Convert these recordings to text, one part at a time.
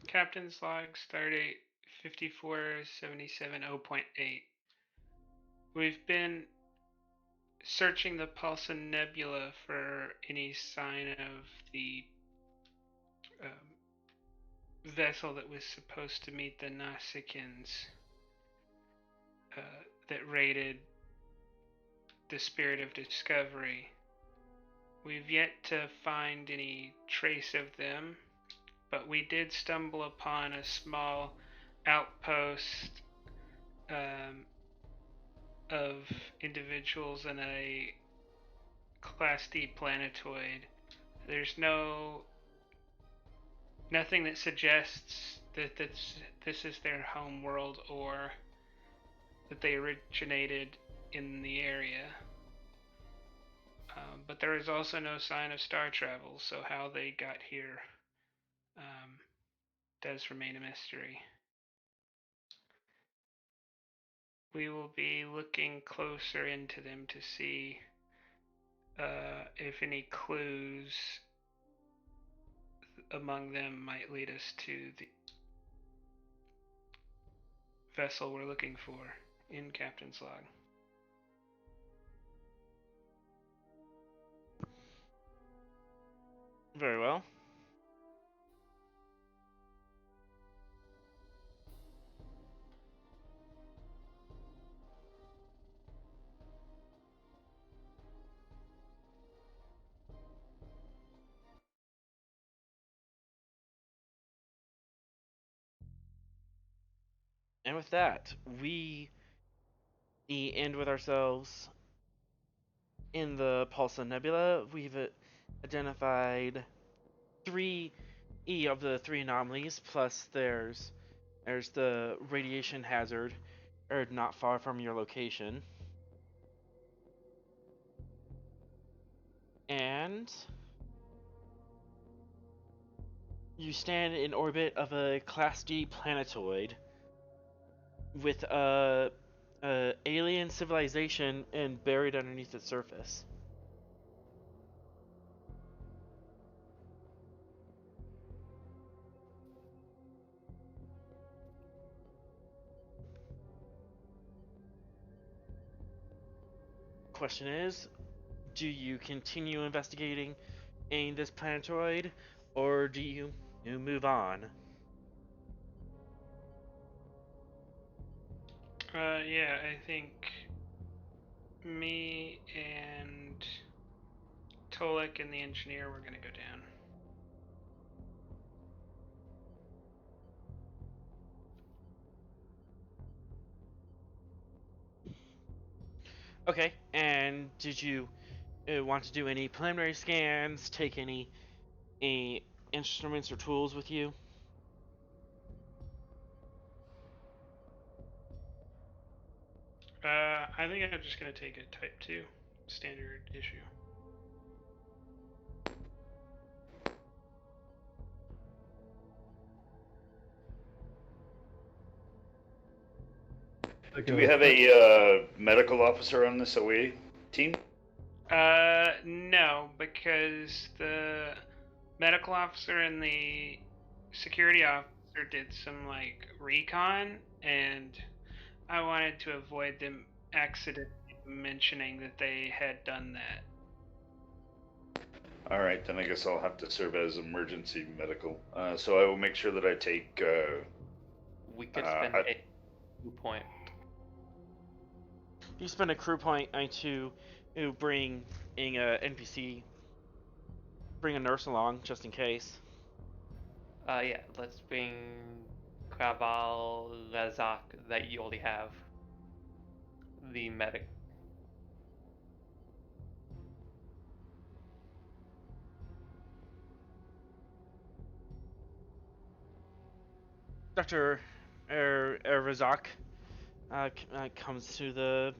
Captain's log, Stardate 54770.8. We've been searching the Paulson Nebula for any sign of the vessel that was supposed to meet the Nuasicans that raided the Spirit of Discovery. We've yet to find any trace of them, but we did stumble upon a small outpost of individuals in a Class D planetoid. There's nothing that suggests that this is their home world or that they originated in the area. But there is also no sign of star travel, so how they got here does remain a mystery. We will be looking closer into them to see if any clues among them might lead us to the vessel we're looking for in Captain's log. Very well. And with that, we end with ourselves in the Paulson Nebula. We've identified 3 of the 3 anomalies, plus there's the radiation hazard, not far from your location. And you stand in orbit of a Class D planetoid with a alien civilization and buried underneath its surface. Question is, do you continue investigating in this planetoid, or do you move on? Yeah, I think me and Tolek and the engineer were gonna go down. Okay, and did you want to do any preliminary scans, take any instruments or tools with you? I think I'm just gonna take a Type 2 standard issue. Do we have a medical officer on this OA team? No, because the medical officer and the security officer did some recon, and I wanted to avoid them accidentally mentioning that they had done that. All right, then I guess I'll have to serve as emergency medical. So I will make sure that I take. We could spend a 2 point. You spend a crew point to bring a NPC, bring a nurse along just in case. Yeah, let's bring Kraval Razak that you already have. The medic. Dr. Razak comes to the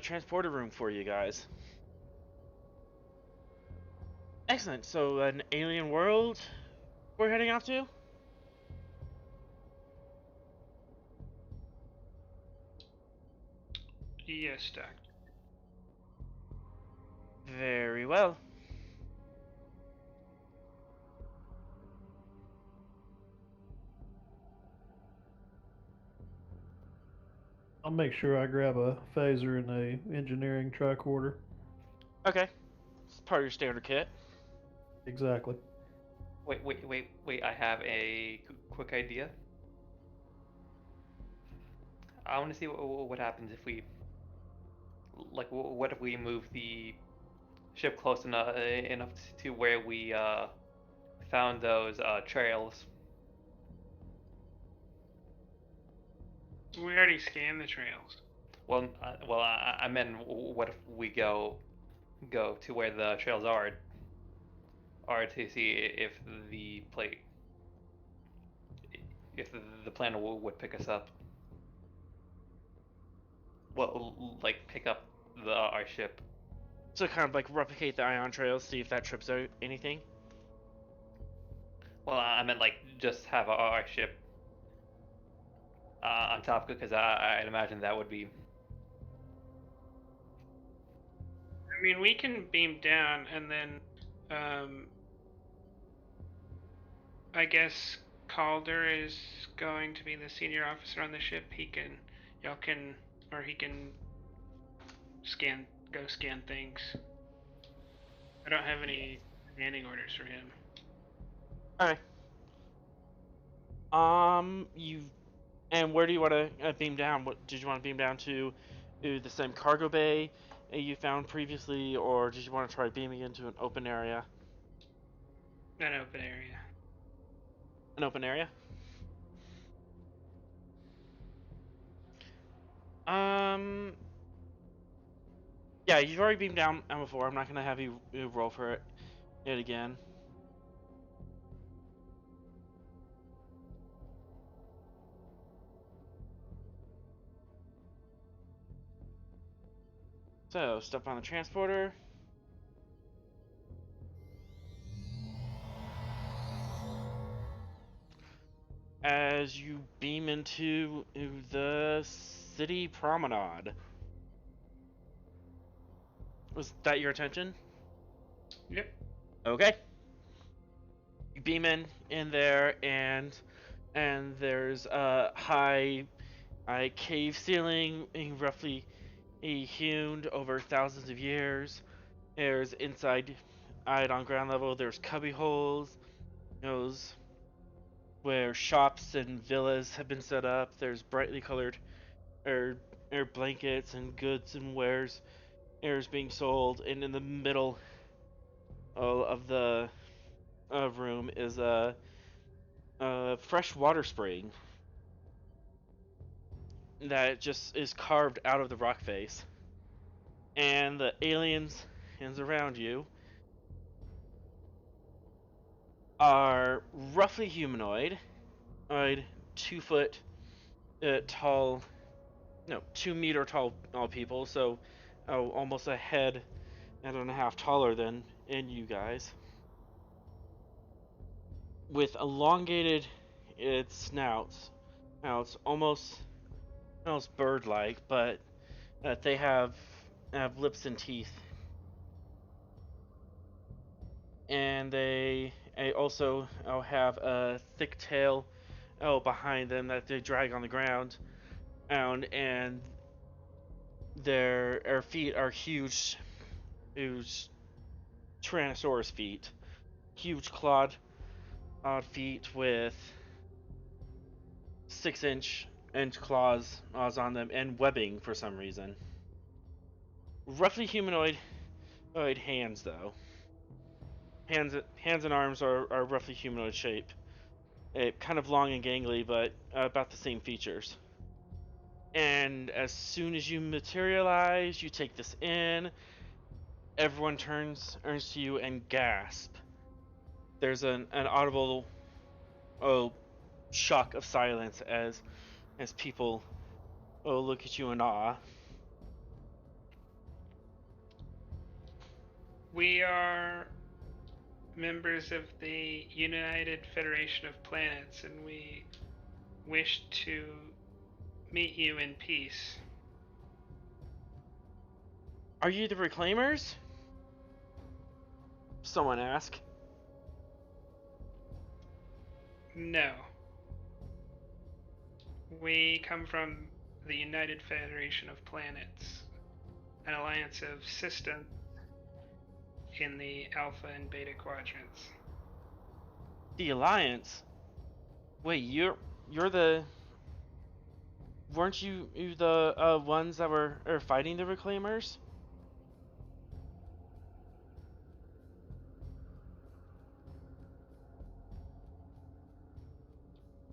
transporter room for you guys. Excellent. So an alien world we're heading off to? Yes, Doctor. Very well. I'll make sure I grab a phaser and a engineering tricorder. Okay. It's part of your standard kit. Exactly. Wait. I have a quick idea. I want to see what happens if we, like, what if we move the ship close enough to where we found those trails. We already scanned the trails. Well, I meant what if we go to where the trails are to see if the plate if the planet would pick us up. Well, like pick up our ship. So kind of like replicate the ion trails, see if that trips out anything. Well, I meant like just have our ship on top, because I'd imagine that would be. I mean, we can beam down and then, I guess Calder is going to be the senior officer on the ship. He can go scan things. I don't have any commanding orders for him. Okay. And where do you want to beam down? What did you want to beam down to the same cargo bay you found previously, or did you want to try beaming into an open area? An open area. An open area? Yeah, you've already beamed down before. I'm not gonna have you roll for it again. So, step on the transporter. As you beam into the city promenade. Was that your attention? Yep. Okay. You beam in there, and there's a high cave ceiling, roughly hewn over thousands of years. There's inside on ground level. There's cubby holes. Those where shops and villas have been set up. There's brightly colored blankets and goods and wares being sold, and in the middle of the room is a fresh water spring that just is carved out of the rock face. And the aliens around you are roughly humanoid, 2 foot tall, no, 2 meter tall people, so almost a head and a half taller than you guys, with elongated snouts, almost bird-like, but they have lips and teeth, and they also have a thick tail behind them that they drag on the ground, and their feet are huge Tyrannosaurus feet, huge clawed feet with 6-inch claws on them, and webbing for some reason. Roughly humanoid hands, though. Hands and arms are roughly humanoid shape. Kind of long and gangly, but about the same features. And as soon as you materialize, you take this in, everyone turns to you and gasp. There's an audible shock of silence as people look at you in awe. We are members of the United Federation of Planets, and we wish to meet you in peace. Are you the Reclaimers? Someone asked. No. We come from the United Federation of Planets, an alliance of systems in the Alpha and Beta quadrants. The Alliance? Wait, you're the... Weren't you the ones that were fighting the Reclaimers?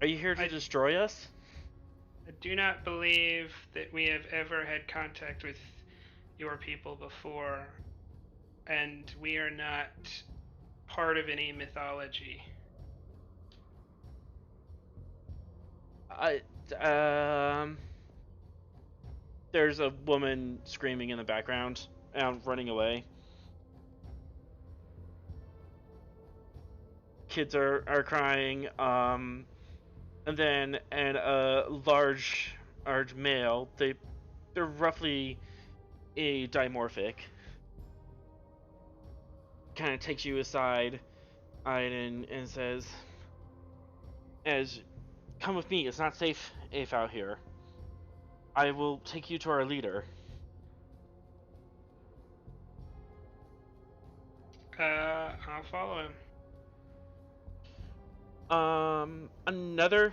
Are you here to destroy us? I do not believe that we have ever had contact with your people before, and we are not part of any mythology. There's a woman screaming in the background and running away. Kids are crying, and then a large male. They're roughly a dimorphic. Kind of takes you aside, and says, "Come with me. It's not safe out here. I will take you to our leader." I'll follow him. Another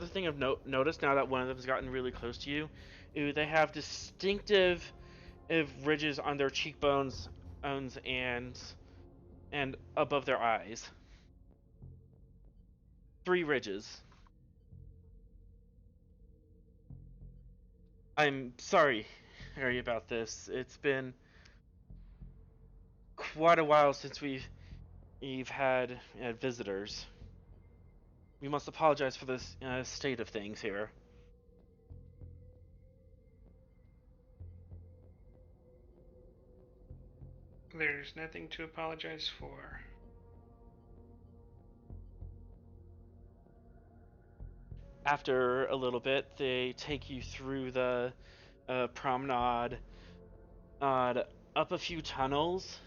thing I've noticed now that one of them has gotten really close to you, is they have distinctive ridges on their cheekbones, and above their eyes. 3 ridges. I'm sorry, Harry, about this. It's been quite a while since we've had visitors. We must apologize for this state of things here. There's nothing to apologize for. After a little bit, they take you through the promenade, up a few tunnels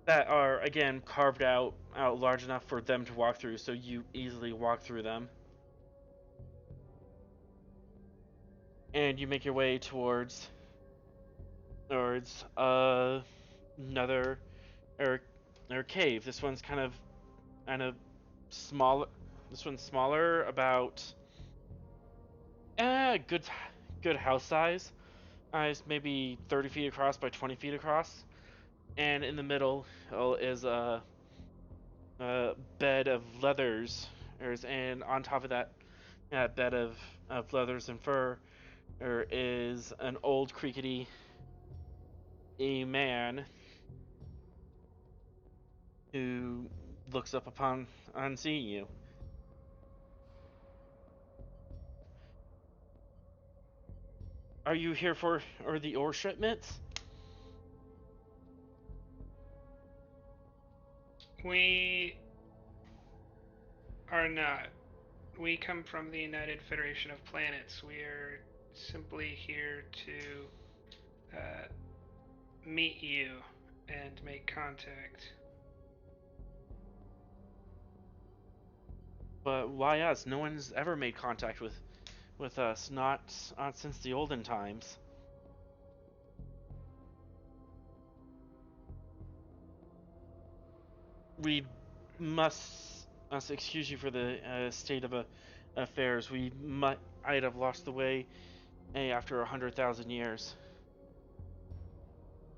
that are again carved out large enough for them to walk through, so you easily walk through them. And you make your way towards another cave. This one's kind of smaller. This one's smaller, about good house size. It's maybe 30 feet across by 20 feet across, and in the middle is a bed of leathers, and on top of that bed of leathers and fur, there is an old creaky man who looks up on seeing you. Are you here for the ore shipments? We are not. We come from the United Federation of Planets. We are simply here to meet you and make contact. But why us? No one's ever made contact with us, not since the olden times. We must excuse you for the state of affairs. I'd have lost the way after 100,000 years.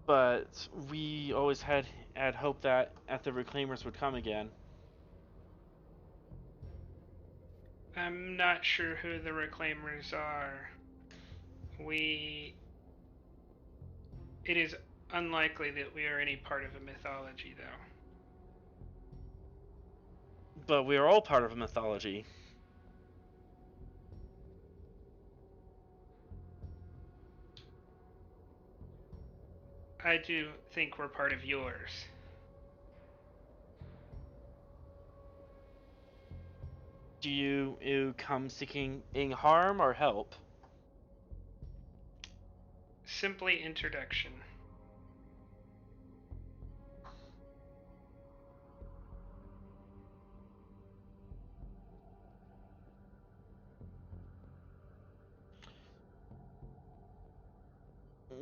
But we always had hope that the Reclaimers would come again. I'm not sure who the Reclaimers are. It is unlikely that we are any part of a mythology, though. But we are all part of a mythology. I do think we're part of yours. Do you come seeking harm or help? Simply introduction.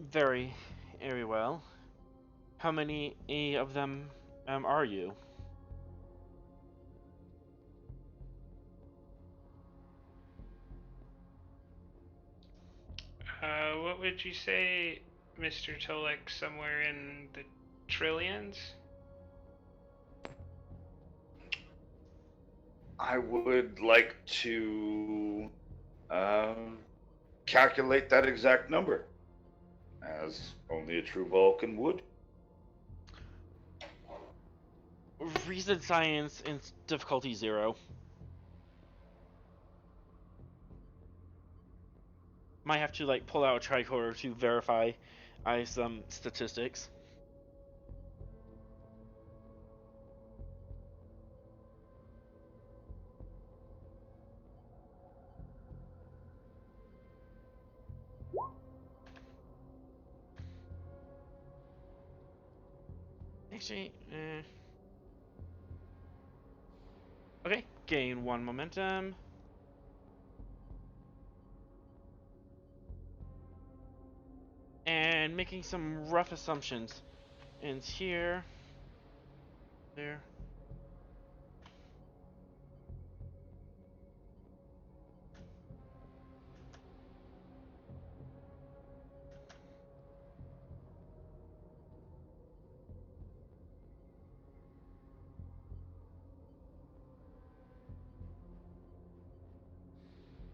Very, very well. How many of them are you? What would you say, Mr. Tolek? Somewhere in the trillions? I would like to calculate that exact number, as only a true Vulcan would. Reason science and difficulty 0. Might have to like pull out a tricorder to verify some statistics. Actually, okay, gain 1 momentum. And making some rough assumptions. Ends here. There.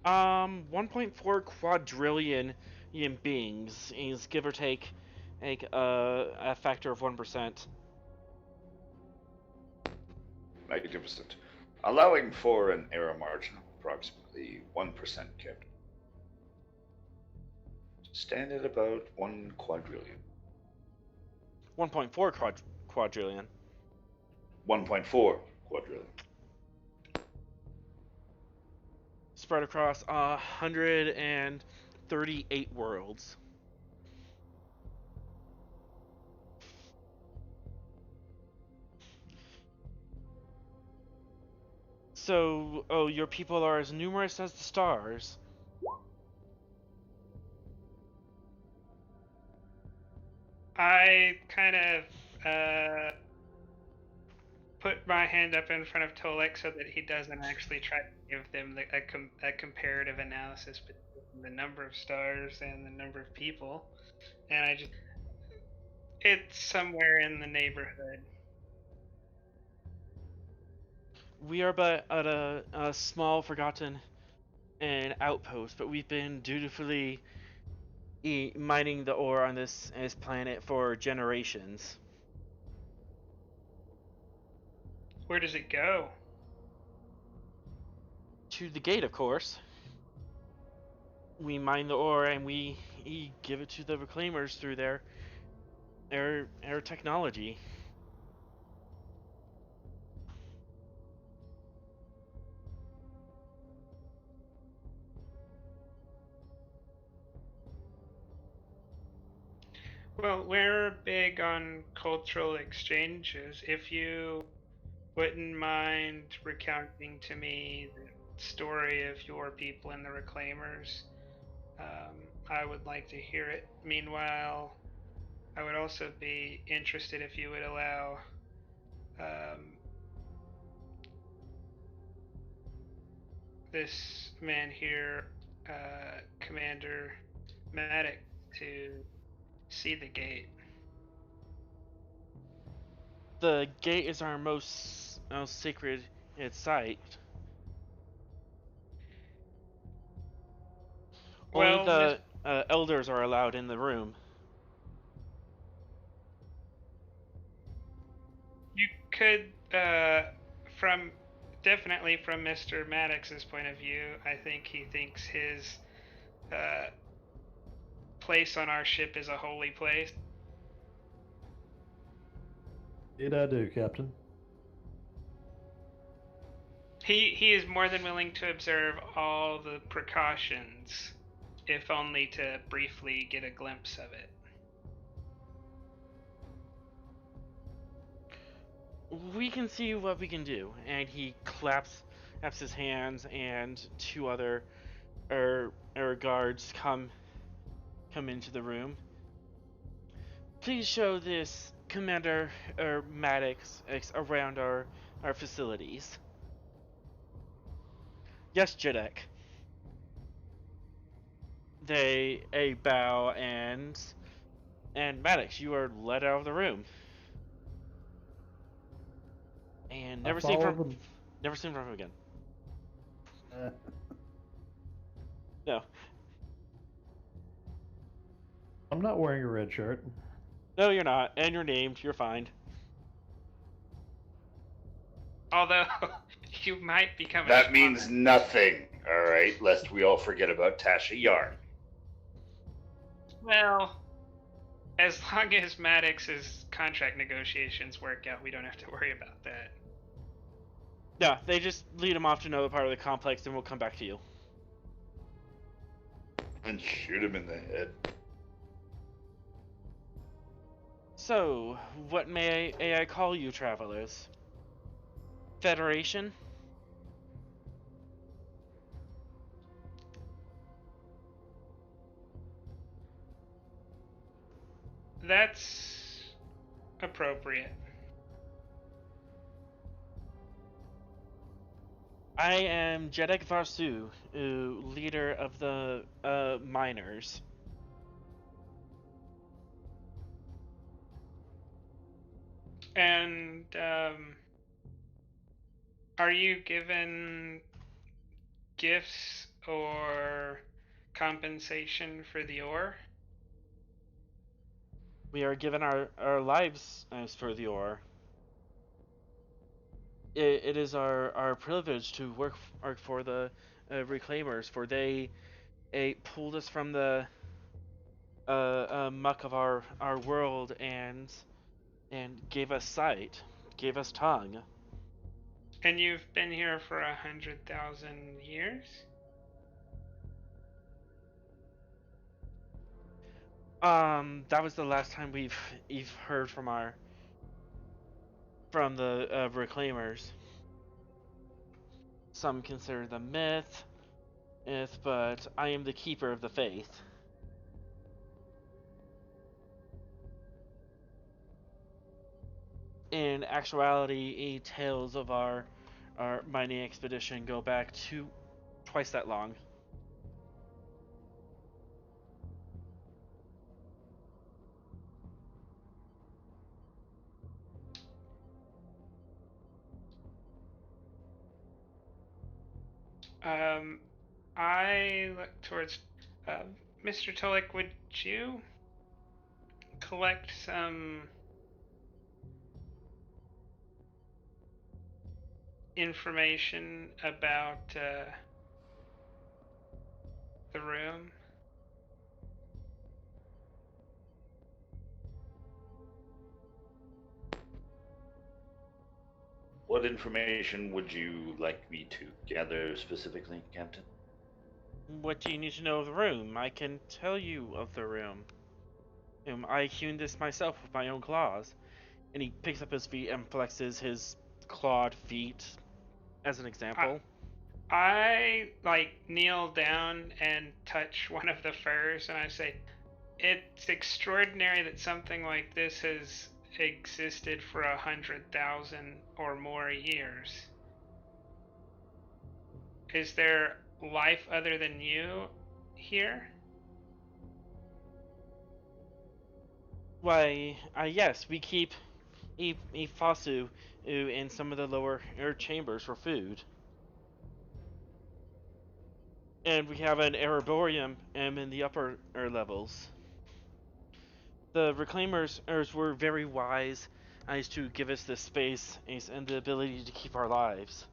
Um, 1.4 quadrillion beings is give or take a factor of 1%. Magnificent. Allowing for an error margin of approximately 1%, Captain. Stand at about 1 quadrillion. 1.4 quadrillion. 1.4 quadrillion. Spread across 138 worlds. So, oh, your people are as numerous as the stars. I kind of put my hand up in front of Tolek so that he doesn't actually try to give them a comparative analysis between the number of stars and the number of people. And it's somewhere in the neighborhood. We are but at a small, forgotten outpost, but we've been dutifully mining the ore on this planet for generations. Where does it go? To the gate, of course. We mine the ore and we give it to the reclaimers through their technology. Well, we're big on cultural exchanges. If you wouldn't mind recounting to me the story of your people and the reclaimers, I would like to hear it. Meanwhile, I would also be interested if you would allow this man here, Commander Maddox, to see the gate. The gate is our most sacred site. Only the elders are allowed in the room. You could, definitely from Mr. Maddox's point of view, I think he thinks his place on our ship is a holy place. Indeed I do, Captain. He is more than willing to observe all the precautions, if only to briefly get a glimpse of it. We can see what we can do. And he claps his hands, and 2 other guards come into the room. please show this Commander or Maddox around our facilities. Yes, Jedek. They a bow and Maddox, you are led out of the room. And never seen from him again. No. I'm not wearing a red shirt. No, you're not. And you're named. You're fine. Although you might become. That means nothing. All right, lest we all forget about Tasha Yar. Well, as long as Maddox's contract negotiations work out, we don't have to worry about that. Yeah, they just lead him off to another part of the complex, and we'll come back to you. And shoot him in the head. So, what may I call you, travelers? Federation? That's appropriate. I am Jedek Varsu, leader of the miners. And are you given gifts or compensation for the ore? We are given our lives as for the ore. It is our privilege to work for the reclaimers, for they pulled us from the muck of our world and gave us sight, gave us tongue. And you've been here for 100,000 years? That was the last time we've heard from the reclaimers. Some consider them myth, but I am the keeper of the faith. In actuality, tales of our mining expedition go back to twice that long. I look towards Mr. Tolik. Would you collect some information about the room? What information would you like me to gather specifically, Captain? What do you need to know of the room? I can tell you of the room. I hewn this myself with my own claws. And he picks up his feet and flexes his clawed feet as an example. I kneel down and touch one of the furs, and I say, "It's extraordinary that something like this has existed for 100,000 or more years. Is there life other than you here?" Why, yes, we keep Ifasu in some of the lower air chambers for food. And we have an Ereborium in the upper air levels. The Reclaimers were very wise as to give us this space and the ability to keep our lives.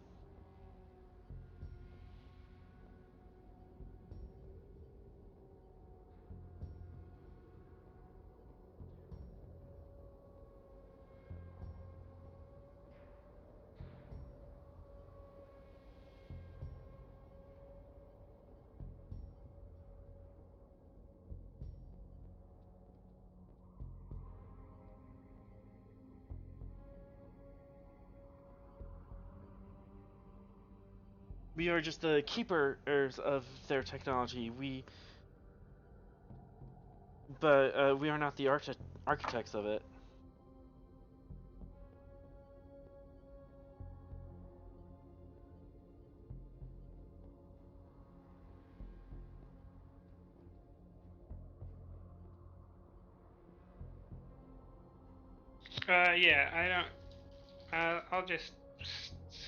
We are just the keepers of their technology. but we are not the architects of it. Yeah, I don't. I'll just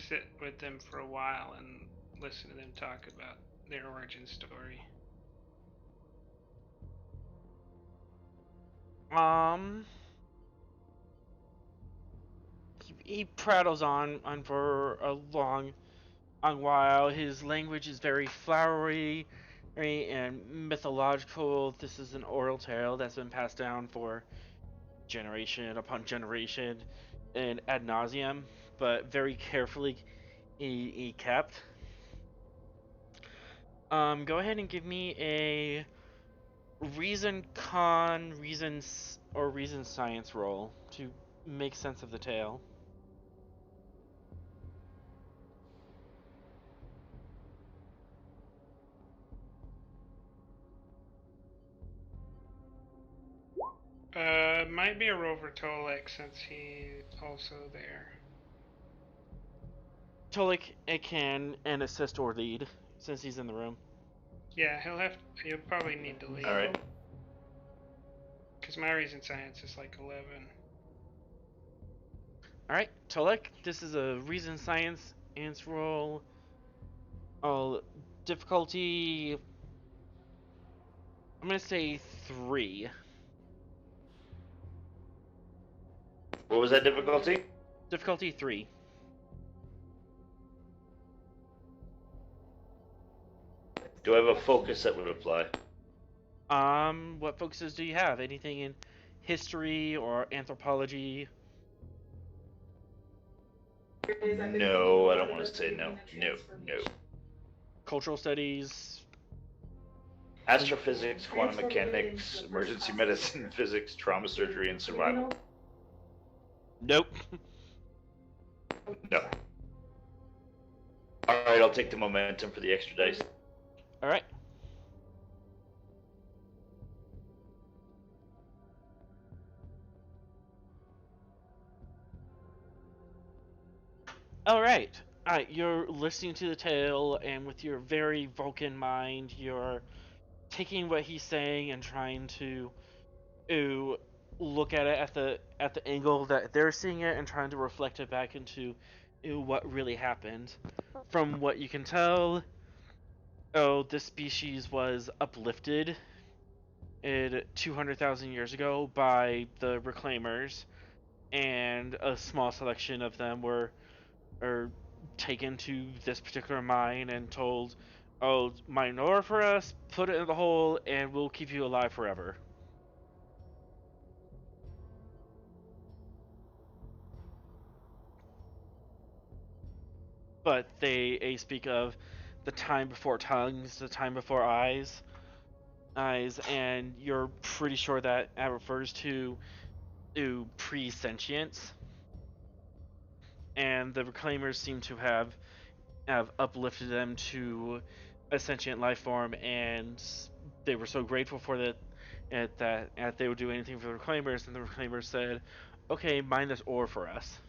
sit with them for a while and listen to them talk about their origin story. He prattles on for a long while. His language is very flowery and mythological. This is an oral tale that's been passed down for generation upon generation and ad nauseum, but very carefully he kept. Go ahead and give me a reason science roll to make sense of the tale. Might be a roll for Tolek since he's also there. Tolik can and assist or lead since he's in the room. Yeah, he'll probably need to leave. All right. Because my reason science is like 11. Alright, Tolek, this is a reason science answer roll. Difficulty, I'm gonna say 3. What was that difficulty? Difficulty 3. Do I have a focus that would apply? What focuses do you have? Anything in history or anthropology? No, I don't want to say no. No. Cultural studies? Astrophysics, quantum mechanics, emergency medicine, physics, trauma surgery, and survival. Nope. No. Alright, I'll take the momentum for the extra dice. Alright. Alright. You're listening to the tale, and with your very Vulcan mind, you're taking what he's saying and trying to look at it at the angle that they're seeing it and trying to reflect it back into what really happened. From what you can tell, this species was uplifted 200,000 years ago by the Reclaimers, and a small selection of them were taken to this particular mine and told, "Oh, mine ore for us, put it in the hole, and we'll keep you alive forever." But they speak of the time before tongues, the time before eyes, and you're pretty sure that refers to pre-sentience. And the Reclaimers seem to have uplifted them to a sentient life form, and they were so grateful for that that they would do anything for the Reclaimers, and the Reclaimers said, "Okay, mine this ore for us."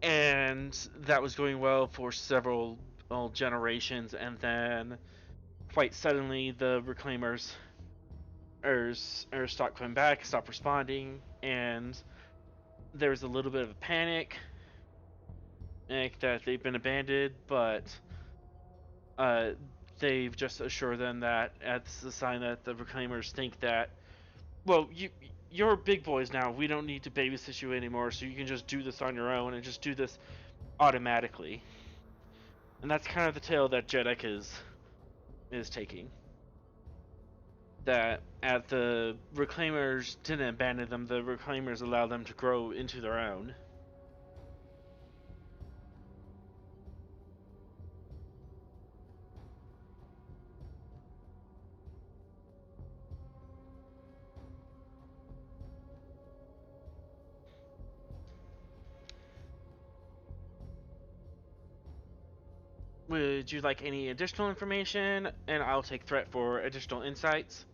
And that was going well for several generations, and then quite suddenly the Reclaimers stopped coming back, stopped responding, and there was a little bit of a panic that they've been abandoned, but they've just assured them that it's a sign that the Reclaimers think that, well, you're big boys now, we don't need to babysit you anymore, so you can just do this on your own and just do this automatically. And that's kind of the tale that Jedek is taking. That at the Reclaimers didn't abandon them, the Reclaimers allowed them to grow into their own. Would you like any additional information? And I'll take threat for additional insights.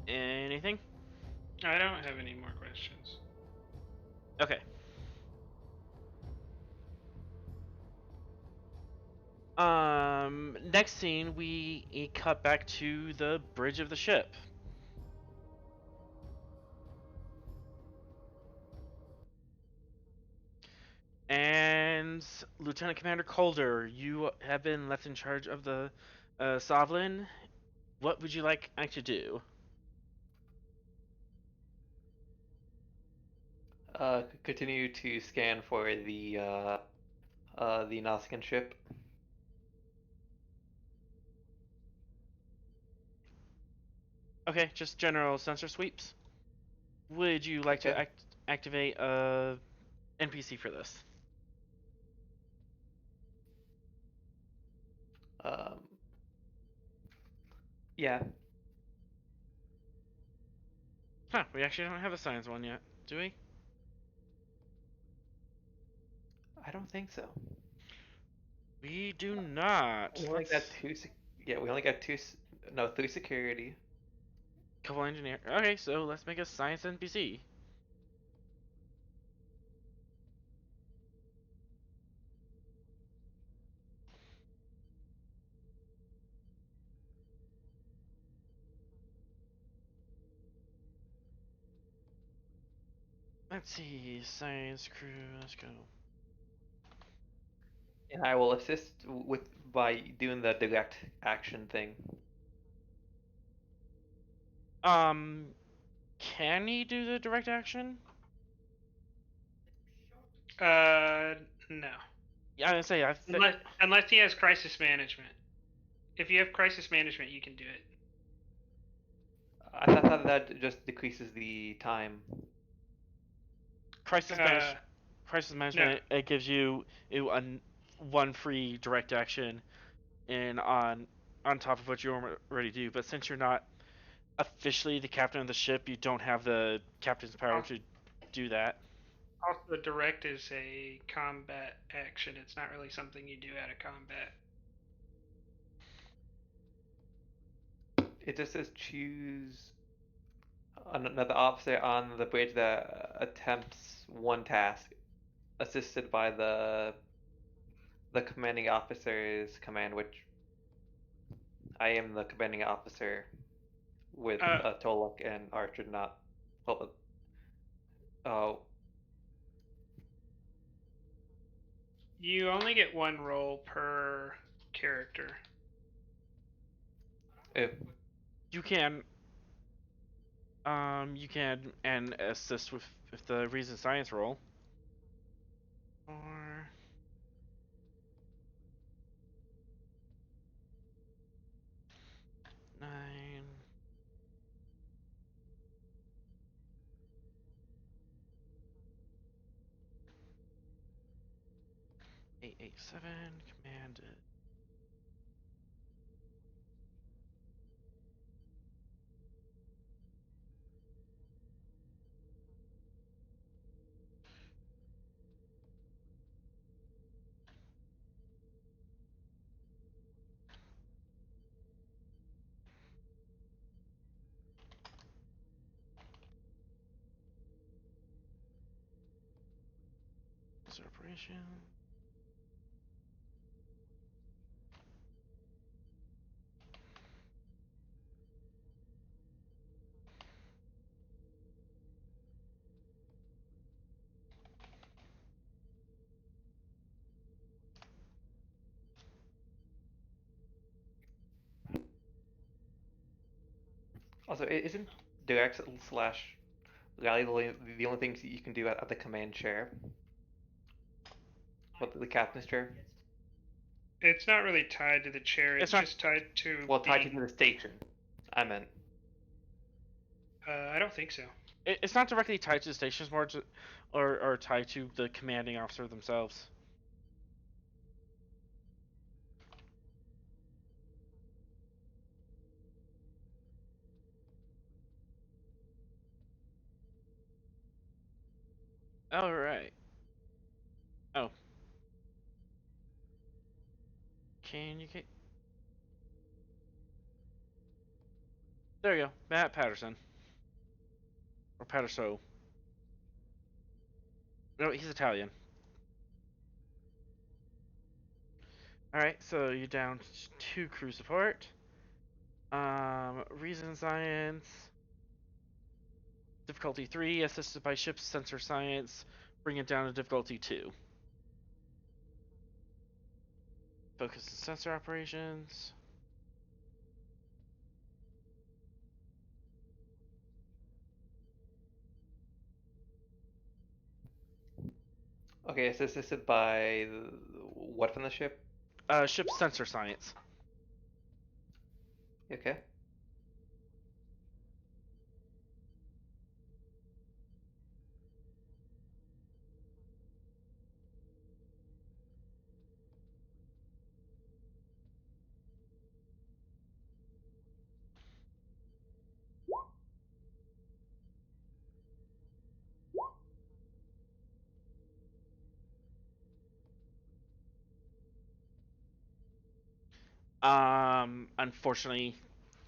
Anything? I don't have any more questions. Okay. Next scene, we cut back to the bridge of the ship. And Lieutenant Commander Calder, you have been left in charge of the Svalinn. What would you like I to do? Continue to scan for the Nuasicaan ship. Okay, just general sensor sweeps. Would you like Okay. to activate a NPC for this? Um, yeah. Huh, we actually don't have a science one yet, do we? I don't think so. We do not. We only got two. Yeah, we only got two. No, three security. Couple engineer. Okay, so let's make a science NPC. Let's see, science crew. Let's go. And I will assist with by doing the direct action thing. Can he do the direct action? No. Yeah, I was gonna say Unless he has crisis management. If you have crisis management, you can do it. I thought that just decreases the time. crisis management. It gives you one free direct action, and on top of what you already do. But since you're not officially the captain of the ship, you don't have the captain's power to do that. Also, direct is a combat action. It's not really something you do out of combat. It just says choose another officer on the bridge that attempts one task, assisted by the commanding officer's command, which I am the commanding officer with Tolok and Archer not. Well, oh, You only get one roll per character. if You can and assist with the reason science roll. Or 9. 887 commanded. Operation. Also, isn't direct slash rally the only things that you can do at the command chair? What, the captain's chair? It's not really tied to the chair. It's not- just tied to. Well, tied to being- the station. I meant. I don't think so. It's not directly tied to the stations, more to, or tied to the commanding officer themselves. All right. Oh. Can you get? There you go, Matt Patterson. Or Patterso. No, he's Italian. Alright, so you're down to crew support. Reason science. Difficulty 3, assisted by ship's sensor science. Bring it down to difficulty 2. Focus on sensor operations. Okay, it's assisted by what from the ship? Ship's sensor science. Okay. Unfortunately,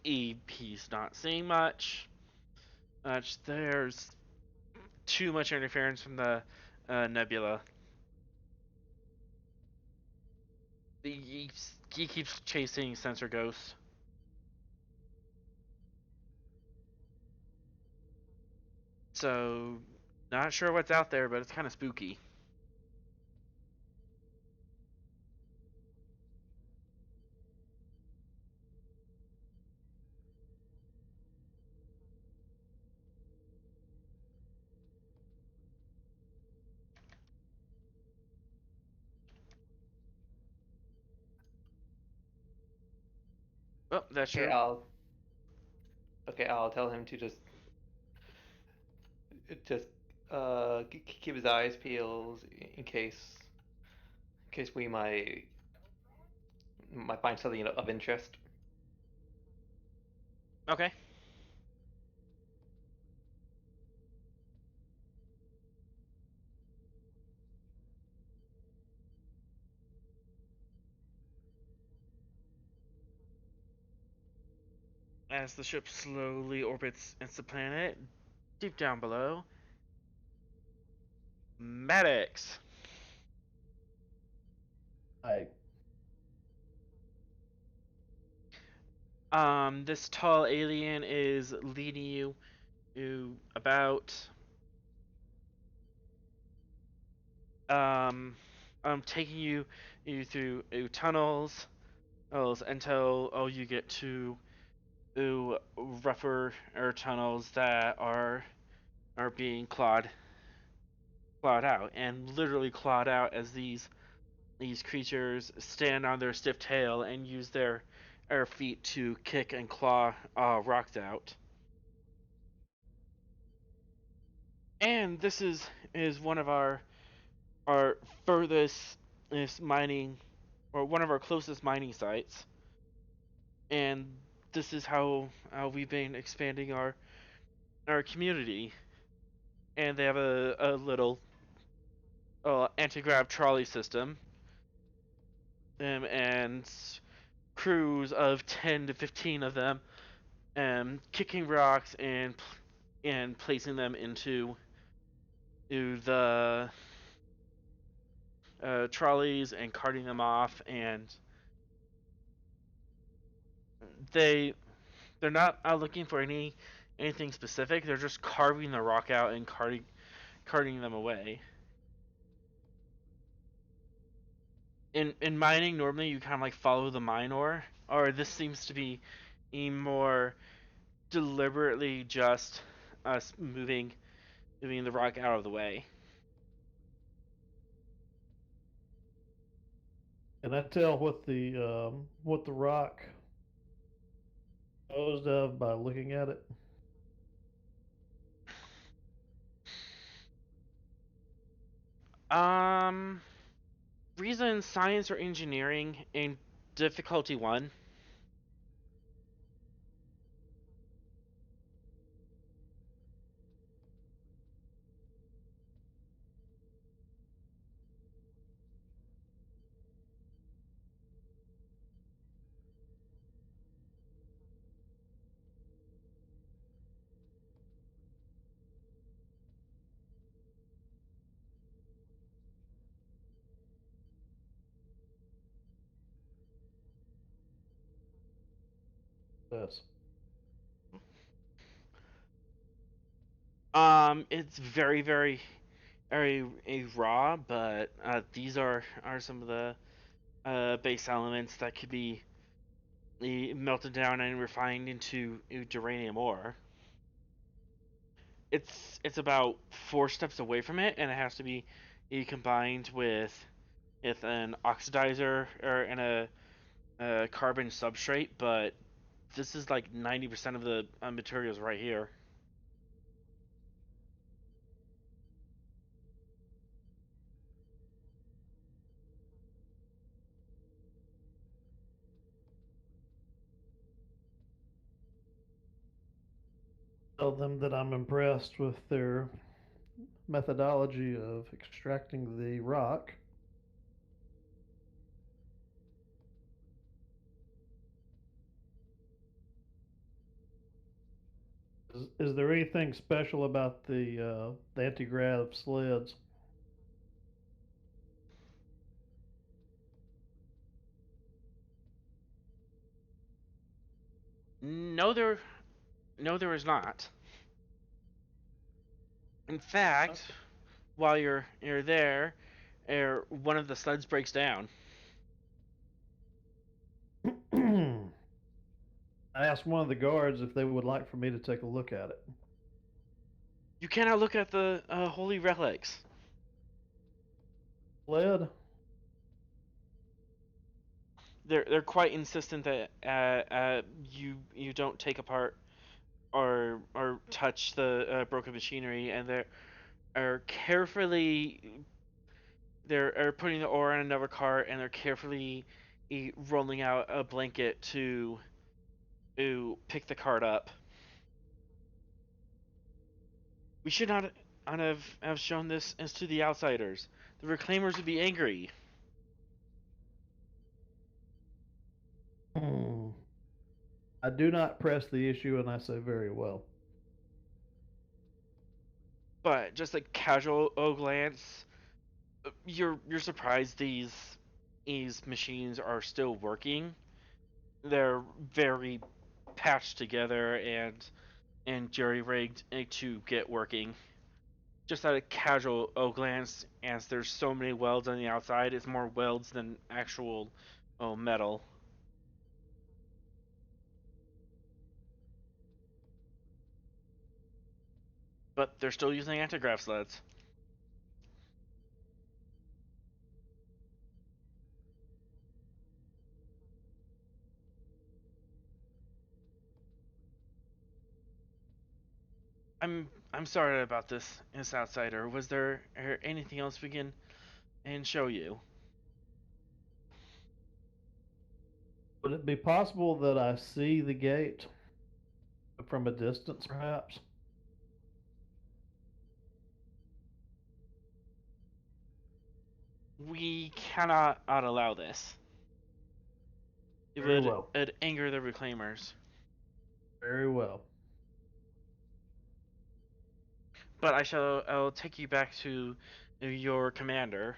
he's not seeing much. There's too much interference from the nebula. He keeps chasing sensor ghosts. So, not sure what's out there, but it's kind of spooky. Oh, that's Okay, true. I'll tell him to just keep his eyes peeled in case we might find something of interest. Okay. As the ship slowly orbits its planet, deep down below, medics. This tall alien is leading you about taking you through tunnels until you get to rougher tunnels that are being clawed out, and literally clawed out as these creatures stand on their stiff tail and use their feet to kick and claw rocks out. And this is one of our furthest mining, or one of our closest mining sites. And this is how we've been expanding our community. And they have a little anti-grav trolley system, and crews of 10 to 15 of them, kicking rocks and placing them into the trolleys and carting them off. And they're not looking for anything specific. They're just carving the rock out and carting them away. In mining, normally you kind of like follow the mine ore, or this seems to be a more deliberately just us moving the rock out of the way. Can I tell what the rock composed of by looking at it? Reason, science, or engineering in difficulty 1. Yes. It's very, very, very raw, but these are some of the base elements that could be melted down and refined into uranium ore. It's about 4 steps away from it, and it has to be combined with an oxidizer or in a carbon substrate. But this is like 90% of the materials right here. Tell them that I'm impressed with their methodology of extracting the rock. Is there anything special about the anti-grav sleds? No, there is not. In fact, while you're there, one of the sleds breaks down. I asked one of the guards if they would like for me to take a look at it. You cannot look at the holy relics. Sled? They're quite insistent that you don't take apart or touch the broken machinery, and they're putting the ore in another cart, and they're carefully rolling out a blanket to pick the cart up. We should not have shown this as to the outsiders. The reclaimers would be angry. I do not press the issue, and I say very well. But just a casual glance, you're surprised these machines are still working. They're very patched together and jury-rigged to get working. Just at a casual glance, as there's so many welds on the outside, it's more welds than actual metal. But they're still using anti-grav sleds. I'm sorry about this outsider. Was there anything else we can show you? Would it be possible that I see the gate from a distance, perhaps? We cannot allow this. It Very would well. it'd anger the reclaimers. Very well. But I'll take you back to your commander.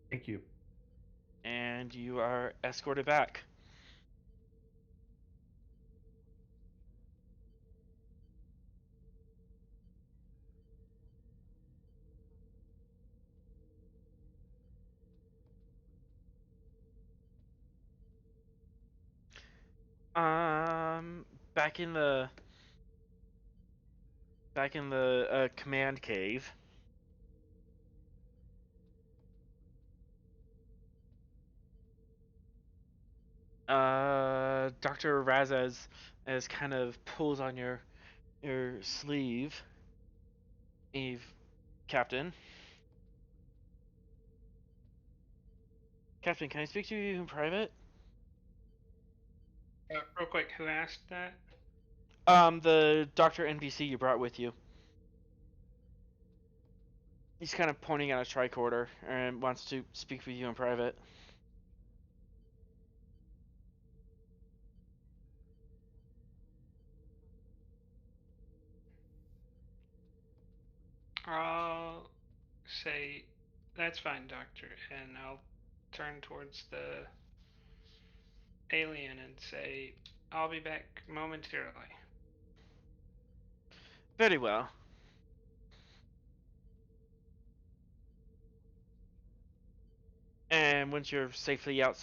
Thank you. And you are escorted back. back in the command cave. Dr. Razaz as kind of pulls on your sleeve. Eve, Captain. Captain, can I speak to you in private? Real quick, who asked that? The Dr. NPC you brought with you. He's kind of pointing at a tricorder and wants to speak with you in private. I'll say, that's fine, Doctor, and I'll turn towards the alien and say, I'll be back momentarily. Very well. And once you're safely out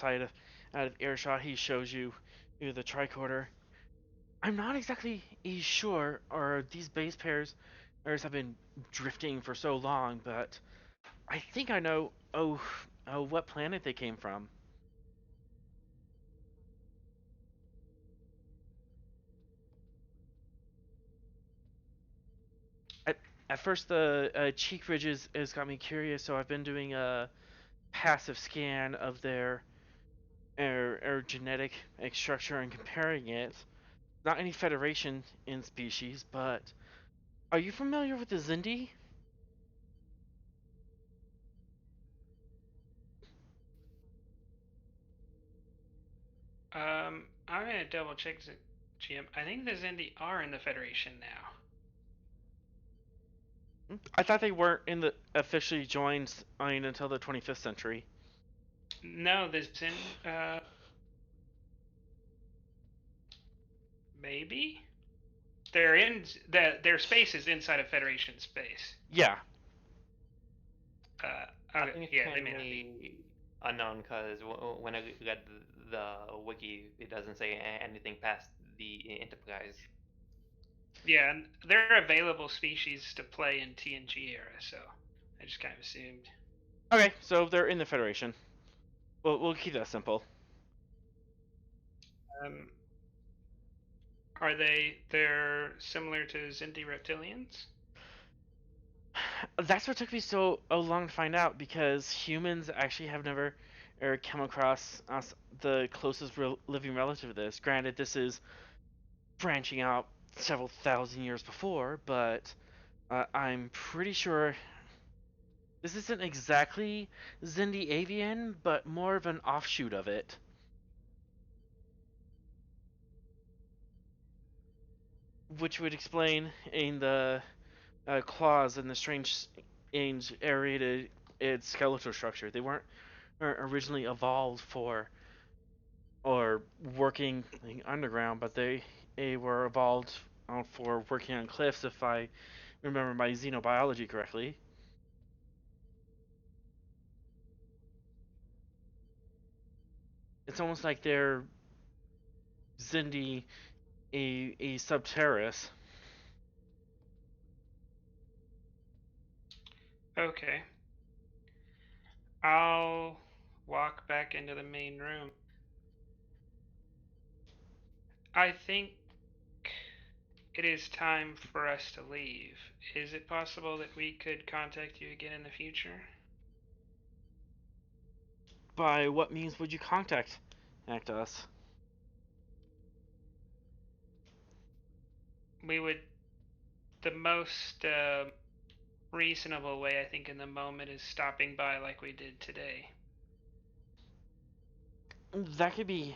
of earshot, he shows you the tricorder. I'm not exactly sure, or these base pairs have been drifting for so long, but I think I know. What planet they came from. At first, the cheek ridges has got me curious, so I've been doing a passive scan of their genetic structure and comparing it. Not any federation in species, but are you familiar with the Zindi? I'm gonna double check the GM. I think the Zindi are in the Federation now. I thought they weren't in the officially joined until the 25th century. No, the maybe? They're in their space is inside of Federation space. Yeah. I think it's yeah, they may not be. currently unknown because when I read the wiki, it doesn't say anything past the Enterprise. Yeah, and they're available species to play in TNG era, so I just kind of assumed. Okay, so they're in the Federation. We'll keep that simple. Are they're similar to Zindi reptilians? That's what took me so long to find out, because humans actually have never come across the closest living relative of this. Granted, this is branching out several thousand years before, but I'm pretty sure this isn't exactly Zindi avian, but more of an offshoot of it. Which would explain in the claws and the strange aerated skeletal structure. They weren't originally evolved for or working underground, but they were evolved for working on cliffs, if I remember my xenobiology correctly. It's almost like they're Zindi a subterrace. Okay. I'll walk back into the main room. I think it is time for us to leave. Is it possible that we could contact you again in the future? By what means would you contact us? We would. The most reasonable way, I think, in the moment is stopping by like we did today. That could be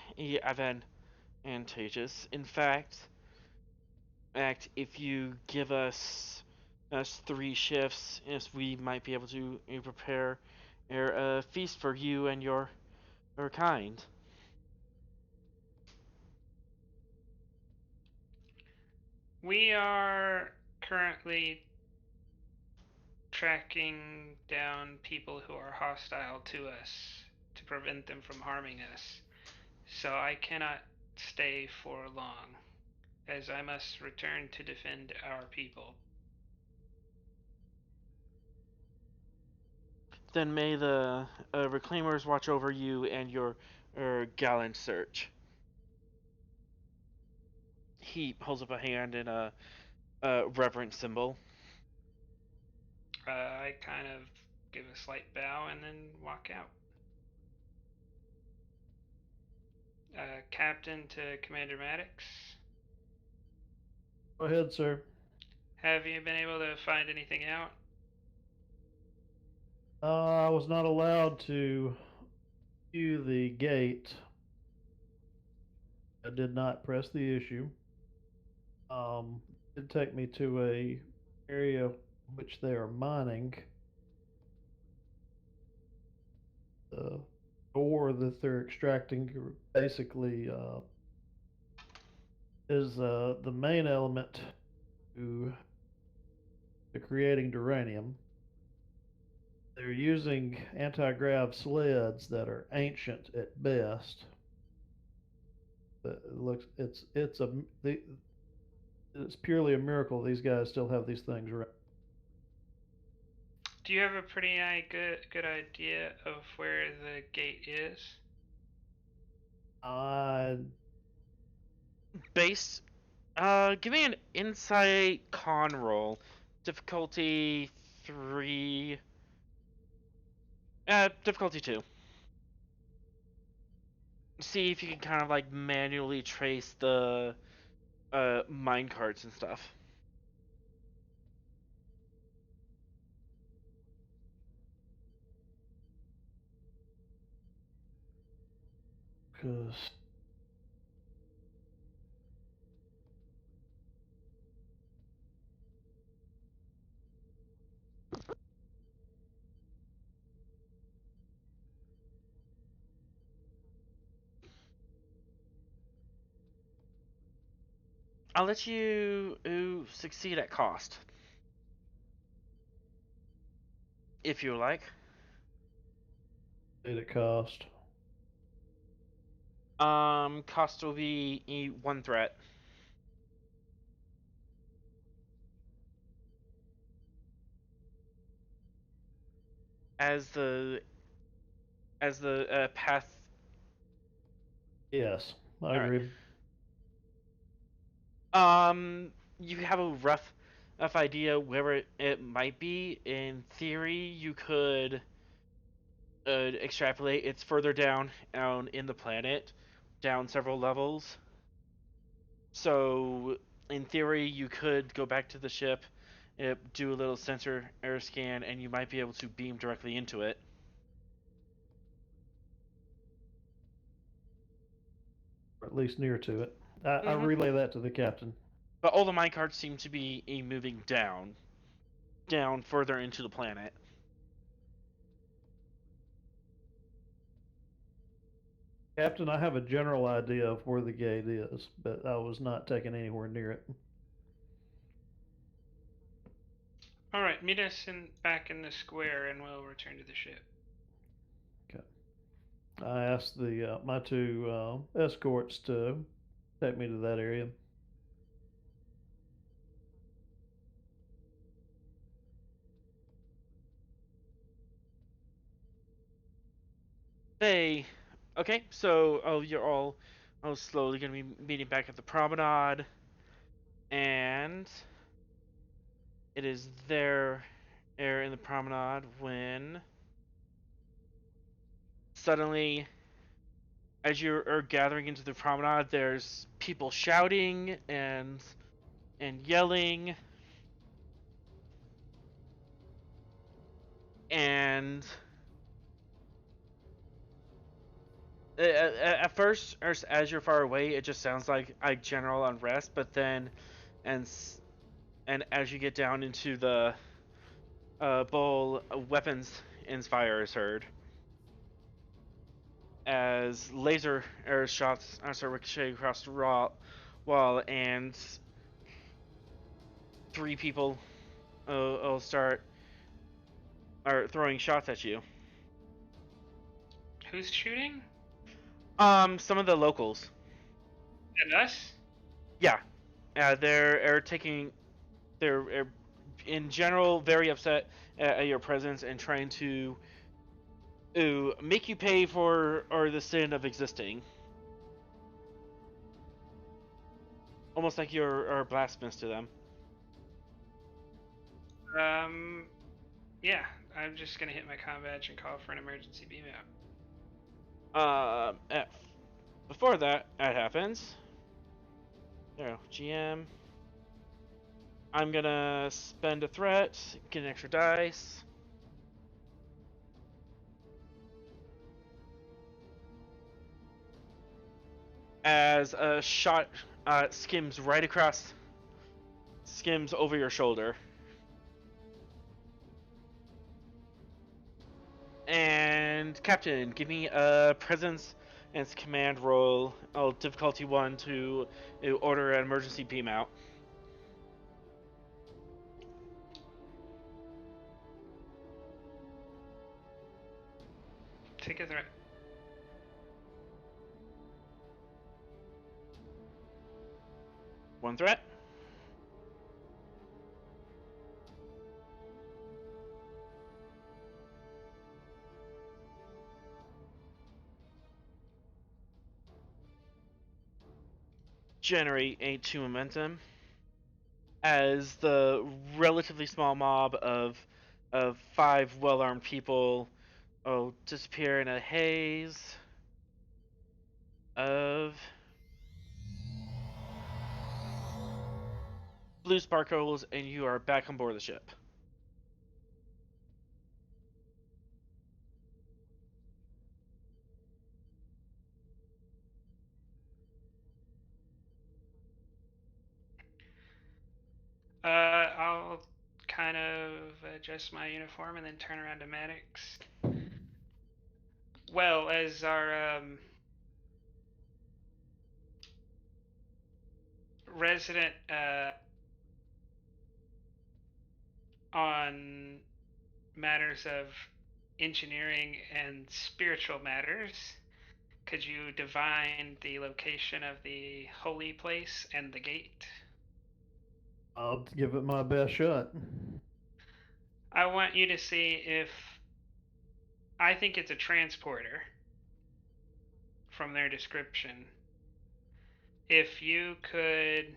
advantageous. In fact, if you give us 3 shifts, yes, we might be able to prepare a feast for you and your kind. We are currently tracking down people who are hostile to us to prevent them from harming us. So I cannot stay for long. as I must return to defend our people. Then may the reclaimers watch over you and your gallant search. He holds up a hand in a reverent symbol. I kind of give a slight bow and then walk out. Captain to Commander Maddox. Go ahead, sir. Have you been able to find anything out? I was not allowed to view the gate. I did not press the issue. It did take me to a area which they are mining. The ore that they're extracting basically is the main element to creating duranium. They're using anti-grav sleds that are ancient at best. It's purely a miracle these guys still have these things around. Do you have a pretty good idea of where the gate is? Base. Give me an insight con roll. Difficulty 3. Difficulty 2. See if you can kind of like manually trace the mine carts and stuff. Because I'll let you succeed at cost. If you like. did it cost? Cost will be 1 threat. As the path. Yes, I All right. agree. You have a rough idea where it might be. In theory, you could extrapolate. It's further down in the planet, down several levels. So, in theory, you could go back to the ship, do a little sensor air scan, and you might be able to beam directly into it. Or at least near to it. I relay that to the captain. But all the minecarts seem to be moving down further into the planet. Captain, I have a general idea of where the gate is, but I was not taken anywhere near it. All right, meet us back in the square, and we'll return to the ship. Okay. I asked my two escorts to take me to that area. Okay, so you're all slowly gonna be meeting back at the promenade, and it is there in the promenade when suddenly, as you are gathering into the promenade, there's people shouting and yelling, and at first, as you're far away, it just sounds like a general unrest. But then, and as you get down into the bowl, weapons fire is heard as laser air shots start ricocheting across the wall, and 3 people will start throwing shots at you. Who's shooting? Some of the locals. At us? Yeah. They're taking. They're in general very upset at your presence and trying to make you pay for or the sin of existing. Almost like you're blasphemous to them. Yeah, I'm just gonna hit my comm badge and call for an emergency beam out. Before that happens, there, GM. I'm gonna spend a threat, get an extra dice. As a shot skims over your shoulder. And Captain, give me a presence and command roll. Difficulty 1 to order an emergency beam out. Take a threat. One threat. Generate a 2 momentum as the relatively small mob of 5 well-armed people disappear in a haze of blue sparkles, and you are back on board the ship. I'll kind of adjust my uniform and then turn around to Maddox. Well, as our resident on matters of engineering and spiritual matters, could you divine the location of the holy place and the gate? I'll give it my best shot. I want you to see if I think it's a transporter from their description. If you could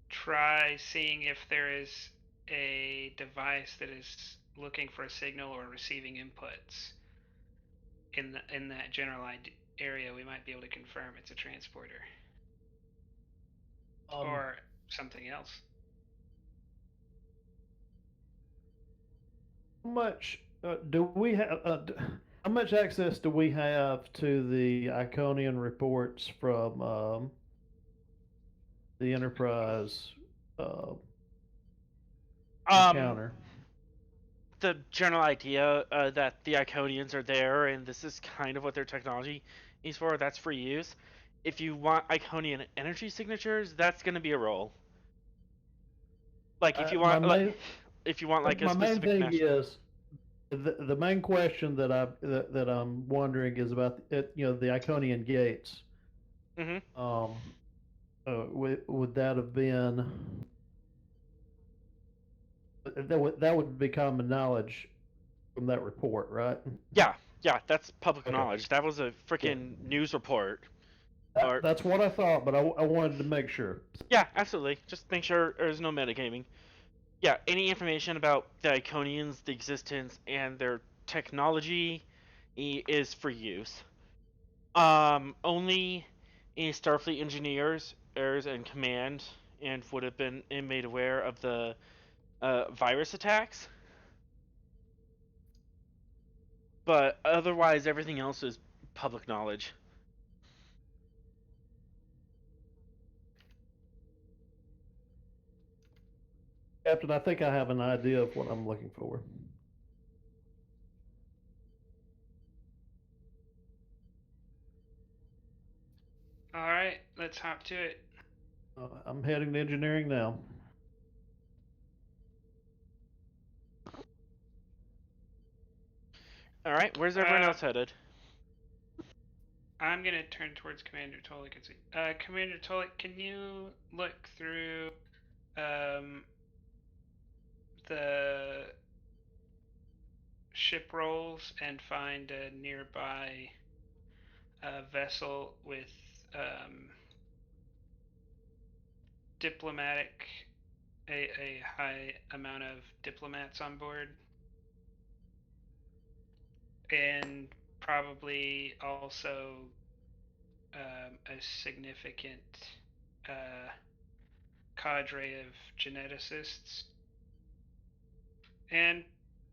try seeing if there is a device that is looking for a signal or receiving inputs in that general area, we might be able to confirm it's a transporter or something else. How much do we have? How much access do we have to the Iconian reports from the Enterprise encounter? The general idea that the Iconians are there and this is kind of what their technology is for, that's for use. If you want Iconian energy signatures, that's going to be a roll. Like if you want, like a my main specific thing national... is the main question that I'm wondering is about the Iconian gates. Mm-hmm. Would that have been that would be common knowledge from that report, right? Yeah, that's public Okay. knowledge. That was a freaking news report. That's what I thought, but I wanted to make sure. Yeah, absolutely. Just make sure there's no metagaming. Yeah, any information about the Iconians, the existence, and their technology is for use. Only Starfleet engineers, heirs, and command, and would have been made aware of the virus attacks. But otherwise, everything else is public knowledge. Captain, I think I have an idea of what I'm looking for. All right, let's hop to it. I'm heading to engineering now. All right, where's everyone else headed? I'm gonna turn towards Commander Tolik and say, Commander Tolik, can you look through the ship rolls and find a nearby vessel with a high amount of diplomats on board, and probably also a significant cadre of geneticists, and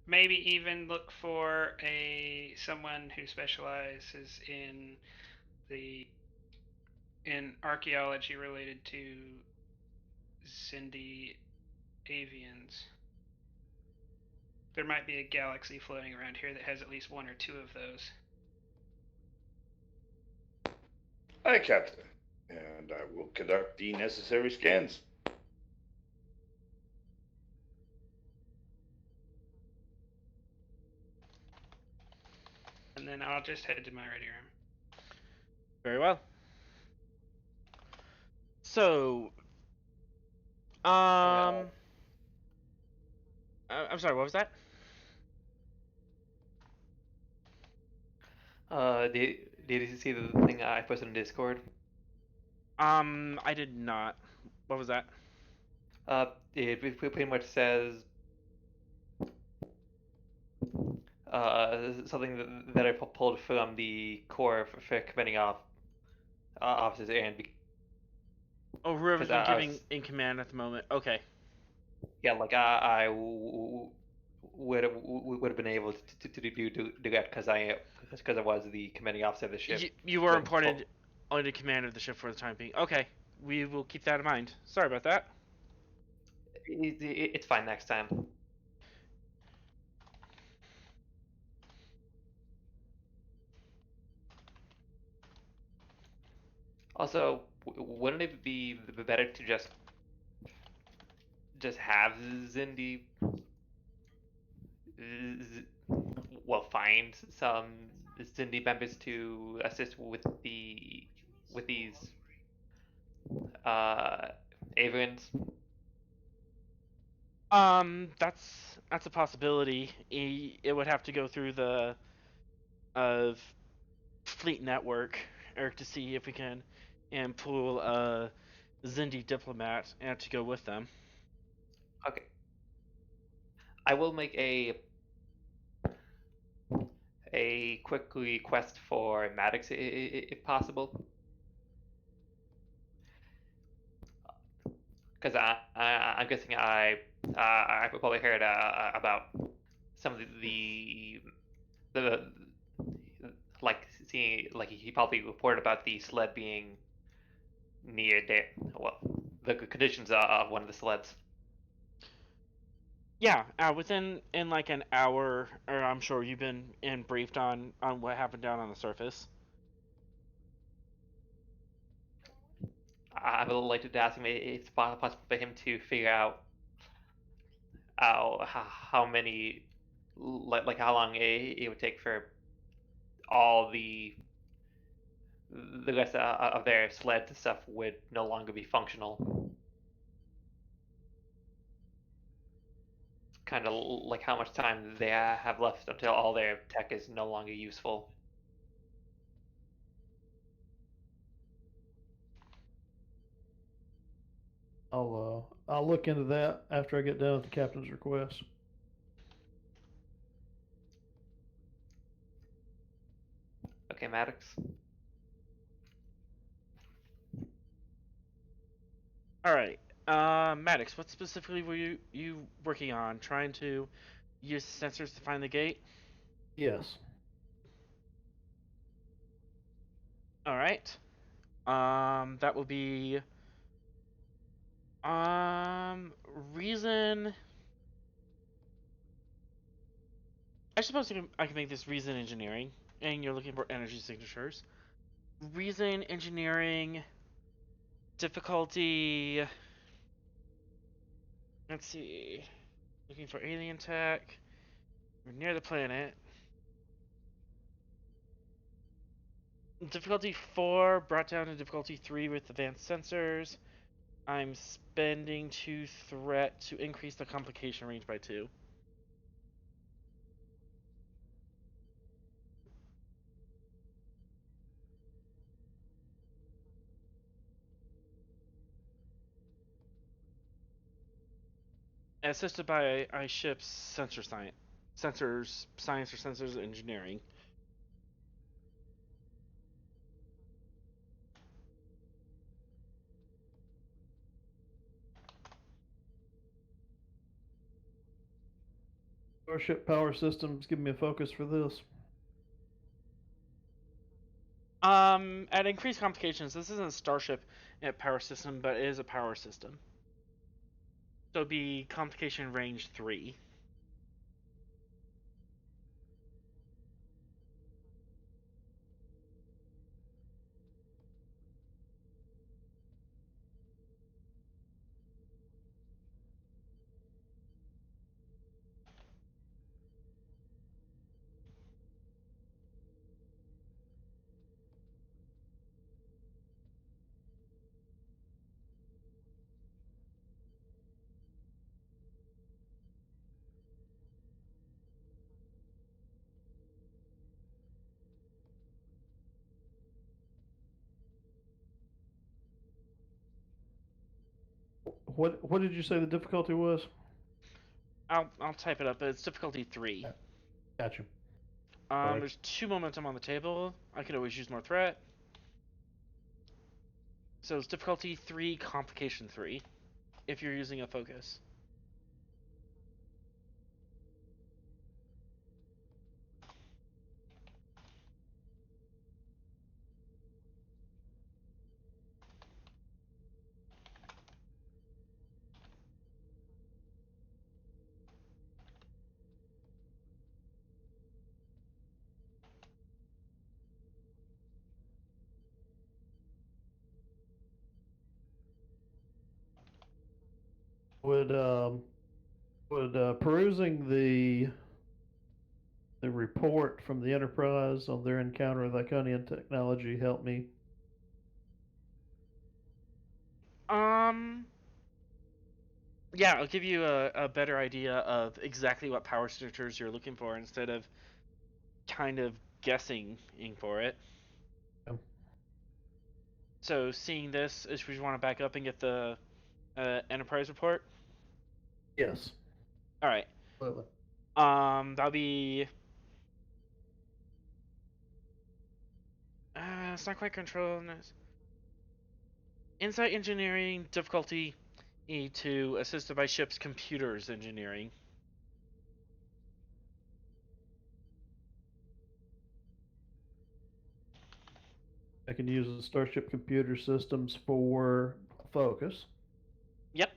maybe even look for someone who specializes in archaeology related to Zindi avians. There might be a galaxy floating around here that has at least one or two of those. Aye, Captain. And I will conduct the necessary scans. And then I'll just head to my ready room. Very well. So, I'm sorry, what was that? Did you see the thing I posted in Discord? I did not. What was that? It pretty much says something that I pulled from the core for commanding officers, and Oh, whoever's because been I giving was, in command at the moment. Okay. yeah, like I would have been able to do that because I was the commanding officer of the ship. You were But appointed only command of the ship for the time being. Okay. We will keep that in mind. Sorry about that. it's fine next time. Also, wouldn't it be better to just have Zindi, well, find some Zindi members to assist with these avians? That's a possibility. It would have to go through the fleet network, Eric, to see if we can and pull a Zindi diplomat and to go with them. Okay. I will make a quick request for Maddox if possible. Because I'm guessing I probably heard about some of the like seeing, like, he probably reported about the sled being near there. Well, the conditions of one of the sleds. Yeah, within in like an hour, or I'm sure you've been briefed on what happened down on the surface. I would like to ask him if it's possible for him to figure out how many, like how long it would take for all the rest of their sled stuff would no longer be functional. Kind of like how much time they have left until all their tech is no longer useful. I'll look into that after I get done with the captain's request. Okay, Maddox. All right, Maddox, what specifically were you working on? Trying to use sensors to find the gate? Yes. All right. That will be reason. I suppose I can make this reason engineering, and you're looking for energy signatures. Reason engineering difficulty. Let's see. Looking for alien tech. We're near the planet. Difficulty 4 brought down to difficulty 3 with advanced sensors. I'm spending 2 threat to increase the complication range by 2. Assisted by I ship's sensors science or sensors engineering. Starship power systems, give me a focus for this. At increased complications, this isn't a starship power system, but it is a power system. So it'd be complication range 3. What did you say the difficulty was? I'll type it up, but it's difficulty 3. Gotcha. Right. There's 2 momentum on the table. I could always use more threat. So it's difficulty 3, complication 3, if you're using a focus. Would perusing the report from the Enterprise on their encounter with Iconian technology help me? Yeah, I'll give you a better idea of exactly what power signatures you're looking for instead of kind of guessing for it. Okay. So seeing this, is we want to back up and get the Enterprise report? Yes. All right. Absolutely. That'll be. It's not quite control. Insight engineering difficulty E2, assisted by ship's computers engineering. I can use the Starship computer systems for focus. Yep.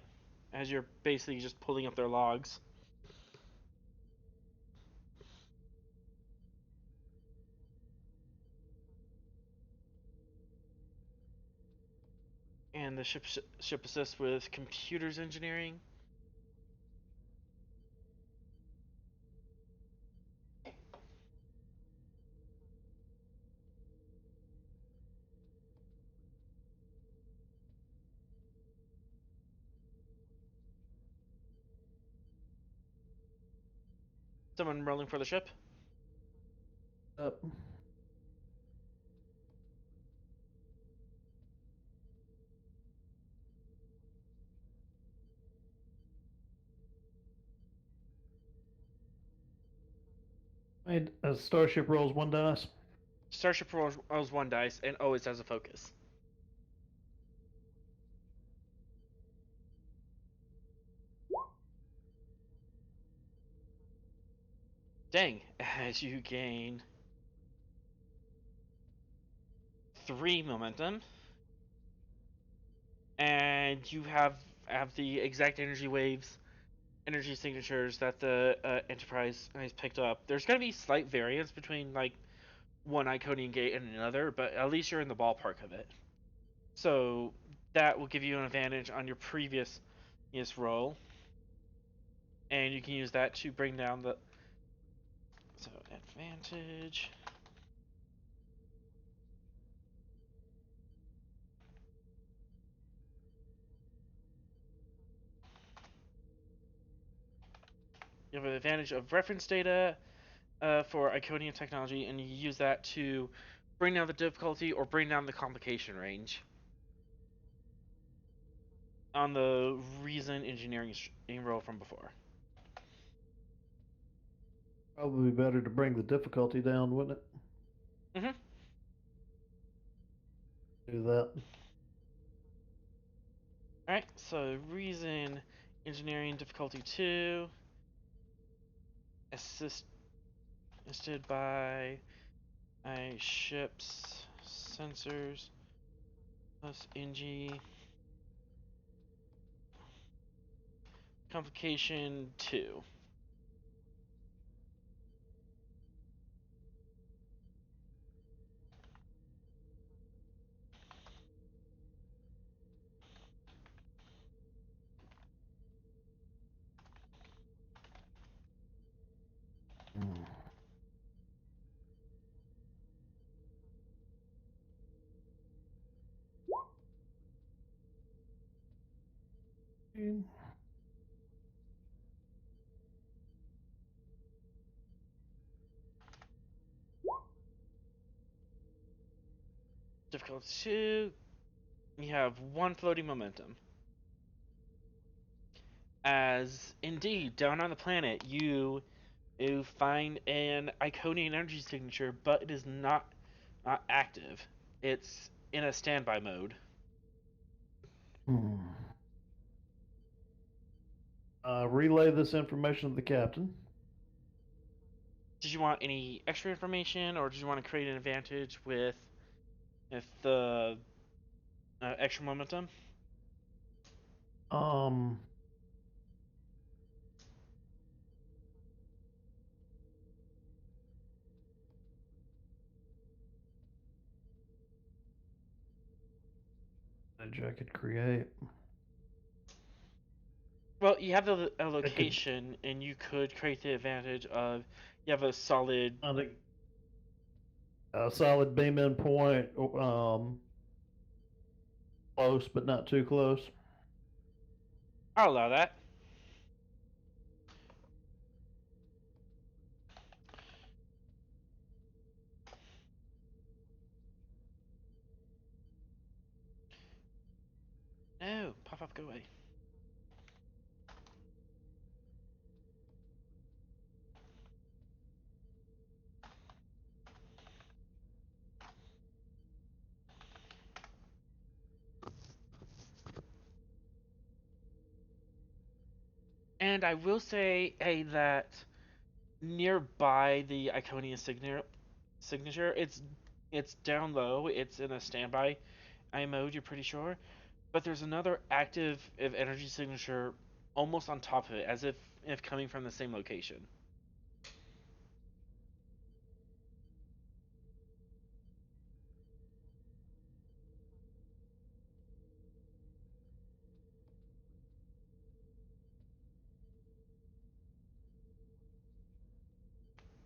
As you're basically just pulling up their logs. And the ship assists with computers engineering. Someone rolling for the ship? And a Starship rolls 1 dice. Starship rolls 1 dice and always has a focus. Dang, as you gain 3 momentum, and you have the exact energy waves, energy signatures that the Enterprise has picked up. There's going to be slight variance between like one Iconian gate and another, but at least you're in the ballpark of it. So that will give you an advantage on your previous roll, and you can use that to bring down the advantage. You have an advantage of reference data for Iconian technology, and you use that to bring down the difficulty or bring down the complication range on the reason engineering roll from before. Probably better to bring the difficulty down, wouldn't it? Mm-hmm. Do that. Alright, so reason engineering difficulty 2. Assisted by ships, sensors, plus NG. Complication 2. Mm. Difficulty 2. You have 1 floating momentum. As indeed, down on the planet, you find an Iconian energy signature, but it is not active. It's in a standby mode. Relay this information to the captain. Did you want any extra information, or did you want to create an advantage with the extra momentum? I could create. Well, you have a location, and you could create the advantage of you have a solid. A solid beam in point, close but not too close. I'll allow that. No, pop up, go away. And I will say, hey, that nearby the Iconian signature, it's down low. It's in a standby mode. You're pretty sure, but there's another active energy signature almost on top of it, as if coming from the same location.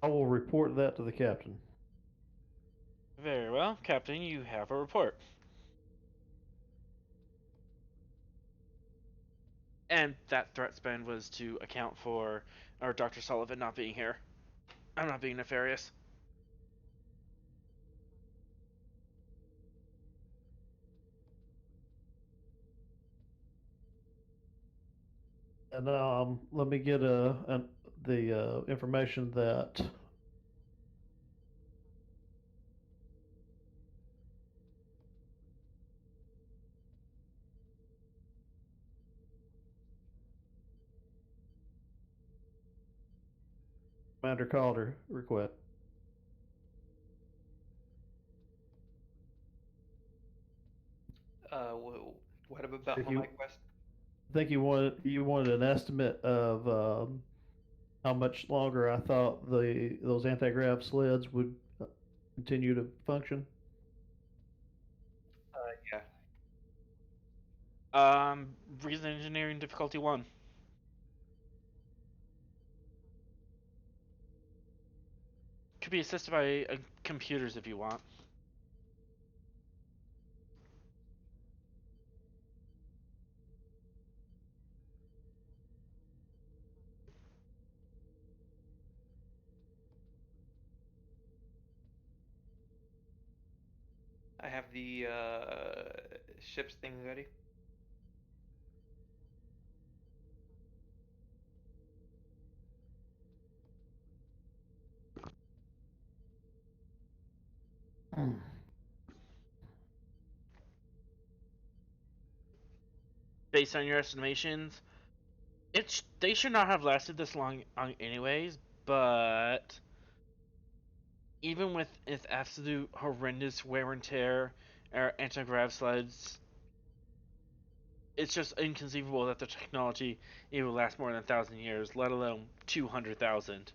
I will report that to the captain. Very well, Captain. You have a report. And that threat spend was to account for our Dr. Sullivan not being here. I'm not being nefarious. And let me get the information that Commander Calder request. What about If my you- quest? I think you wanted an estimate of how much longer I thought those anti-grav sleds would continue to function. Yeah. Reason engineering difficulty 1. Could be assisted by computers if you want. have the ship's thing ready. Based on your estimations, they should not have lasted this long anyways, but even with its absolute horrendous wear and tear, or anti-grav sleds, it's just inconceivable that the technology it will last more than 1,000 years, let alone 200,000.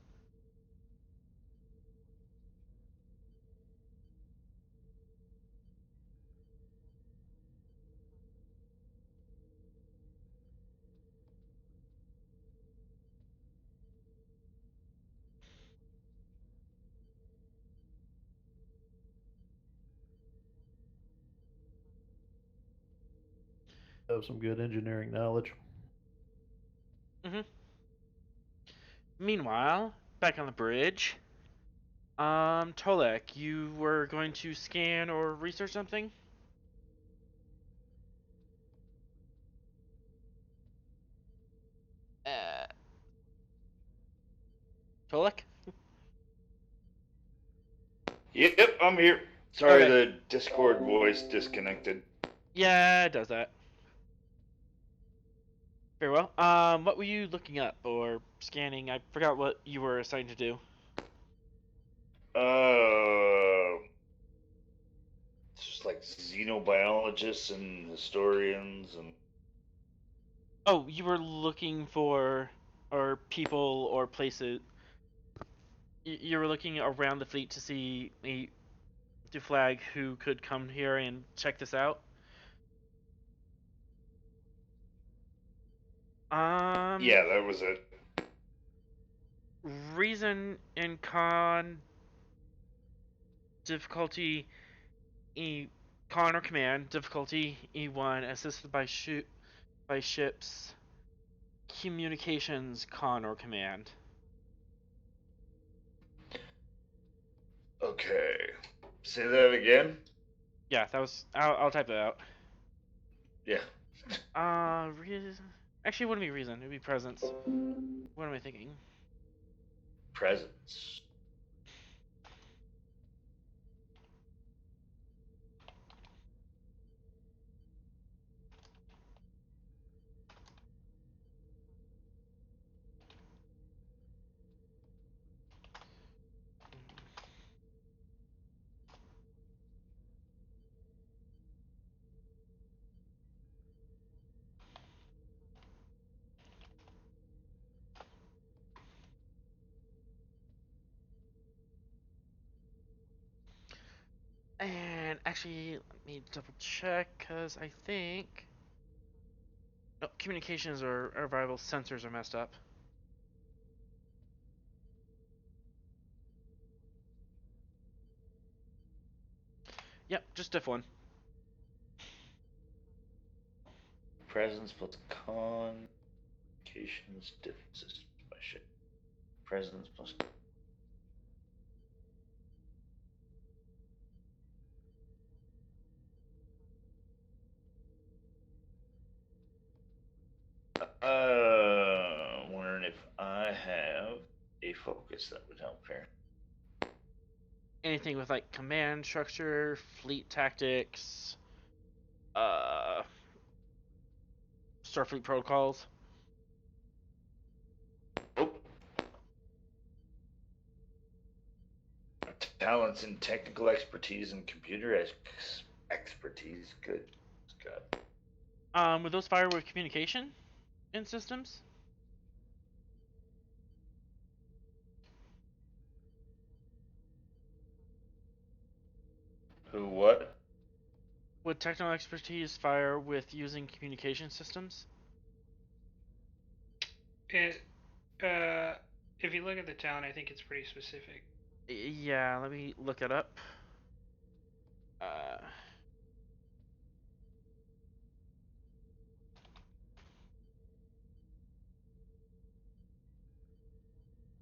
Have some good engineering knowledge. Mm-hmm. Meanwhile, back on the bridge, Tolek, you were going to scan or research something? Uh, Tolek? Yep, I'm here. Sorry, Okay. the Discord voice disconnected. Yeah, it does that. Very well. What were you looking up or scanning? I forgot what you were assigned to do. Just like xenobiologists and historians and. Oh, you were looking for, or people or places. You were looking around the fleet to see to flag who could come here and check this out. Yeah, that was it. Reason and con difficulty con or command difficulty E1 assisted by ships communications con or command. Okay. Say that again? Yeah, that was. I'll type that out. Yeah. Reason. Actually, it wouldn't be reason. It'd be presence. What am I thinking? Presence. And actually, let me double check because I think no communications are viable. Sensors are messed up. Yep, just diff one. Presence plus communications differences by ship. Presence plus. Wondering if I have a focus that would help here. Anything with like command structure, fleet tactics, Starfleet protocols. Nope. Talents in technical expertise and computer expertise. Good God. Would those fire with communication in systems? Who what? Would technical expertise fire with using communication systems? It, if you look at the town, I think it's pretty specific. Yeah, let me look it up.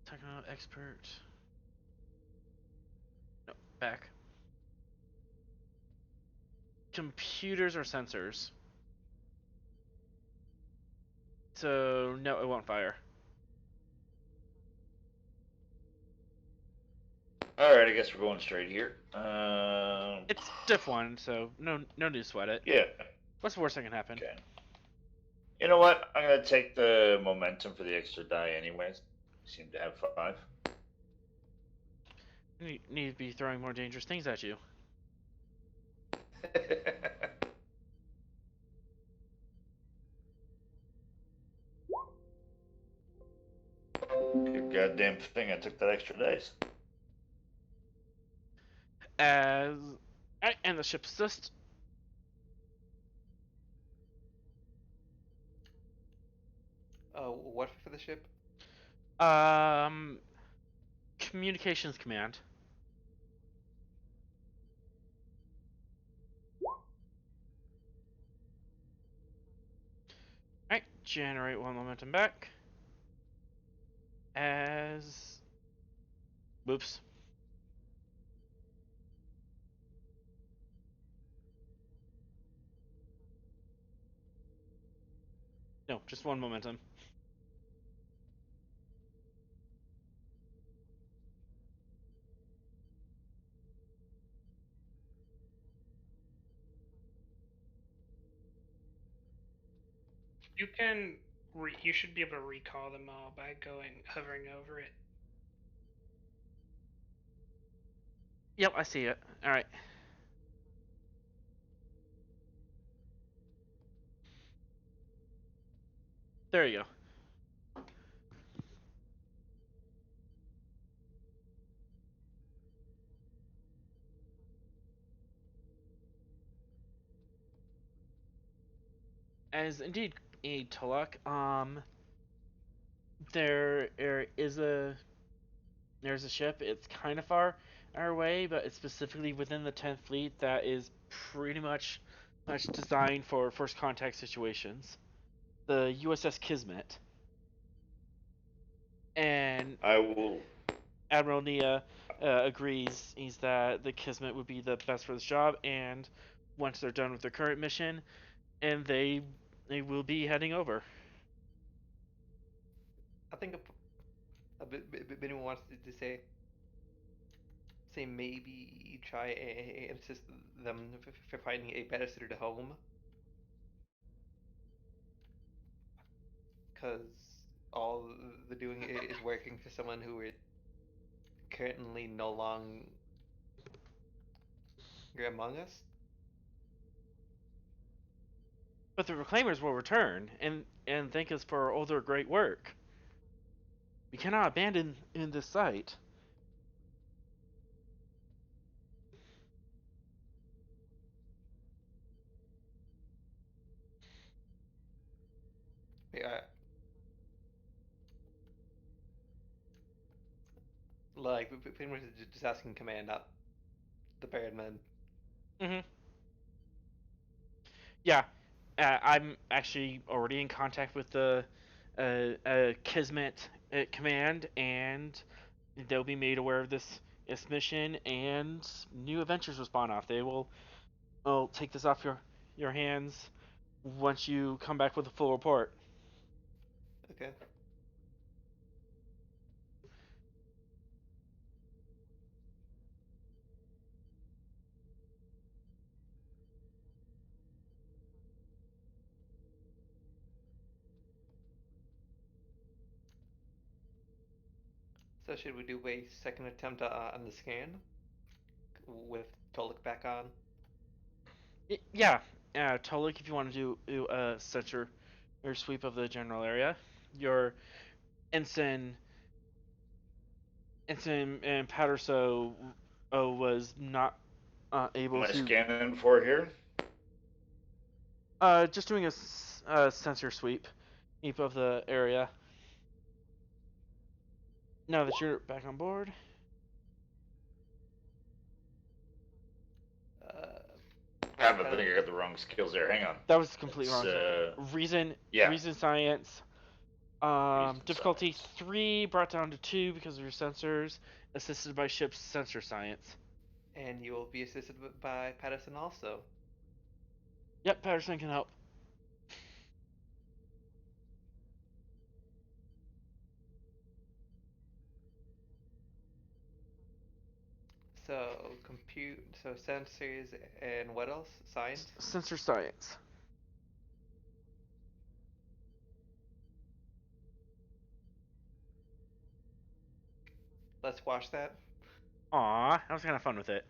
Technical expert. No, back. computers or sensors. So no, it won't fire. Alright, I guess we're going straight here. It's diff 1, so no need to sweat it. Yeah. What's the worst that can happen? Okay. You know what? I'm gonna take the momentum for the extra die anyways. Seem to have 5. You need to be throwing more dangerous things at you. Good goddamn thing I took that extra dice. And the ship assist. What for the ship? Communications command. Alright, generate 1 momentum back. Whoops. No, just 1 momentum. You can. You should be able to recall them all by hovering over it. Yep, I see it. Alright. There you go. As indeed a Tuluk, there's a ship. It's kind of far our way, but it's specifically within the 10th Fleet that is pretty much designed for first contact situations. The USS Kismet. And I will. Admiral Nia agrees that the Kismet would be the best for this job, and once they're done with their current mission, and they will be heading over. I think a bit anyone wants to say maybe try and assist them for finding a better suited home, because all they're doing is working for someone who is currently no longer among us. But the Reclaimers will return and thank us for all their great work. We cannot abandon in this site. Yeah. Like, pretty much just asking command, not the Birdman. Mm-hmm. Yeah, I'm actually already in contact with the Kismet command, and they'll be made aware of this mission, and new adventures will spawn off. They will take this off your hands once you come back with a full report. Okay. So should we do a second attempt on the scan with Tolik back on? Yeah, Tolik, if you want to do a sensor or sweep of the general area, your ensign and Patterso was not able Am I to. scanning for here? Just doing a sensor sweep of the area. Now that you're back on board. I think I got the wrong skills there. Hang on. That was completely It's, wrong. Reason science. Difficulty science. 3 brought down to 2 because of your sensors, assisted by ship's sensor science. And you will be assisted by Patterson also. Yep, Patterson can help. So compute, so sensors, and what else? Science. Sensor science. Let's watch that. Aw, I was kind of fun with it.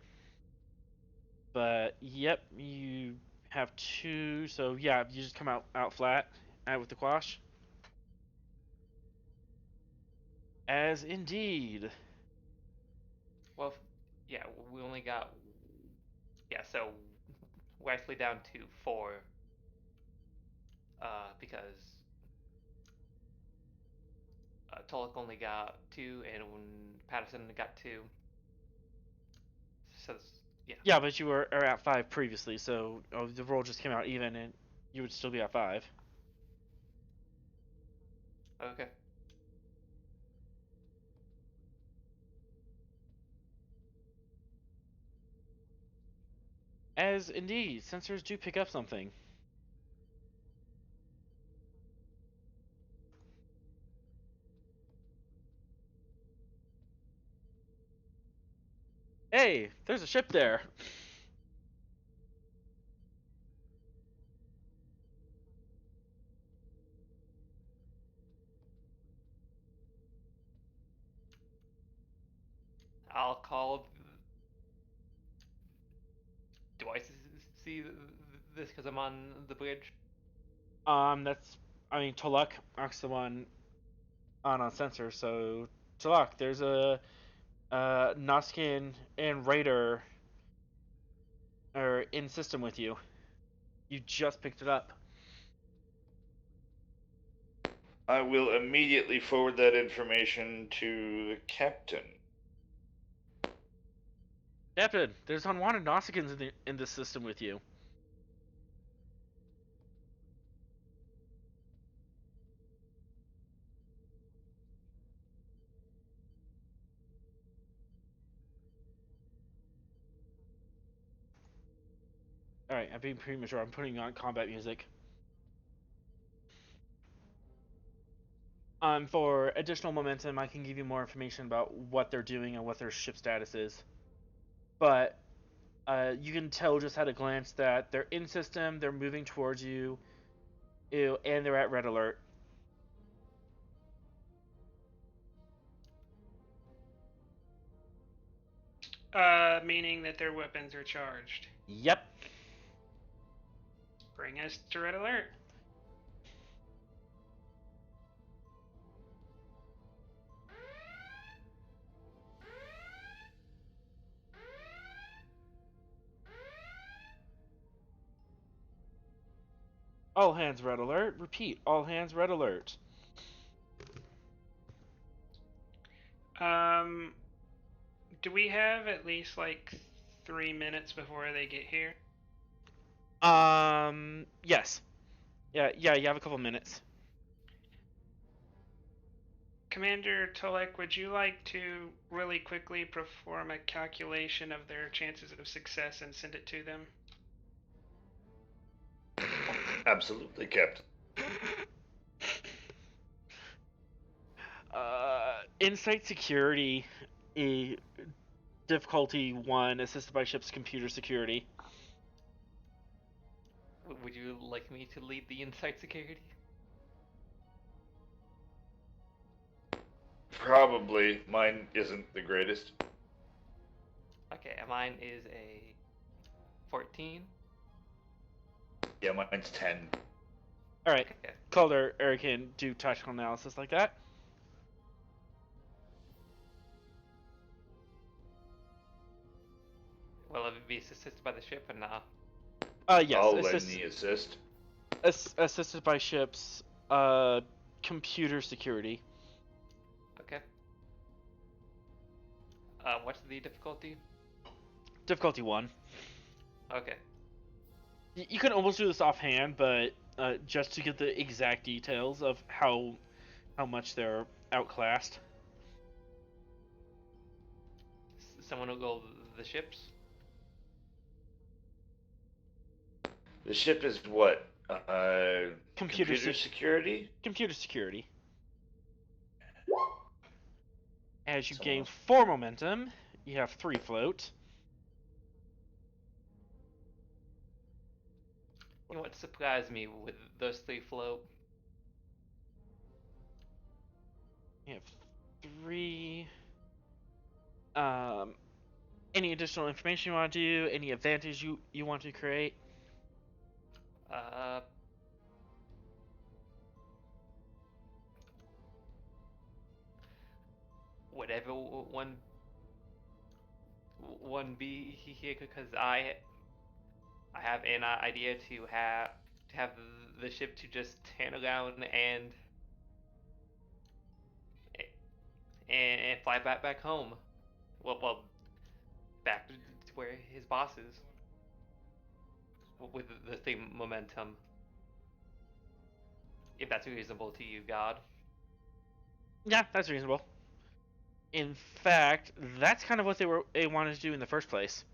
But yep, you have 2. So yeah, you just come out flat with the quash. As indeed. Well, yeah, we only got. Yeah, so we're actually down to 4. Because Tulloch only got 2, and Patterson got 2. So yeah. Yeah, but you were at 5 previously, so the roll just came out even, and you would still be at 5. Okay. As indeed, sensors do pick up something. Hey, there's a ship there. I'll call. Do I see this because I'm on the bridge? That's, I mean, Toluk acts the one on sensor, so Toluk, there's a Noskin and Raider are in system with you. You just picked it up. I will immediately forward that information to the captain. Captain, there's unwanted Nausicaans in this system with you. Alright, I'm being premature. I'm putting on combat music. For additional momentum, I can give you more information about what they're doing and what their ship status is. But you can tell just at a glance that they're in system, they're moving towards you, and they're at red alert. Meaning that their weapons are charged. Yep. Bring us to red alert. All hands red alert. Repeat, all hands red alert. Do we have at least like 3 minutes before they get here? Yes. Yeah, you have a couple minutes. Commander Tolek, would you like to really quickly perform a calculation of their chances of success and send it to them? Absolutely, Captain. Insight security, a difficulty 1, assisted by ship's computer security. Would you like me to lead the insight security? Probably. Mine isn't the greatest. Okay, mine is a 14. Yeah, mine's 10. Alright, Okay. Calder, Eric can do tactical analysis like that. Will it be assisted by the ship or nah? Yes. I'll lend the assist. Assisted by ship's computer security. Okay. What's the difficulty? Difficulty 1. Okay. You can almost do this offhand, but just to get the exact details of how much they're outclassed. Someone will go the ships. The ship is what? Computer security? Computer security. As you Someone gain else. 4 momentum, you have 3 float. You know what surprised me with those 3 float? You have 3. Any additional information you want to do? Any advantage you want to create? Whatever one be here, because I have an idea to have the ship to just turn around and fly back home. Well, back to where his boss is with the same momentum. If that's reasonable to you, God. Yeah, that's reasonable. In fact, that's kind of what they wanted to do in the first place.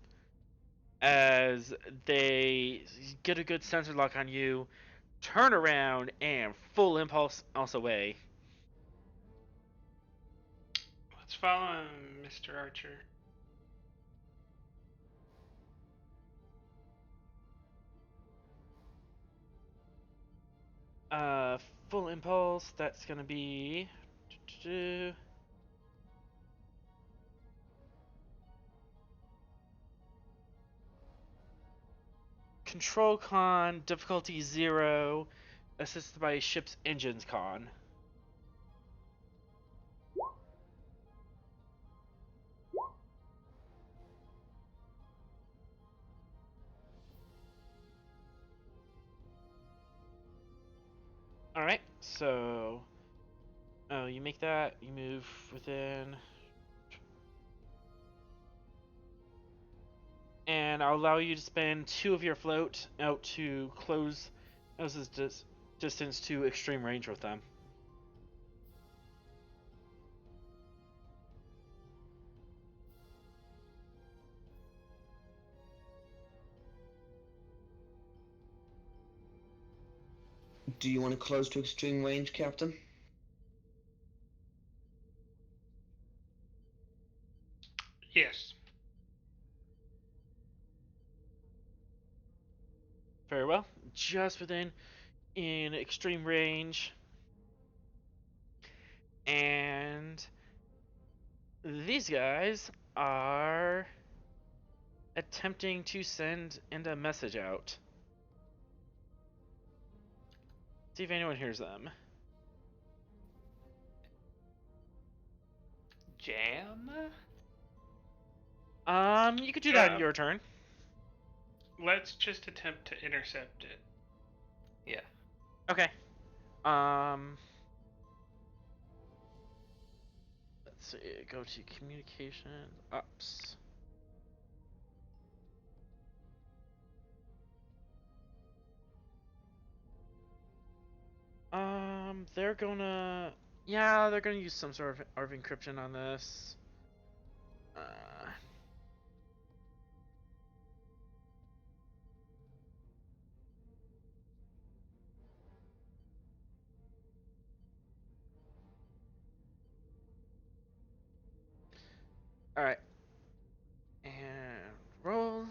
As they get a good sensor lock on you, turn around, and full impulse away. Let's follow him, Mr. Archer. Full impulse, that's gonna be... Control con, difficulty 0, assisted by ship's engines con. Alright, so... Oh, you make that, you move within... And I'll allow you to spend 2 of your float out to close this distance to extreme range with them. Do you want to close to extreme range, Captain? Yes. Very well. Just within in extreme range. And these guys are attempting to send a message out. See if anyone hears them. Jam? You could do that in your turn. Let's just attempt to intercept it. Yeah. Okay. Let's see. Go to communication ops. They're gonna use some sort of encryption on this. Alright. And roll.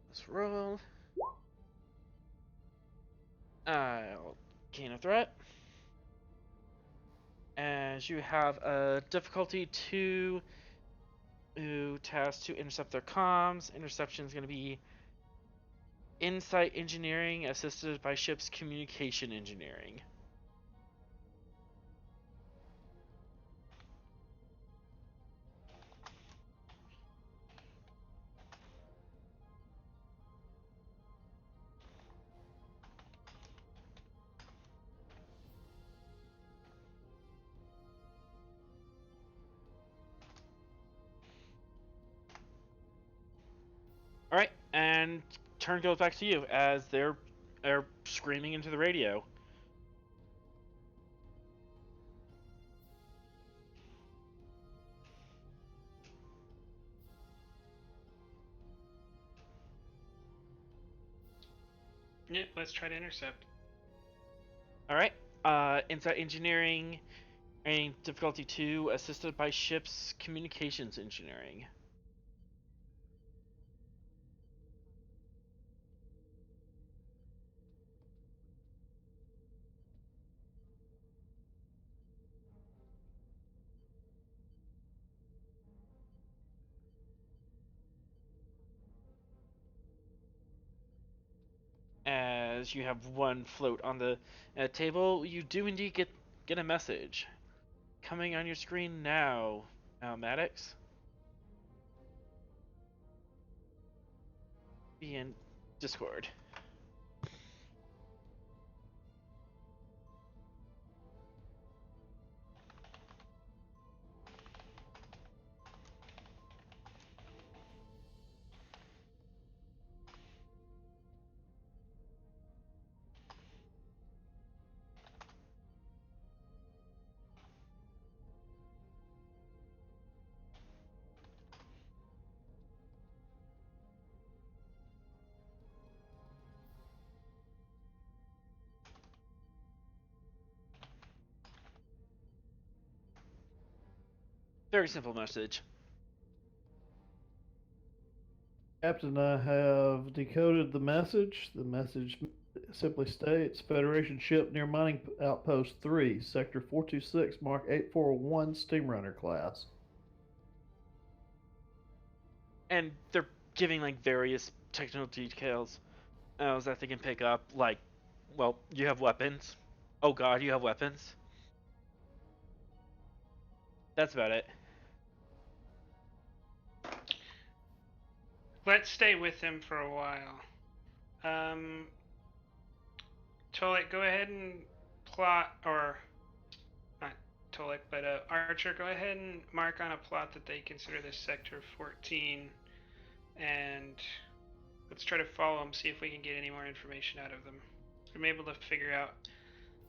Let's roll. I'll gain a threat. As you have a difficulty 2 task to intercept their comms. Interception is going to be insight engineering assisted by ship's communication engineering. Alright, and turn goes back to you as they're screaming into the radio. Yeah, let's try to intercept. All right. Insight engineering, and difficulty 2, assisted by ship's communications engineering. As you have one float on the table, you do indeed get a message coming on your screen now, Maddox. Be in Discord. Very simple message. Captain, I have decoded the message. The message simply states Federation ship near mining outpost 3, sector 426, mark 841, steamrunner class. And they're giving like various technical details that they can pick up, like, well, you have weapons. Oh god, you have weapons. That's about it. Let's stay with him for a while. Tolik, go ahead and plot, or not Tolik, but Archer, go ahead and mark on a plot that they consider this Sector 14, and let's try to follow them, see if we can get any more information out of them. I'm able to figure out,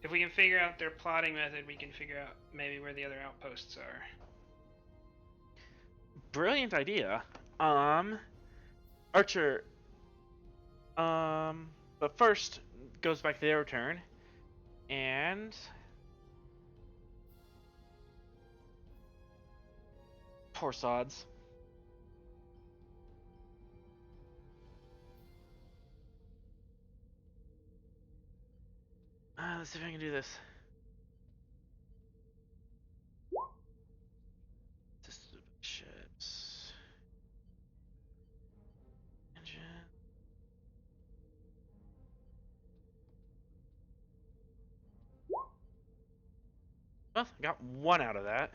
if we can figure out their plotting method, we can figure out maybe where the other outposts are. Brilliant idea. Archer, but first goes back to their turn, and poor sods. Let's see if I can do this. Ships. Engine. Well, I got one out of that.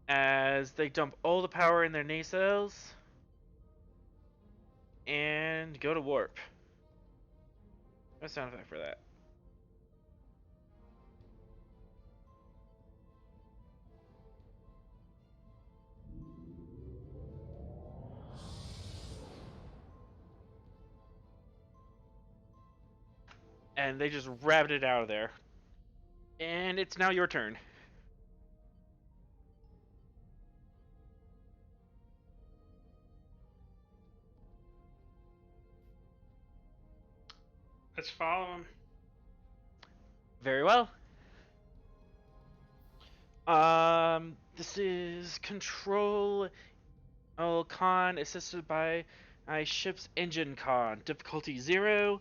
As they dump all the power in their nacelles and go to warp. No sound effect for that. And they just rabbited it out of there. And it's now your turn. Let's follow them. Very well. This is Control Con assisted by ship's engine con. Difficulty 0.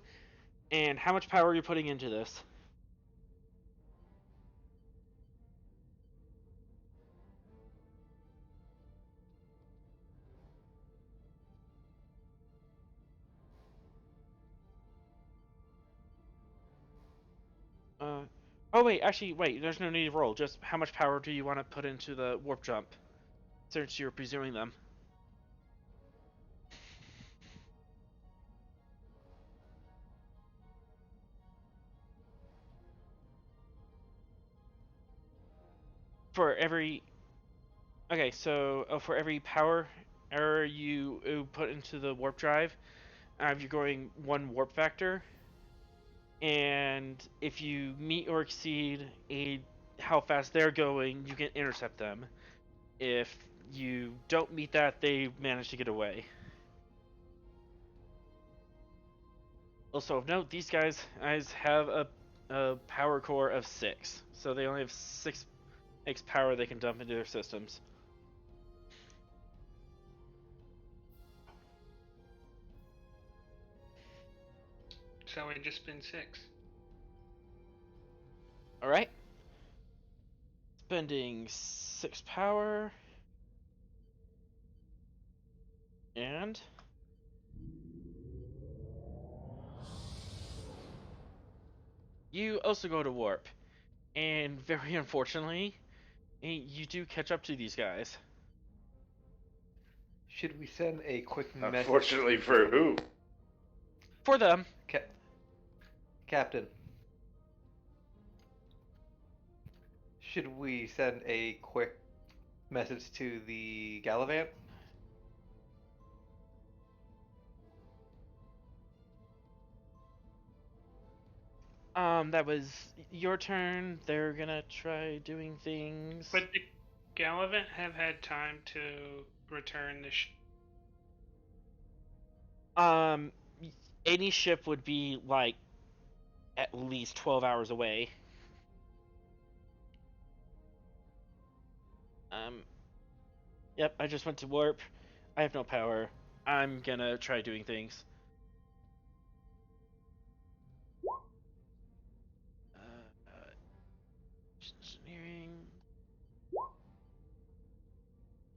And how much power are you putting into this? Oh wait, actually, wait, there's no need to roll. Just how much power do you want to put into the warp jump? Since you're presuming them. For every... Okay, so for every power error you put into the warp drive, you're going 1 warp factor. And if you meet or exceed how fast they're going, you can intercept them. If you don't meet that, they manage to get away. Also of note, these guys have a power core of 6, so they only have 6 power they can dump into their systems. So we just spend 6. All right. Spending 6 power. And you also go to warp. And very unfortunately, you do catch up to these guys. Should we send a quick message? Unfortunately for who? For them. Captain. Should we send a quick message to the Gallivant? That was your turn. They're gonna try doing things. Would the Gallivant have had time to return the Any ship would be like at least 12 hours away. Yep, I just went to warp. I have no power. I'm gonna try doing things. Engineering.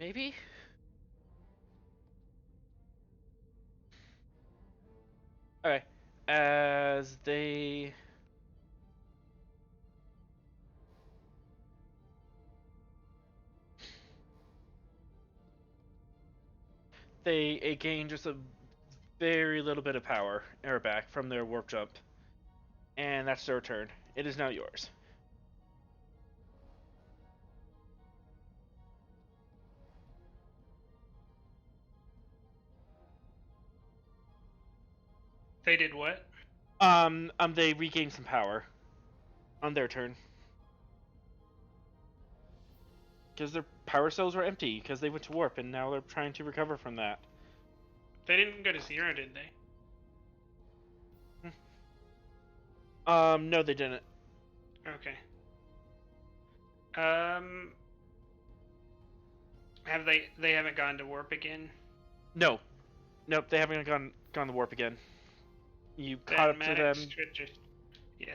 Maybe? Okay. As they... They gain just a very little bit of power, air back, from their warp jump. And that's their turn. It is now yours. They did what? They regain some power on their turn. Because their power cells were empty, because they went to warp, and now they're trying to recover from that. They didn't go to 0, did they? No, they didn't. Okay. Have they haven't gone to warp again? No. Nope, they haven't gone to warp again. You caught up to them.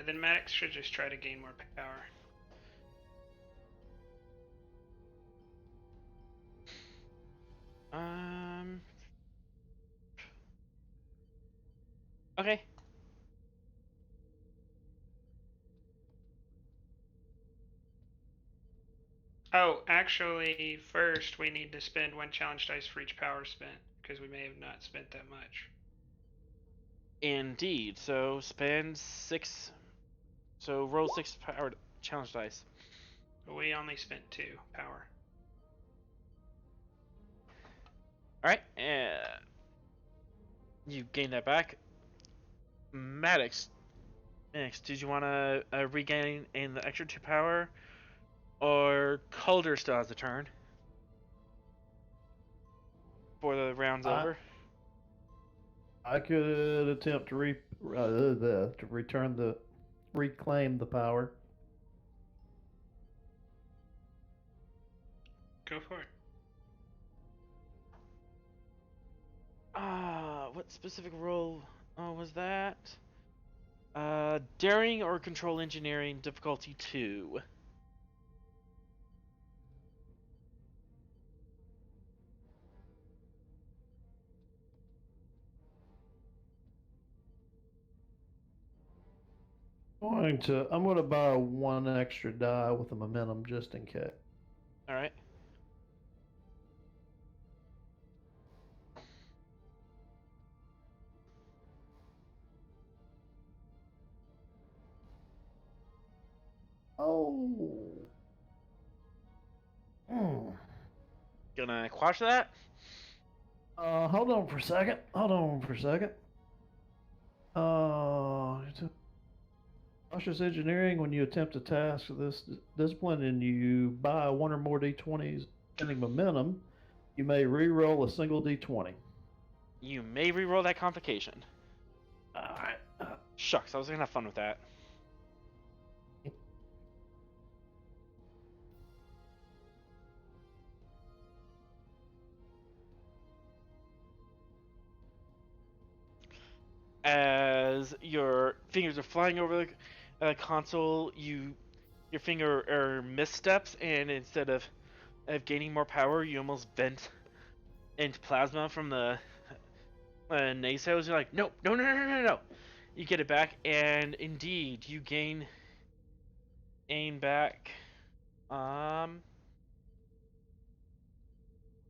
Then Maddox should just try to gain more power. Okay. Oh, actually, first we need to spend 1 challenge dice for each power spent, because we may have not spent that much. Indeed. So spend 6. So roll 6 power challenge dice. But we only spent 2 power. Alright, you gain that back. Maddox, did you want to regain in the extra 2 power? Or Calder still has a turn? Before the round's over? I could attempt to reclaim the power. Go for it. What specific role was that? Daring or control engineering, difficulty 2. I'm going to buy 1 extra die with a momentum just in case. All right. Oh. Gonna quash that? Hold on for a second. Cautious engineering, when you attempt a task of this discipline and you buy 1 or more d20s getting momentum, you may re-roll a single d20. You may re-roll that complication. Alright. Shucks, I was gonna have fun with that. As your fingers are flying over the console, your finger missteps, and instead of gaining more power, you almost vent into plasma from the naysayers. You're like, no, no, no, no, no, no. You get it back, and indeed, you gain back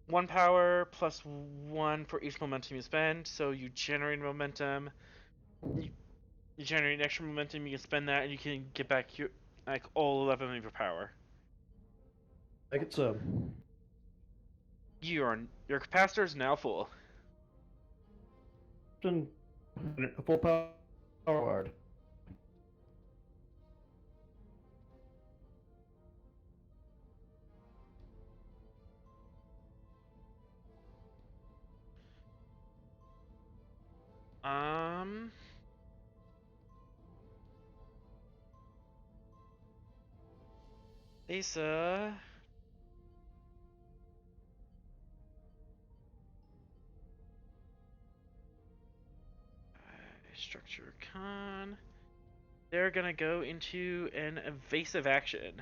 one power plus one for each momentum you spend. So you generate momentum. You generate extra momentum. You can spend that, and you can get back your all 11 of your power. Make it so. Your capacitor is now full. Captain, full power wired. Lisa. Structure con. They're gonna go into an evasive action.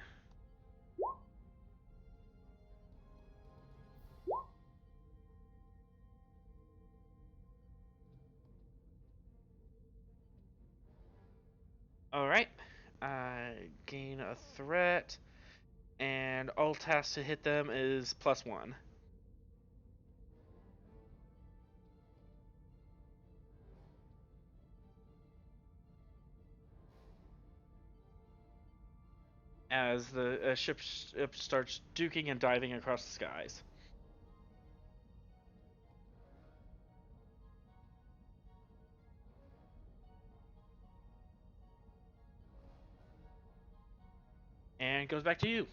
Alright. Gain a threat. And all tasks to hit them is +1. As the ship starts duking and diving across the skies. And goes back to you.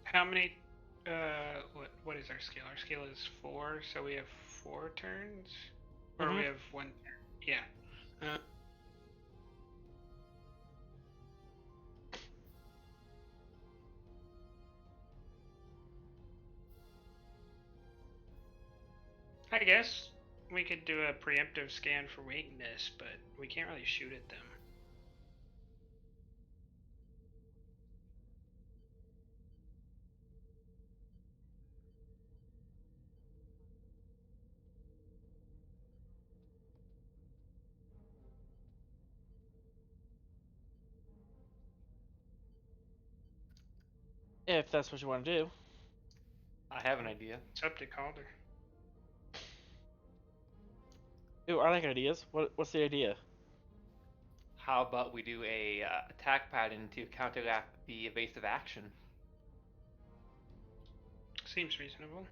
How many? What is our scale? Our scale is 4, so we have 4 turns, or we have 1 turn. Yeah. I guess we could do a preemptive scan for weakness, but we can't really shoot at them. If that's what you want to do. I have an idea. It's up to Calder. Ooh, I like ideas. What's the idea? How about we do a attack pattern to counteract the evasive action? Seems reasonable.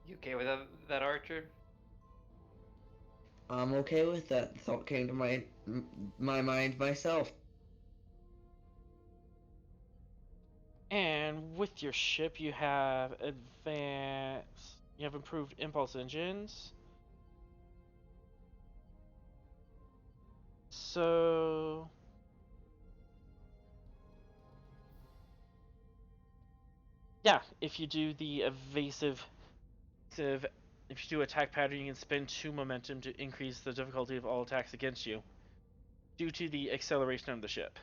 You okay with that, Archer? I'm okay with that. Thought came to my mind myself. And with your ship, you have improved impulse engines. So yeah, if you do the evasive, if you do attack pattern, you can spend 2 momentum to increase the difficulty of all attacks against you, due to the acceleration of the ship,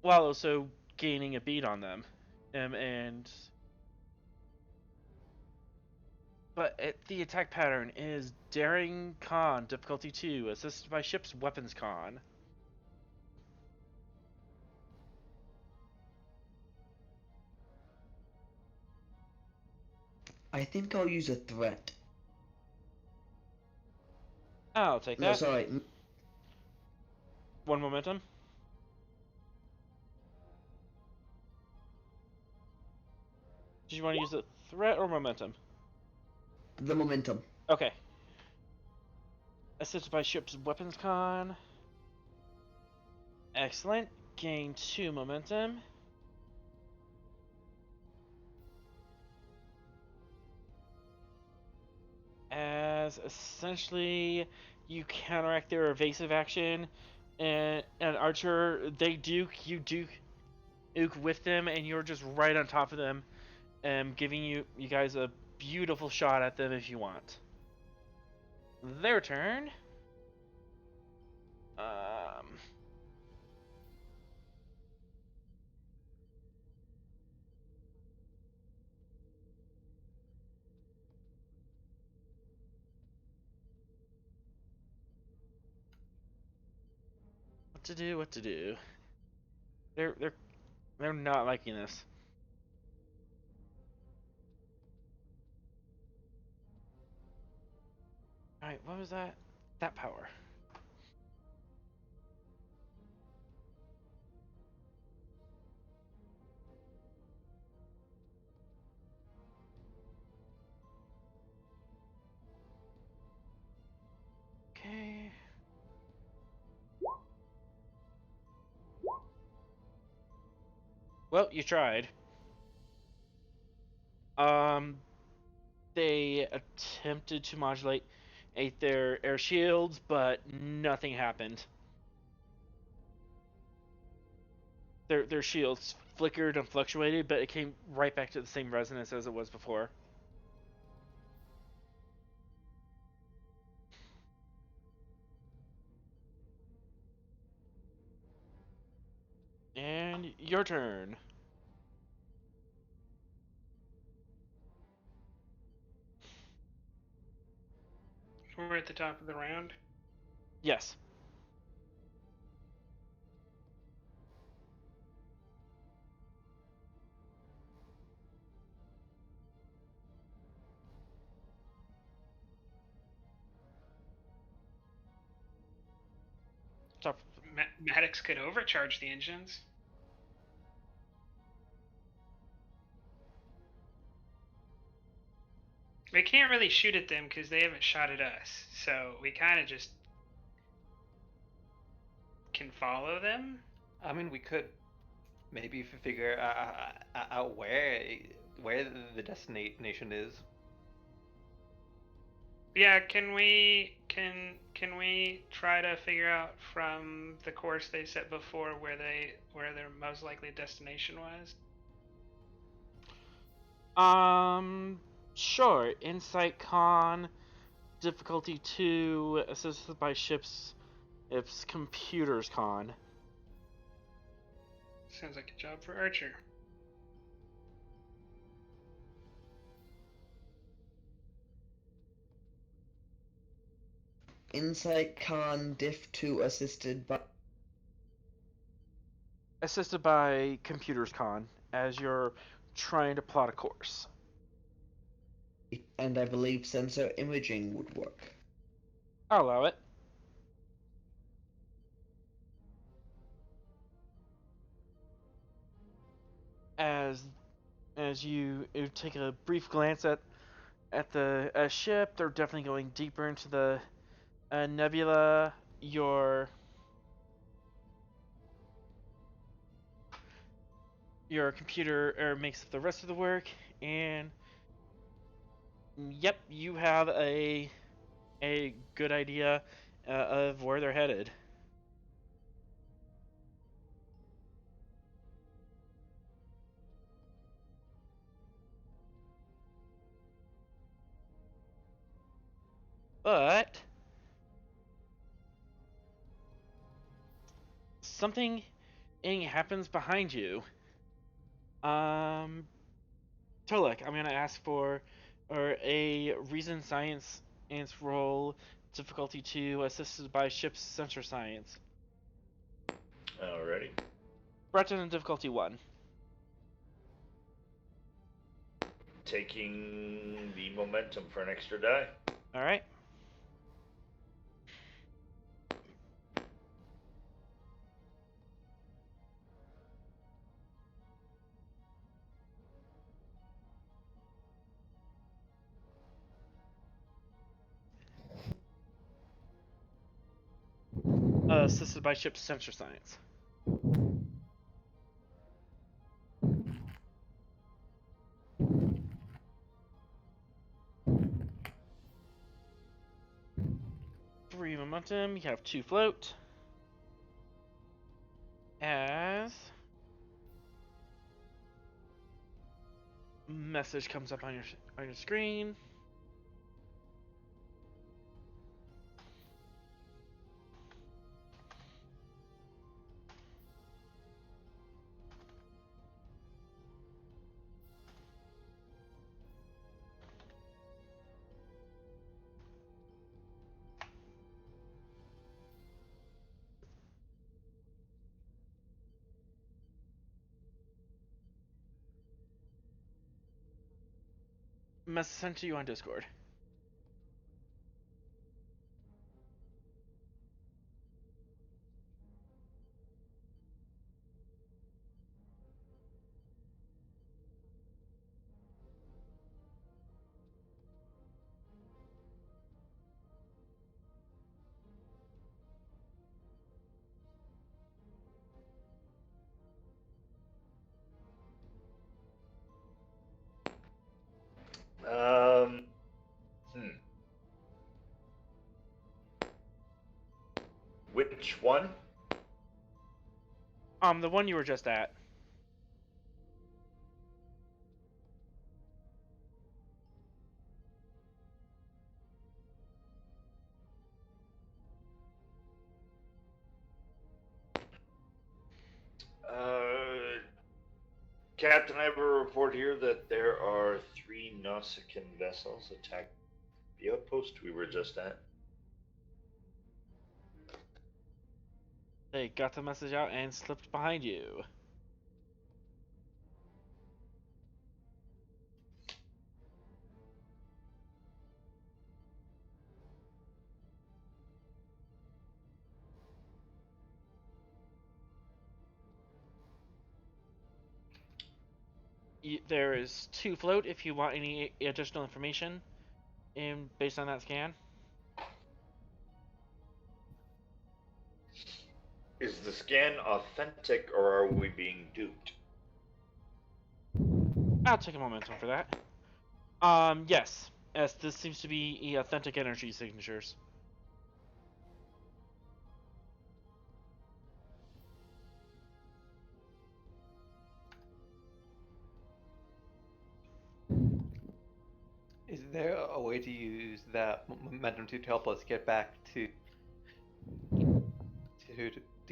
while also gaining a beat on them, But the attack pattern is Daring Con, difficulty 2, assisted by ship's weapons con. I think I'll use a threat. I'll take No, that. sorry. 1 momentum. Did you want to use a threat or momentum? The momentum. Okay. Assisted by ship's weapons con. Excellent. Gain 2 momentum. As essentially you counteract their evasive action, and Archer, they duke, you duke with them, and you're just right on top of them, giving you guys a beautiful shot at them if you want. Their turn. What to do? They're not liking this. Alright, what was that? That power. Okay. Well, you tried. They attempted to modulate their air shields, but nothing happened. Their shields flickered and fluctuated, but it came right back to the same resonance as it was before. And your turn. We're at the top of the round. Yes. Top. Maddox could overcharge the engines. We can't really shoot at them because they haven't shot at us, so we kind of just can follow them. I mean, we could maybe figure out where the destination is. Yeah, can we try to figure out from the course they set before where their most likely destination was? Sure. Insight con, difficulty 2, assisted by ship's computers con. Sounds like a job for Archer. Insight con diff 2 assisted by computers con, as you're trying to plot a course. And I believe sensor imaging would work. I'll allow it. As you take a brief glance at the ship, they're definitely going deeper into the nebula. Your computer makes the rest of the work, and yep, you have a good idea of where they're headed. But something happens behind you. Tolek, I'm gonna ask for a reason science roll, difficulty 2, assisted by ship's sensor science. Alrighty. Breton, difficulty 1. Taking the momentum for an extra die. Alright. assisted by ship sensor science. Three momentum. You have 2 float. As message comes up on your screen. Message sent to you on Discord. Um. Which one? The one you were just at. Captain, I have a report here that there are 3 Nuasicaan vessels attacking the outpost we were just at. They got the message out and slipped behind you. There is 2 float if you want any additional information based on that scan. Is the scan authentic or are we being duped? I'll take a momentum for that. Yes. Yes, this seems to be authentic energy signatures. Is there a way to use that momentum to help us get back to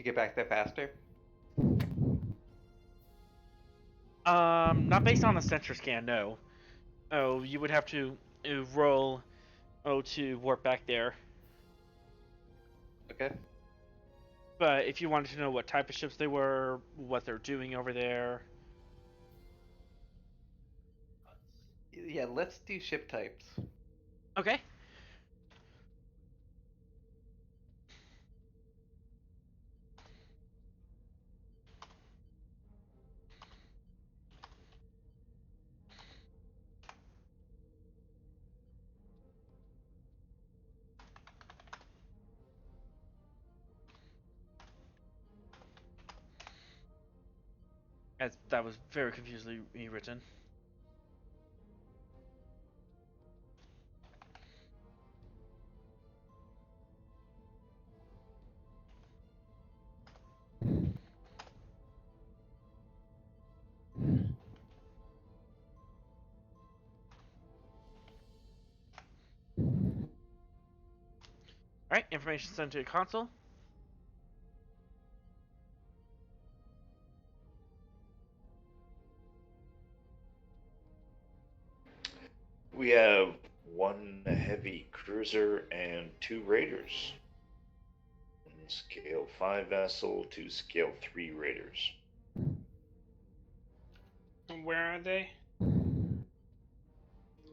get back there faster? Not based on the sensor scan, no. Oh, you would have to roll to warp back there. Okay. But if you wanted to know what type of ships they were, what they're doing over there. Yeah, let's do ship types. Okay. As that was very confusingly written. Alright, information sent to your console. We have 1 heavy cruiser and 2 raiders. 1 scale 5 vessel, 2 scale 3 raiders. Where are they?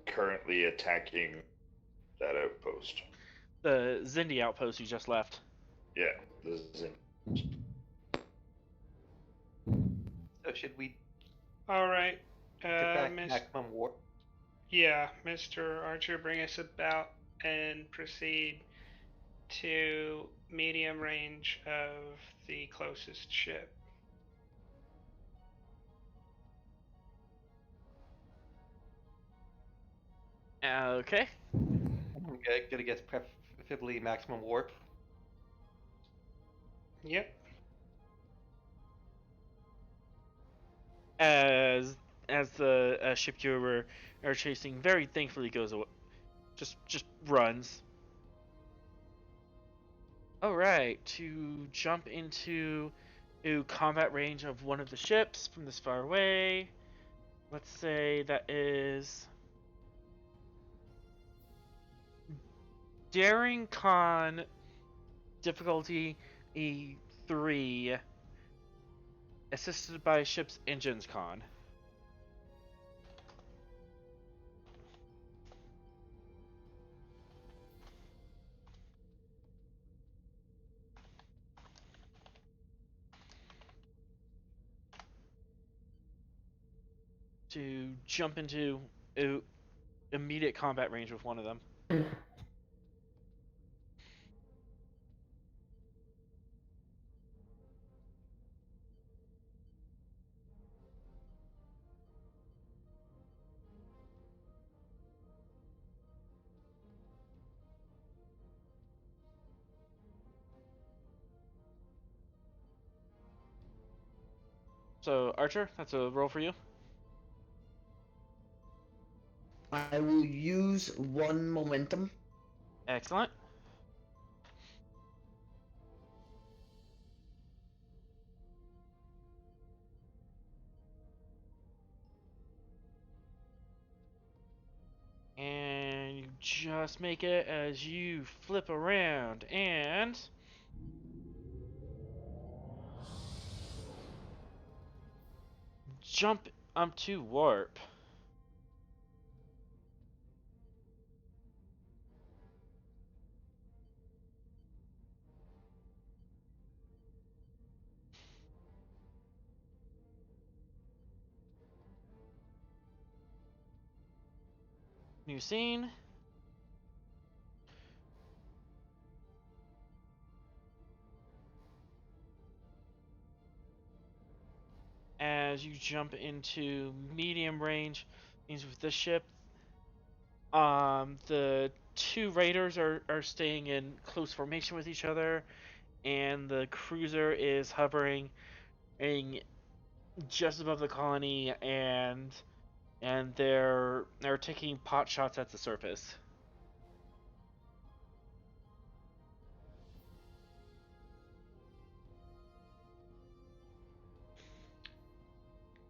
Currently attacking that outpost. The Zindi outpost you just left. Yeah, this is in. So should we All right, get back Miss. maximum warp? Yeah, Mr. Archer, bring us about and proceed to medium range of the closest ship. Okay. Okay, gonna get preferably maximum warp. Yep. As the ship you are chasing very thankfully goes away, just runs. All right, to jump into combat range of one of the ships from this far away. Let's say that is Daring Con difficulty E3, assisted by ship's engines con. To jump into immediate combat range with one of them. So, Archer, that's a roll for you. I will use 1 momentum. Excellent. And you just make it as you flip around and jump up to warp. New scene. As you jump into medium range, means with this ship, the two raiders are staying in close formation with each other, and the cruiser is hovering just above the colony, and they're taking pot shots at the surface.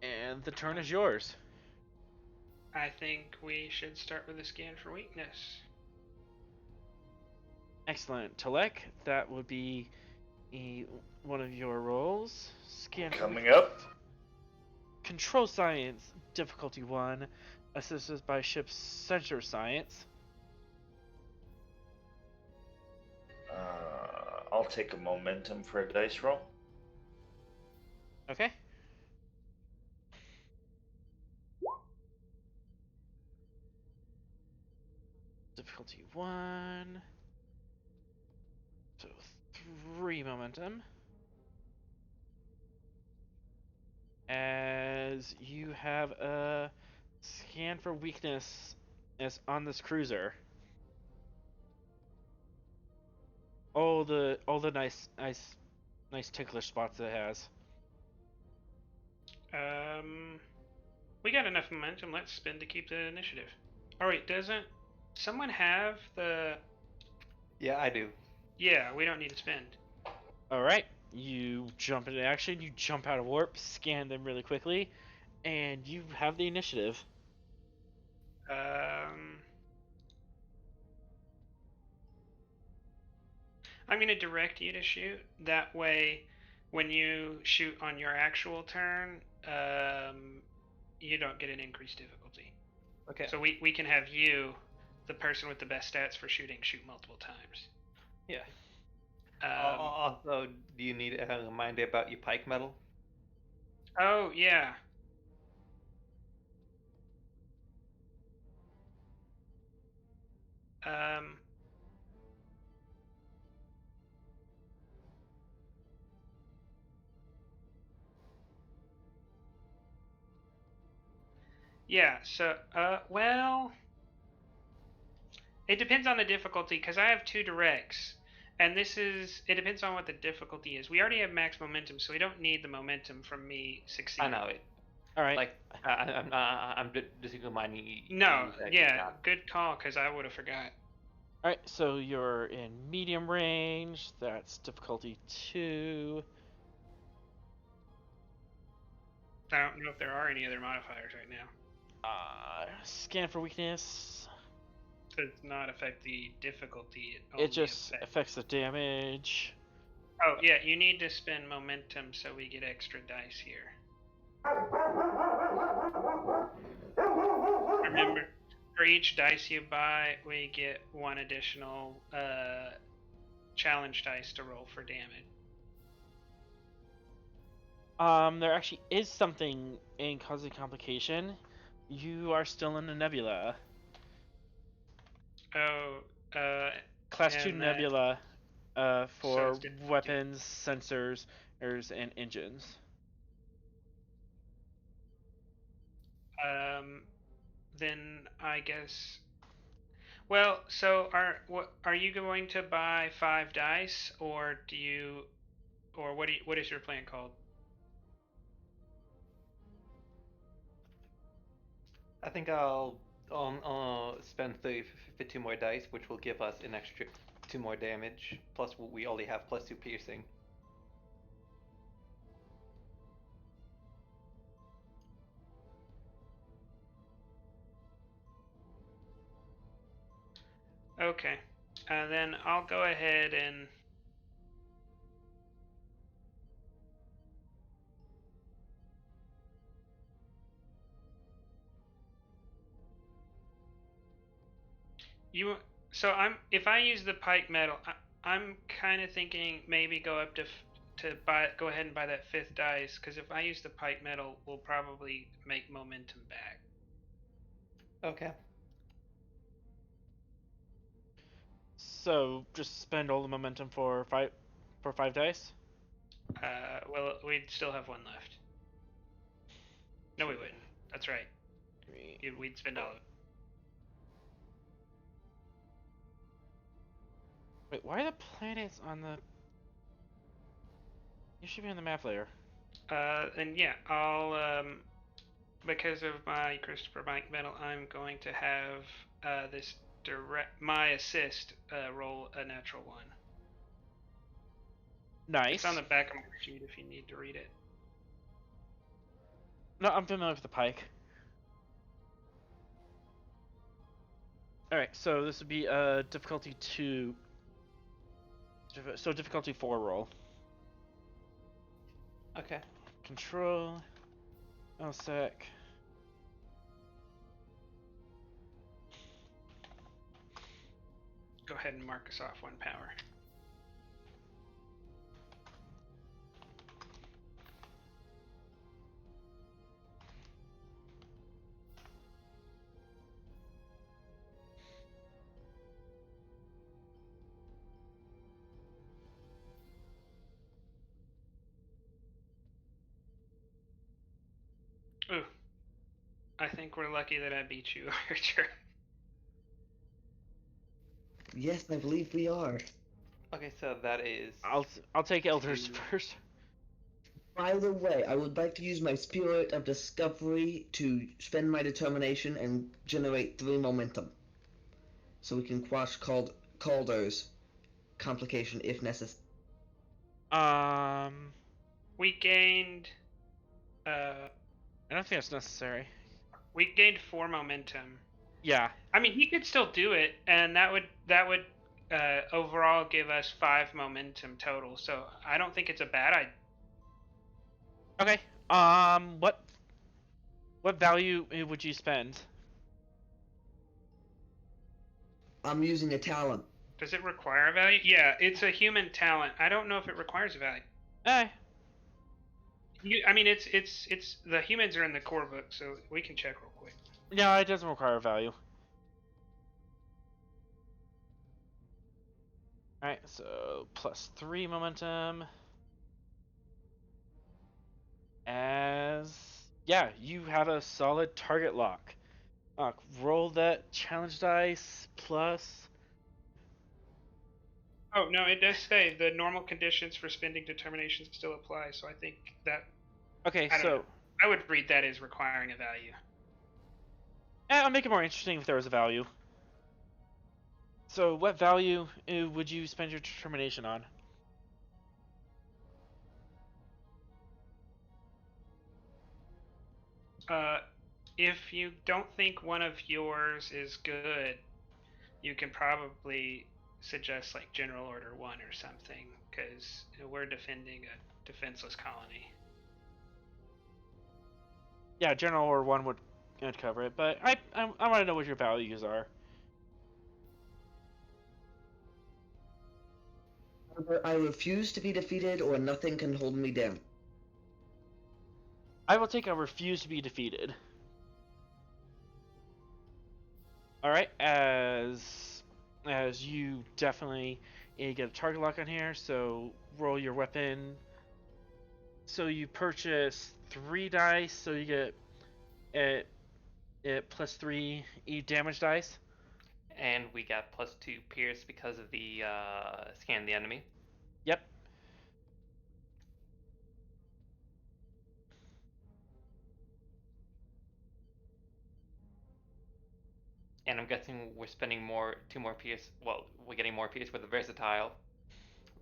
And the turn is yours. I think we should start with a scan for weakness. Excellent. Talek, that would be one of your rolls. Scan Coming up. Control Science, difficulty 1, assisted by ship's sensor science. I'll take a momentum for a dice roll. Okay. Difficulty 1. So 3 momentum. As you have a scan for weakness as on this cruiser. All the nice ticklish spots it has. We got enough momentum. Let's spin to keep the initiative. All right, doesn't someone have the? Yeah, I do. Yeah, we don't need to spend. All right, you jump into action. You jump out of warp, scan them really quickly, and you have the initiative. I'm going to direct you to shoot. That way, when you shoot on your actual turn, you don't get an increased difficulty. Okay. So we can have you, the person with the best stats for shooting, shoot multiple times. Yeah. Also, do you need a reminder about your pike medal? Oh, yeah. Yeah. So, well, it depends on the difficulty because I have 2 directs, and it depends on what the difficulty is. We already have max momentum, so we don't need the momentum from me I succeeding. know it. All right. Like I'm just reminding you. No, that yeah, now. good call because I would have forgot. All right. So you're in medium range. That's difficulty 2. I don't know if there are any other modifiers right now. Scan for weakness. Does not affect the difficulty. It just affects the damage. Oh yeah, you need to spend momentum so we get extra dice here. Remember, for each dice you buy, we get 1 additional challenge dice to roll for damage. There actually is something in causing complication. You are still in the nebula. Oh, Class 2 and that- nebula for it's different. weapons, sensors, and engines. Then I guess. Well, so are you going to buy 5 dice, or what is your plan called? I think I'll spend 52 more dice, which will give us an extra 2 more damage. Plus, we only have +2 piercing. Okay, then I'll go ahead and. If I use the pike metal, I'm kind of thinking maybe go up to go ahead and buy that 5th dice, because if I use the pike metal, we'll probably make momentum back. Okay. So just spend all the momentum for 5 dice. Well, we'd still have 1 left. No, we wouldn't. That's right. We'd spend all of it. Wait, why are the planets on the? You should be on the map layer. And yeah, I'll because of my Christopher Mike medal, I'm going to have this my assist roll a natural 1. Nice. It's on the back of my sheet if you need to read it. No, I'm familiar with the pike. Alright, so this would be difficulty 2. So difficulty 4 roll. Okay. Control. One sec. Go ahead and mark us off 1 power. Ooh. I think we're lucky that I beat you, Archer. Yes, I believe we are. Okay, so that is. I'll take elders first. By the way, I would like to use my Spirit of Discovery to spend my determination and generate 3 momentum. So we can quash Calder's complication if necessary. We gained. I don't think that's necessary. We gained 4 momentum. Yeah. I mean, he could still do it, and that would overall give us 5 momentum total. So I don't think it's a bad idea. Okay. What value would you spend? I'm using a talent. Does it require a value? Yeah, it's a human talent. I don't know if it requires a value. I mean, it's the humans are in the core book, so we can check real quick. No, it doesn't require a value. Alright, so +3 momentum. As Yeah, you have a solid target lock. Roll that challenge dice plus. Oh no, it does say the normal conditions for spending determination still apply. So I think that Okay, I don't know. so I would read that as requiring a value. I'll make it more interesting if there was a value. So, what value would you spend your determination on? If you don't think one of yours is good, you can probably suggest like General Order 1 or something, because we're defending a defenseless colony. Yeah, General Order 1 would cover it, but I want to know what your values are. Either I refuse to be defeated, or nothing can hold me down. I will take a refuse to be defeated. Alright, as you definitely get a target lock on here, so roll your weapon. So you purchase 3 dice, so you get it plus 3 damage dice. And we got +2 pierce because of the scan the enemy. Yep. And I'm guessing we're spending 2 more pierce. Well, we're getting more pierce with the versatile.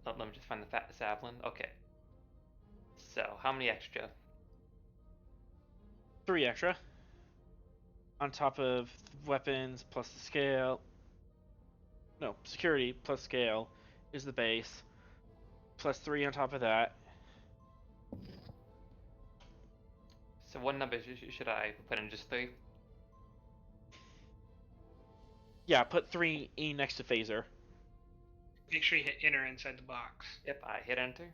Let me just find the Svalinn. Okay. So how many extra? 3 extra. On top of weapons plus the scale. No, security plus scale is the base. Plus 3 on top of that. So what number should I put in? Just 3? Yeah, put 3 next to phaser. Make sure you hit enter inside the box. Yep, I hit enter.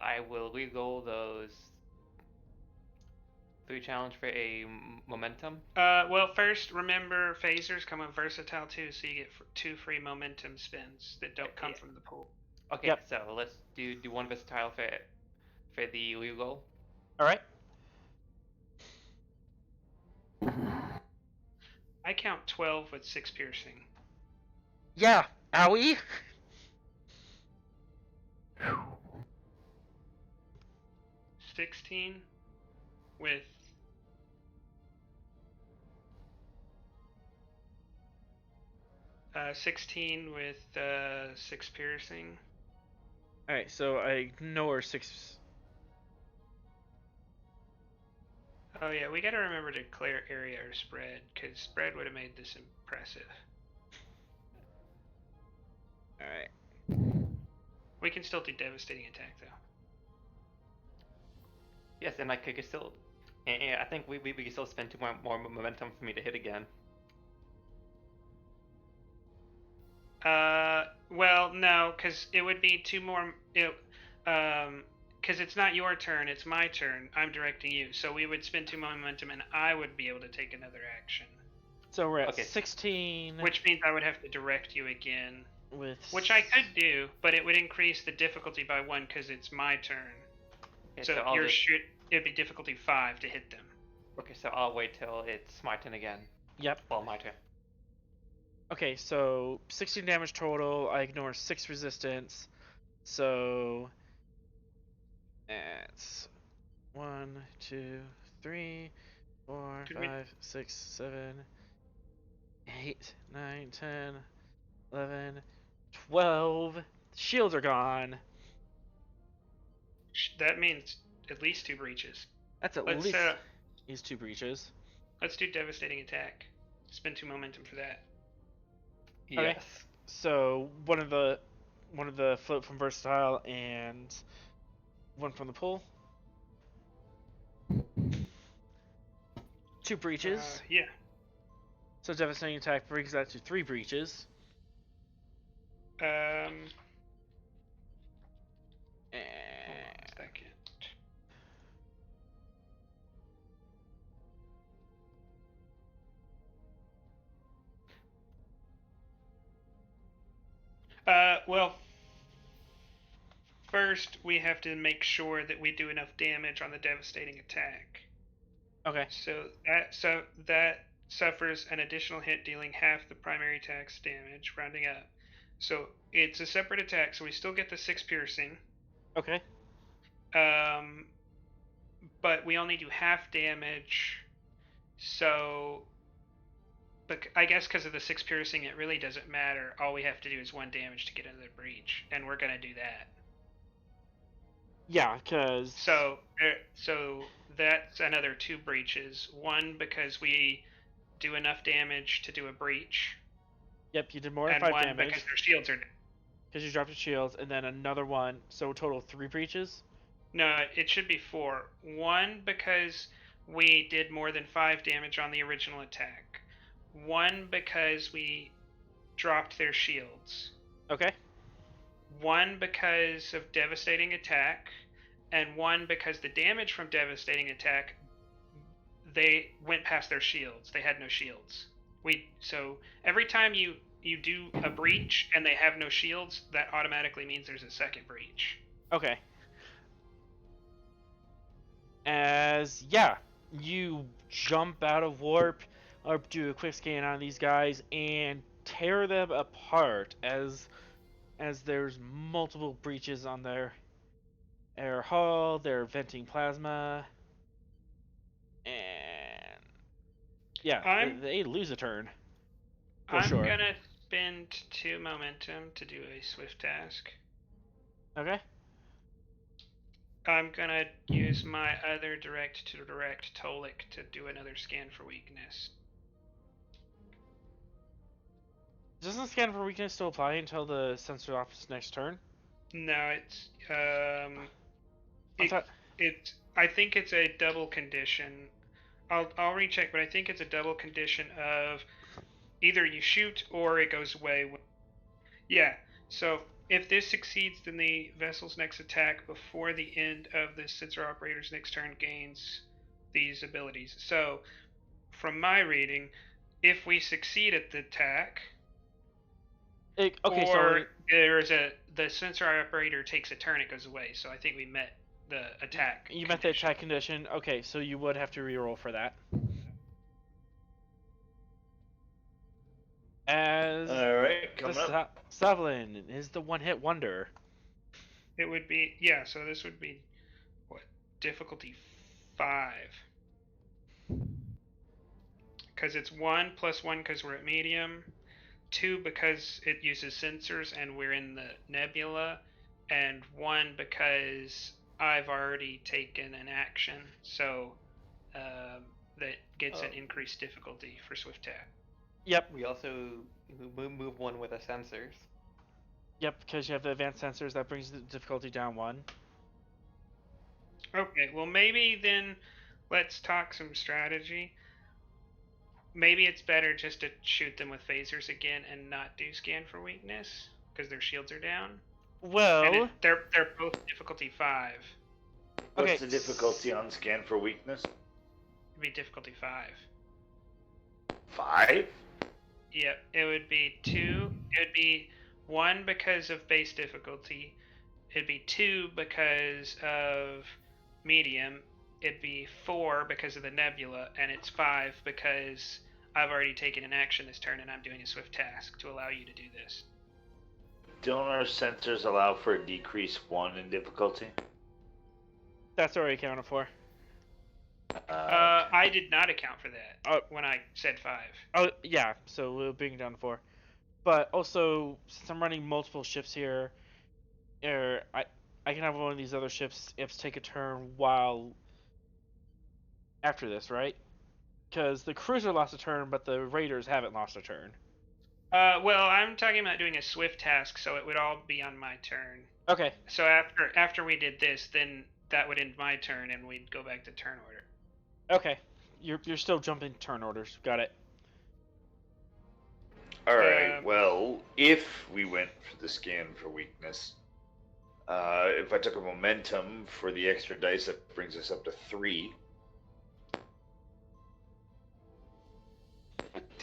I will re-roll those 3 challenge for a momentum. Well, first remember phasers come with versatile too, so you get 2 free momentum spins that don't come from the pool. Okay, Yep. so let's do 1 versatile for the re-roll. All right. I count 12 with 6 piercing. Yeah. Owie. 16 with 16 with 6 piercing. All right. So I ignore 6. Oh yeah, we gotta remember to declare area or spread, because spread would have made this impressive. All right. We can still do devastating attack though. Yes, and I could still. And I think we can still spend 2 more momentum for me to hit again. Well, no, because it would be 2 more. Because it's not your turn, it's my turn. I'm directing you, so we would spend 2 momentum, and I would be able to take another action. So we're at Okay. 16. Which means I would have to direct you again. With. Which I could do, but it would increase the difficulty by 1 because it's my turn. Okay, So it'd be difficulty 5 to hit them. Okay, so I'll wait till it's my turn again. Yep. Well, my turn. Okay, so 16 damage total. I ignore 6 resistance. So that's 1, 2, 3, 4, Did we- 5, 6, 7, 8, 9, 10, 11, 12. Shields are gone. That means at least 2 breaches. That's at Let's least 2 breaches. let's do devastating attack. Spend 2 momentum for that. Yes. Okay. So one of the float from versatile and 1 from the pool. 2 breaches. Yeah. So devastating attack brings that to 3 breaches. Hold on And a second. Well, first we have to make sure that we do enough damage on the devastating attack. Okay. So that suffers an additional hit, dealing half the primary attack's damage, rounding up. So it's a separate attack, so we still get the 6 piercing. Okay. But we only do half damage. So, but I guess because of the 6 piercing, it really doesn't matter. All we have to do is 1 damage to get into the breach, and we're gonna do that. Yeah, because... So that's another 2 breaches. 1 because we do enough damage to do a breach. Yep, you did more than And 5 1 damage. because their shields are down. Because you dropped your shields, and then another one, so total 3 breaches? No, it should be 4. 1 because we did more than 5 damage on the original attack. 1 because we dropped their shields. Okay. 1 because of devastating attack, and 1 because the damage from devastating attack, they went past their shields. They had no shields. So every time you do a breach and they have no shields, that automatically means there's a second breach. Okay. You jump out of warp, or do a quick scan on these guys, and tear them apart as there's multiple breaches on their air hull. They're venting plasma, and yeah, they lose a turn. I'm sure. gonna spend 2 momentum to do a swift task. Okay. I'm gonna use my other direct-to-direct Tolic to do another scan for weakness. Doesn't scan for weakness still apply until the sensor off its next turn? No, it's I think it's a double condition. I'll recheck, but I think it's a double condition of either you shoot or it goes away. Yeah. So if this succeeds, then the vessel's next attack before the end of the sensor operator's next turn gains these abilities. So, from my reading, if we succeed at the attack, the sensor operator takes a turn, it goes away. So I think we met the attack. You met the attack condition. Okay, so you would have to reroll for that. As Alright, coming up. Svalinn is the one-hit wonder. It would be, so this would be, what, difficulty 5. Because it's 1 + 1 because we're at medium, 2 because it uses sensors and we're in the nebula, and 1 because I've already taken an action, so that gets an increased difficulty for swift tack. Yep. We also move 1 with the sensors. Yep, because you have the advanced sensors, that brings the difficulty down 1. Okay, well maybe then let's talk some strategy. Maybe it's better just to shoot them with phasers again and not do scan for weakness, because their shields are down. Well... they're both difficulty 5. What's the difficulty on scan for weakness? It'd be difficulty 5. 5? Yep, it would be 2. It would be 1 because of base difficulty. It'd be 2 because of medium. It'd be 4 because of the nebula, and it's 5 because I've already taken an action this turn and I'm doing a swift task to allow you to do this. Don't our sensors allow for a decrease 1 in difficulty? That's already accounted for. I did not account for that when I said 5. Oh, yeah, so we'll bring it down to 4. But also, since I'm running multiple ships here, I can have one of these other ships take a turn while after this, right? Because the cruiser lost a turn, but the raiders haven't lost a turn. Well, I'm talking about doing a swift task, so it would all be on my turn. Okay. So after we did this, then that would end my turn, and we'd go back to turn order. Okay. You're still jumping turn orders. Got it. Alright, well, if we went for the scan for weakness, if I took a momentum for the extra dice, that brings us up to 3.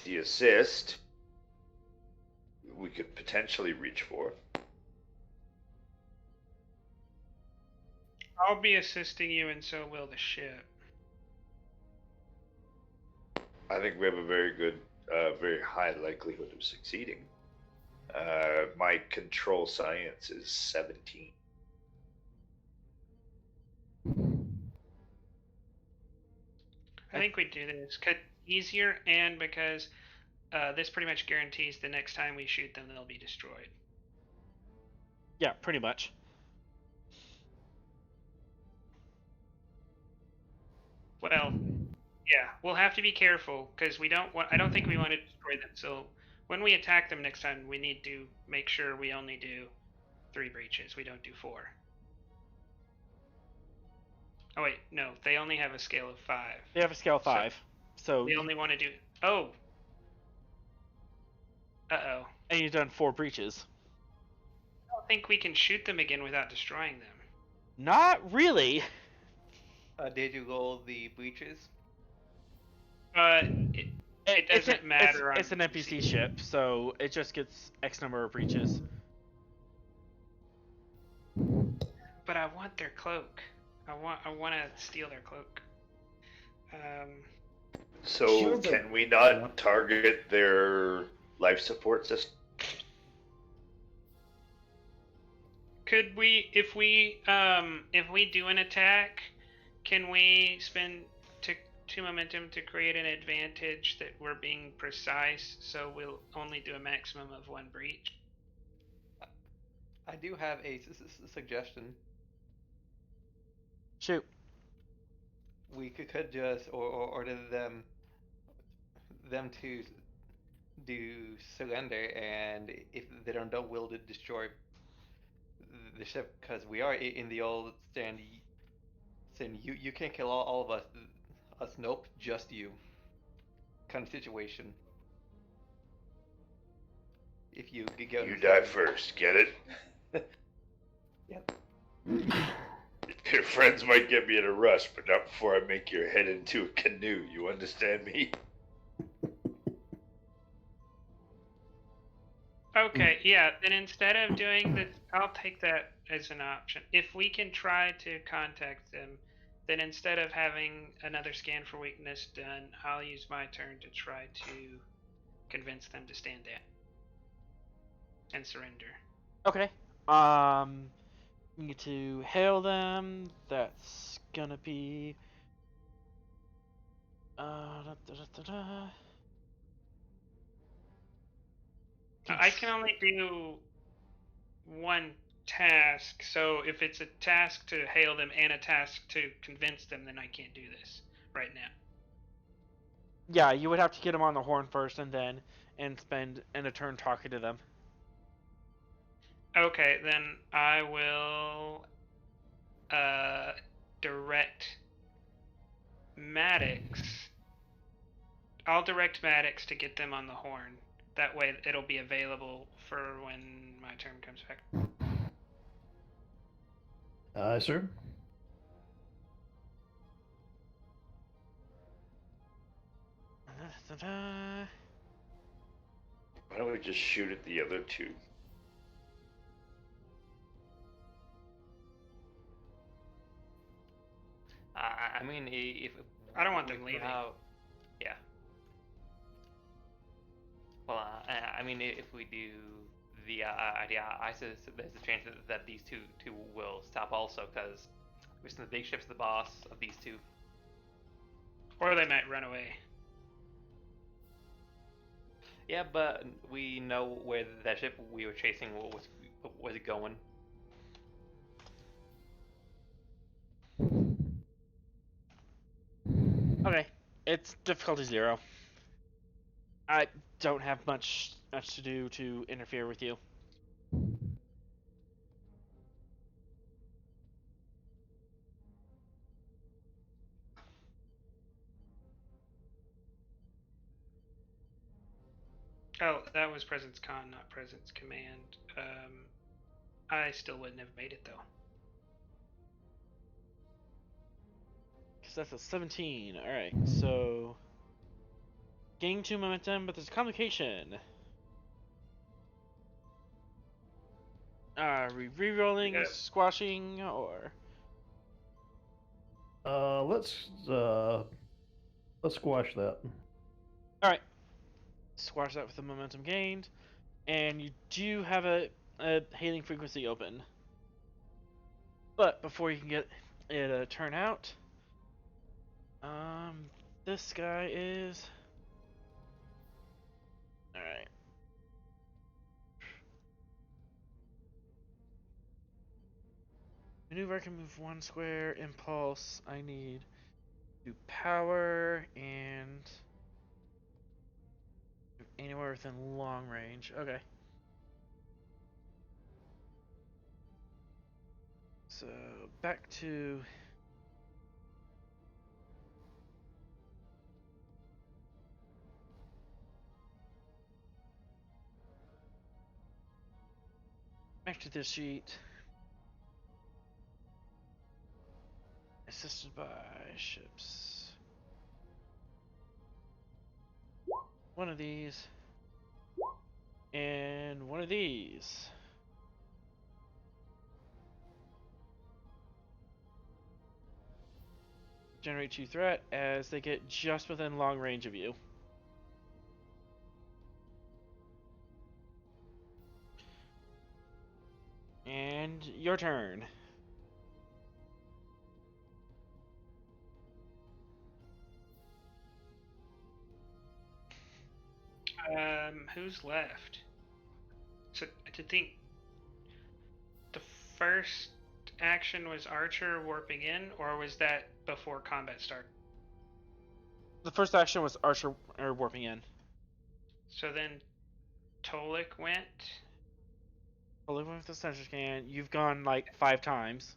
The assist, we could potentially reach for. I'll be assisting you, and so will the ship. I think we have a very good, very high likelihood of succeeding. My control science is 17. I think we do this because easier, and because this pretty much guarantees the next time we shoot them, they'll be destroyed. Yeah, pretty much. Well, yeah, we'll have to be careful because we don't want. I don't think we want to destroy them. So when we attack them next time, we need to make sure we only do 3 breaches. We don't do 4. Oh wait, no, they only have a scale of 5. They have a scale of 5, so We only want to do. Oh. Uh-oh. and you've done 4 breaches. I don't think we can shoot them again without destroying them. Not really. Did you roll the breaches? It doesn't matter. It's an NPC ship, so it just gets X number of breaches. But I want their cloak. I want to steal their cloak. So Sure, but- can we not target their life support system? Could we, if we do an attack, can we spend 2 momentum to create an advantage that we're being precise, so we'll only do a maximum of 1 breach? I do have a suggestion. Shoot. We could just order them to do surrender, and if they don't will to destroy the ship, because we are in the old stand. Saying you can't kill all of us. Nope, just you. Kind of situation. If you go, You die first, get it? Yep. Your friends might get me in a rush, but not before I make your head into a canoe. You understand me? Okay, yeah, then instead of doing this, I'll take that as an option. If we can try to contact them, then instead of having another scan for weakness done, I'll use my turn to try to convince them to stand down and surrender. Okay. You need to hail them. That's gonna be. I can only do 1 task, so if it's a task to hail them and a task to convince them, then I can't do this right now. Yeah, you would have to get them on the horn first, and spend a turn talking to them. Okay, then I will direct Maddox. I'll direct Maddox to get them on the horn. That way it'll be available for when my turn comes back. Aye, sir. Why don't we just shoot at the other 2? I mean, if I don't want them leaving. Yeah. Well, I mean, if we do the idea, I said there's a chance that these two will stop also, because we're the big ship's the boss of these 2. Or they might run away. Yeah, but we know where that ship we were chasing was going. Okay, it's difficulty 0. I don't have much to do to interfere with you. Oh, that was Presence Con, not Presence Command. I still wouldn't have made it, though. Because that's a 17. Alright, so. Gain 2 momentum, but there's a complication. Are we re-rolling, Yeah. squashing, or. Let's squash that. All right. Squash that with the momentum gained, and you do have a hailing frequency open. But before you can get it to turn out, this guy is. All right. Maneuver, I can move 1 square. Impulse, I need to power and anywhere within long range. Okay. So back to this sheet. Assisted by ships. One of these. And one of these. Generate 2 threat as they get just within long range of you. And your turn. Who's left? So to think, the first action was Archer warping in, or was that before combat started? The first action was Archer warping in. So then Tolik went. Only with the sensor scan. You've gone like 5 times.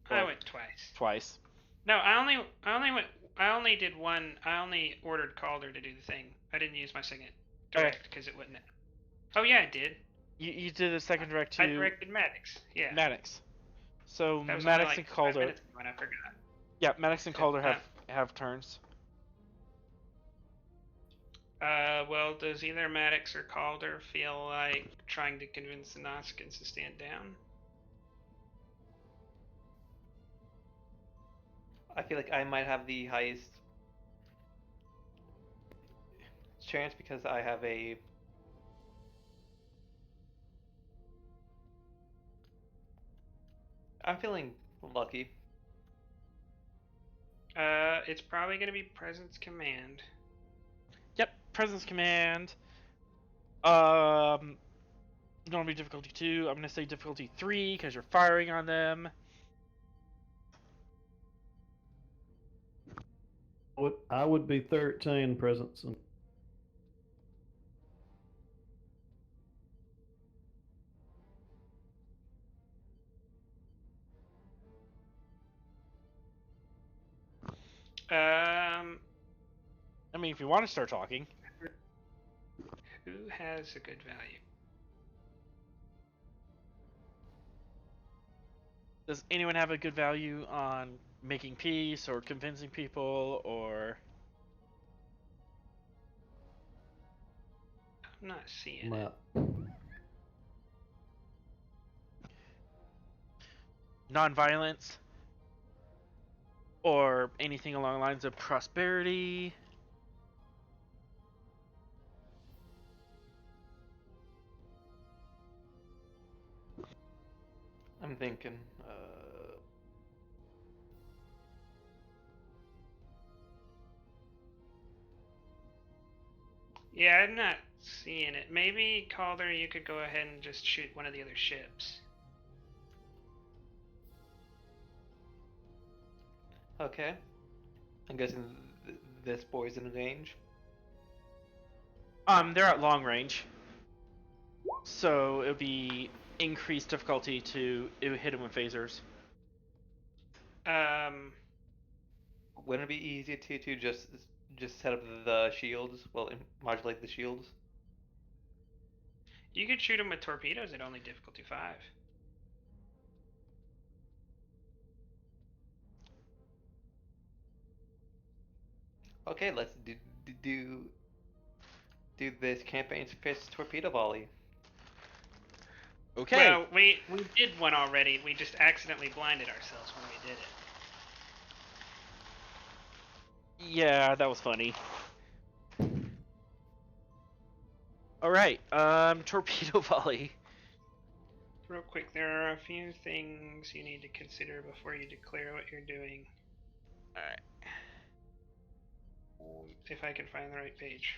I Well, went twice. Twice. No, I only did one. I only ordered Calder to do the thing. I didn't use my second direct because it wouldn't. Oh yeah, I did. You did a second direct to I directed Maddox. Yeah. Maddox. So That was Maddox only like and 5 Calder. minutes ago and I forgot. Yeah, Maddox and Calder have turns. Well, does either Maddox or Calder feel like trying to convince the Nuasicans to stand down? I feel like I might have the highest chance because I have a. I'm feeling lucky. It's probably gonna be Presence Command. Yep, Presence Command. Normally difficulty 2. I'm gonna say difficulty 3 because you're firing on them. I would be 13 presence. I mean, if you want to start talking. Who has a good value? Does anyone have a good value on making peace or convincing people or? I'm not seeing it. Non-violence or anything along the lines of prosperity. I'm thinking. Yeah, I'm not seeing it. Maybe, Calder, you could go ahead and just shoot one of the other ships. Okay. I'm guessing this boy's in range. They're at long range, so it would be increased difficulty to hit them with phasers. Wouldn't it be easier to just set up the shields? Well, modulate the shields. You could shoot them with torpedoes at only difficulty 5. Okay, let's do this campaign's first torpedo volley. Okay. Well, we did one already. We just accidentally blinded ourselves when we did it. Yeah, that was funny. Alright, torpedo volley. Real quick, there are a few things you need to consider before you declare what you're doing. Alright. If I can find the right page.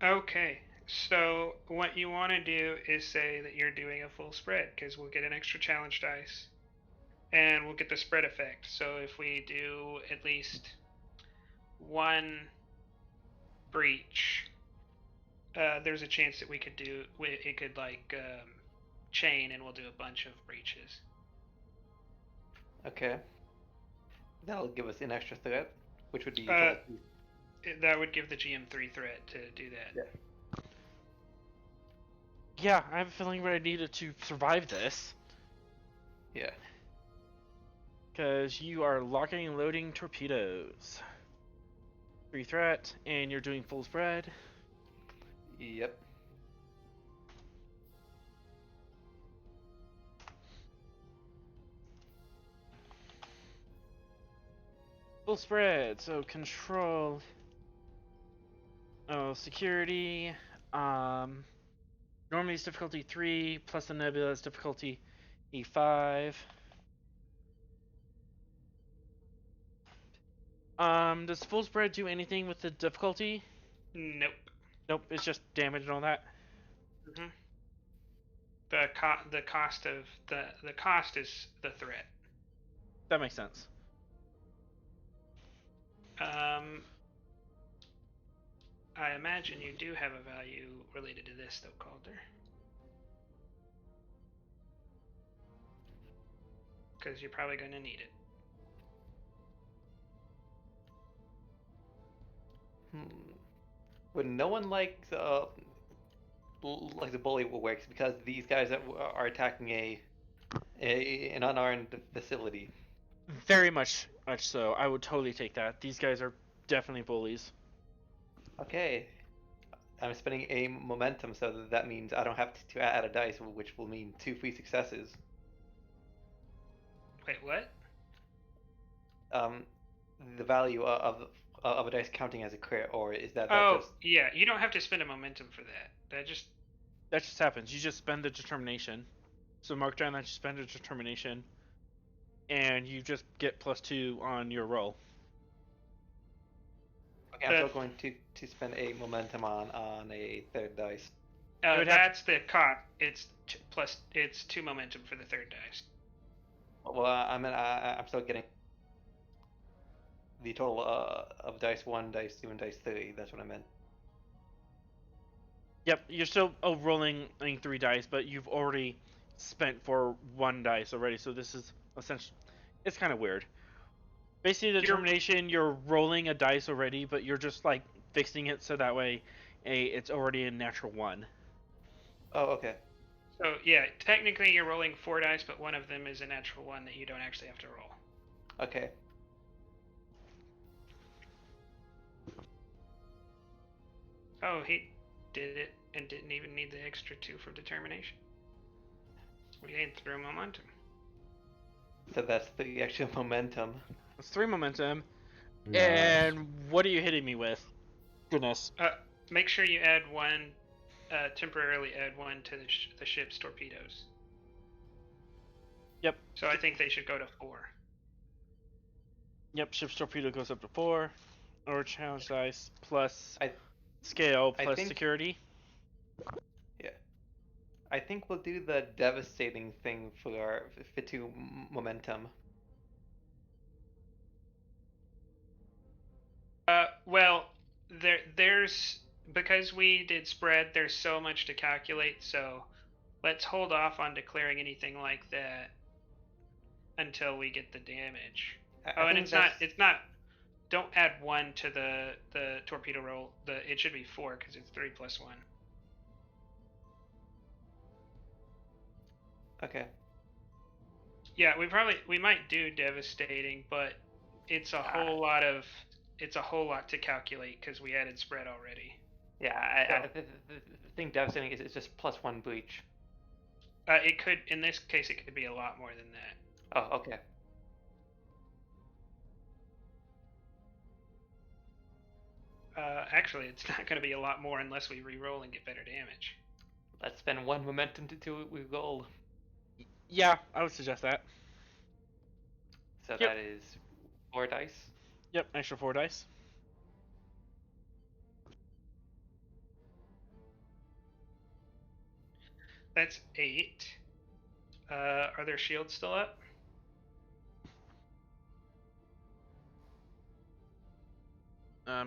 Okay, so what you want to do is say that you're doing a full spread, because we'll get an extra challenge dice, and we'll get the spread effect. So if we do at least one breach, there's a chance that we could do it could like chain, and we'll do a bunch of breaches. Okay. That'll give us an extra threat, which would be Uh, that would give the GM 3 threat to do that. Yeah. Yeah, I have a feeling what I needed to survive this. Yeah. Because you are locking and loading torpedoes. 3 threat, and you're doing full spread. Yep. Full spread, so control. Oh, security. Normally it's difficulty 3, plus the nebula is difficulty E5. Does full spread do anything with the difficulty? Nope. Nope, it's just damage and all that. Mm-hmm. The cost of the cost is the threat. That makes sense. I imagine you do have a value related to this, though, Calder. Because you're probably going to need it. Would no one like the bully works because these guys that are attacking an unarmed facility. Very much so. I would totally take that. These guys are definitely bullies. Okay. I'm spending a momentum, so that means I don't have to add a dice, which will mean 2 free successes. Wait, what? The value of a dice counting as a crit, or is that just... yeah, you don't have to spend a momentum for that. That just happens. You just spend the determination. So mark down that you spend a determination, and you just get +2 on your roll. Okay, I'm still going to spend a momentum on a third dice. That's the cost. It's 2 momentum for the third dice. Well, I'm still getting the total of dice 1, dice 2, and dice 3. That's what I meant. Yep, you're still rolling 3 dice, but you've already spent for 1 dice already, so this is essentially... It's kind of weird. Basically, the determination, you're rolling a dice already, but you're just, like, fixing it so that way it's already a natural 1. Oh, okay. So, yeah, technically you're rolling 4 dice, but one of them is a natural 1 that you don't actually have to roll. Okay. Oh, he did it and didn't even need the extra 2 for determination. We gained 3 momentum. So that's the actual momentum. That's 3 momentum. Nice. And what are you hitting me with? Goodness. Make sure you add 1, temporarily add 1 to the ship's torpedoes. Yep. So I think they should go to 4. Yep, ship's torpedo goes up to 4. Or challenge dice plus scale plus security. Yeah. I think we'll do the devastating thing for 2 momentum. Well, there's because we did spread, there's so much to calculate, so let's hold off on declaring anything like that until we get the damage. I And think it's not. Don't add 1 to the torpedo roll. It should be 4 because it's 3 plus 1. Okay. Yeah, we might do devastating, but it's a whole lot to calculate because we added spread already. Yeah, I think devastating is just +1 breach. It could, in this case, it could be a lot more than that. Oh, okay. Actually, it's not going to be a lot more unless we re-roll and get better damage. Let's spend 1 momentum to re-roll. Yeah, I would suggest that. So Yep. that is 4 dice. Yep, extra 4 dice. That's 8. Are their shields still up? Uh,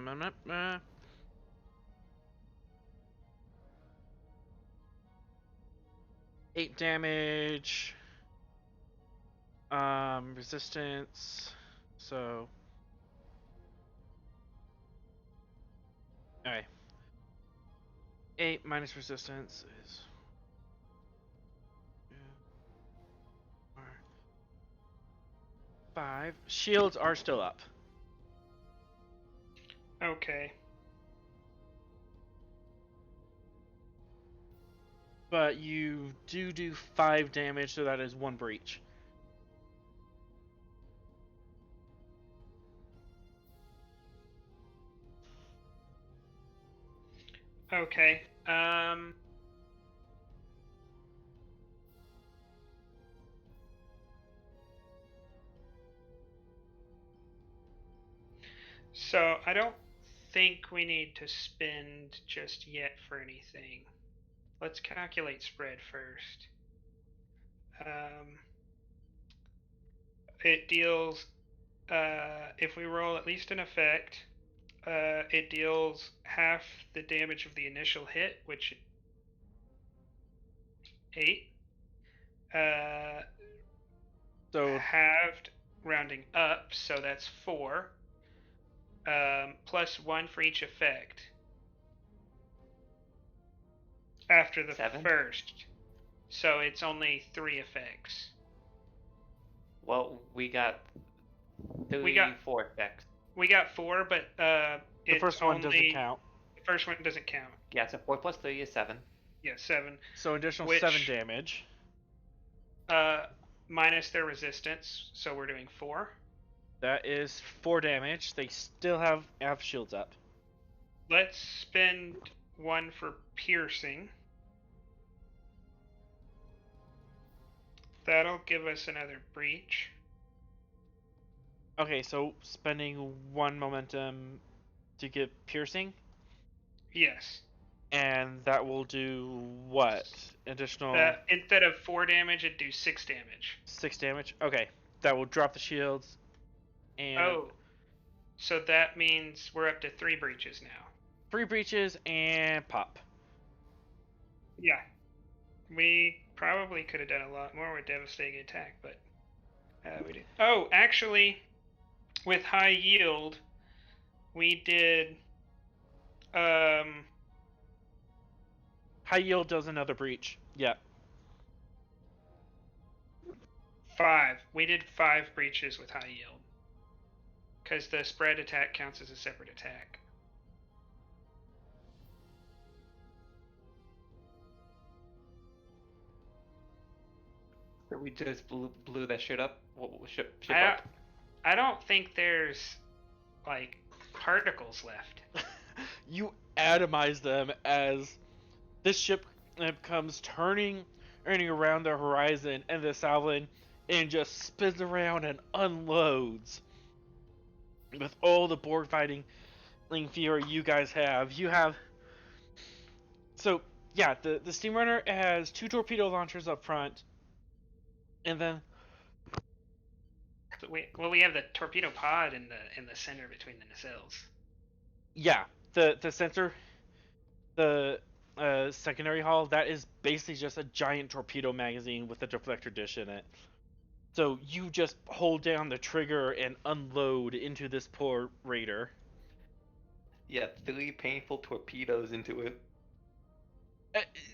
8 damage. Resistance. So. Alright. 8 minus resistance is. 5. Shields are still up. Okay. But you do 5 damage, so that is 1 breach. Okay. So I don't think we need to spend just yet for anything. Let's calculate spread first. It deals, if we roll at least an effect, it deals half the damage of the initial hit, which 8. So Halved, rounding up, so that's 4. Plus 1 for each effect. After the 7? first. So it's only 3 effects. Well, we got 4 effects. We got 4, but the first one doesn't count. The first one doesn't count. Yeah, so 4 plus 3 is 7. Yeah, 7. So additional Which, 7 damage. Minus their resistance, so we're doing 4. That is 4 damage. They still have shields up. Let's spend 1 for piercing. That'll give us another breach. Okay, so spending 1 momentum to get piercing? Yes. And that will do what? Additional... Instead of 4 damage, it'd do 6 damage. 6 damage? Okay. That will drop the shields. And Oh. So that means we're up to 3 breaches now. 3 breaches and pop. Yeah. We probably could have done a lot more with devastating attack, but we did. Oh, actually, with high yield, we did. High yield does another breach. Yeah. 5. We did 5 breaches with high yield. Because the spread attack counts as a separate attack. So we just blew that shit up. Ship I, up. I don't think there's, like, particles left. You atomize them as this ship comes turning around the horizon, and the Svalinn and just spins around and unloads. With all the Borg fighting fury you guys have, so yeah, the steam runner has 2 torpedo launchers up front, and then We have the torpedo pod in the center between the nacelles. yeah, the sensor The secondary hull, that is basically just a giant torpedo magazine with a deflector dish in it. So you just hold down the trigger and unload into this poor raider. Yeah, 3 painful torpedoes into it.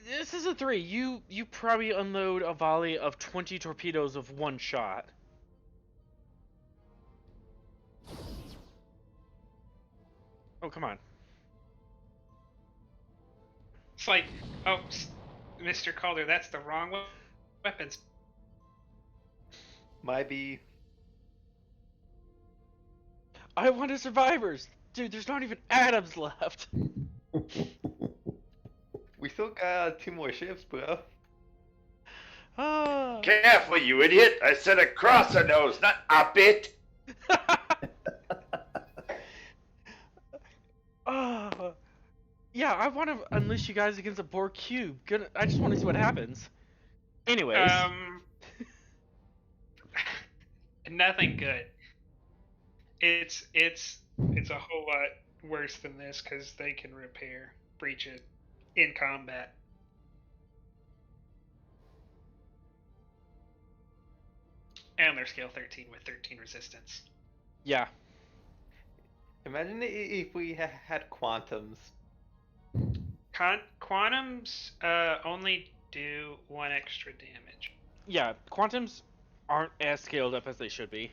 This is a 3. You probably unload a volley of 20 torpedoes of one shot. Oh, come on. It's like, oh, Mr. Calder, that's the wrong weapons. Might be. I wanted survivors! Dude, there's not even atoms left! We still got 2 more ships, bro. Ah. Careful, you idiot! I said across the nose, not up it! Yeah, I want to unleash you guys against a Borg cube. I just want to see what happens. Anyways. Nothing good. It's a whole lot worse than this because they can breach it in combat. And they're scale 13 with 13 resistance. Yeah. Imagine if we had quantums. Quantums only do 1 extra damage. Yeah, quantums aren't as scaled up as they should be.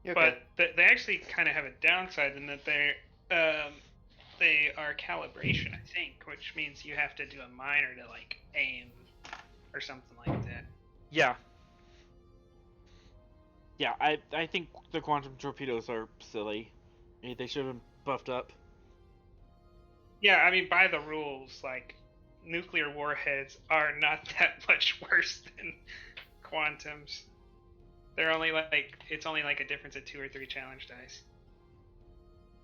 Okay. But they actually kind of have a downside in that they are calibration, I think, which means you have to do a minor to like aim or something like that. Yeah. Yeah, I think the quantum torpedoes are silly. They should have been buffed up. Yeah, I mean, by the rules, like, nuclear warheads are not that much worse than quantums. They're only it's only like a difference of 2 or 3 challenge dice.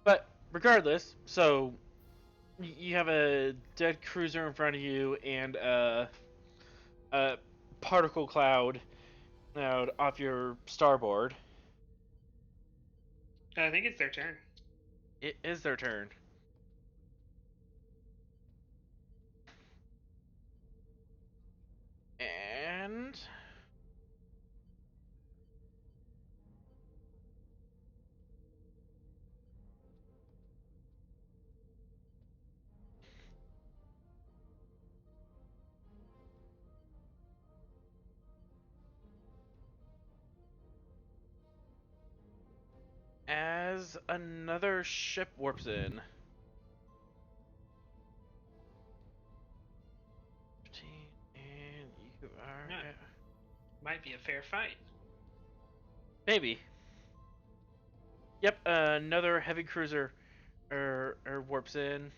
But regardless, so you have a dead cruiser in front of you and a particle cloud out off your starboard. I think it's their turn. It is their turn. And as another ship warps in. And you are Yeah. Might be a fair fight. maybe. Yep, another heavy cruiser warps in.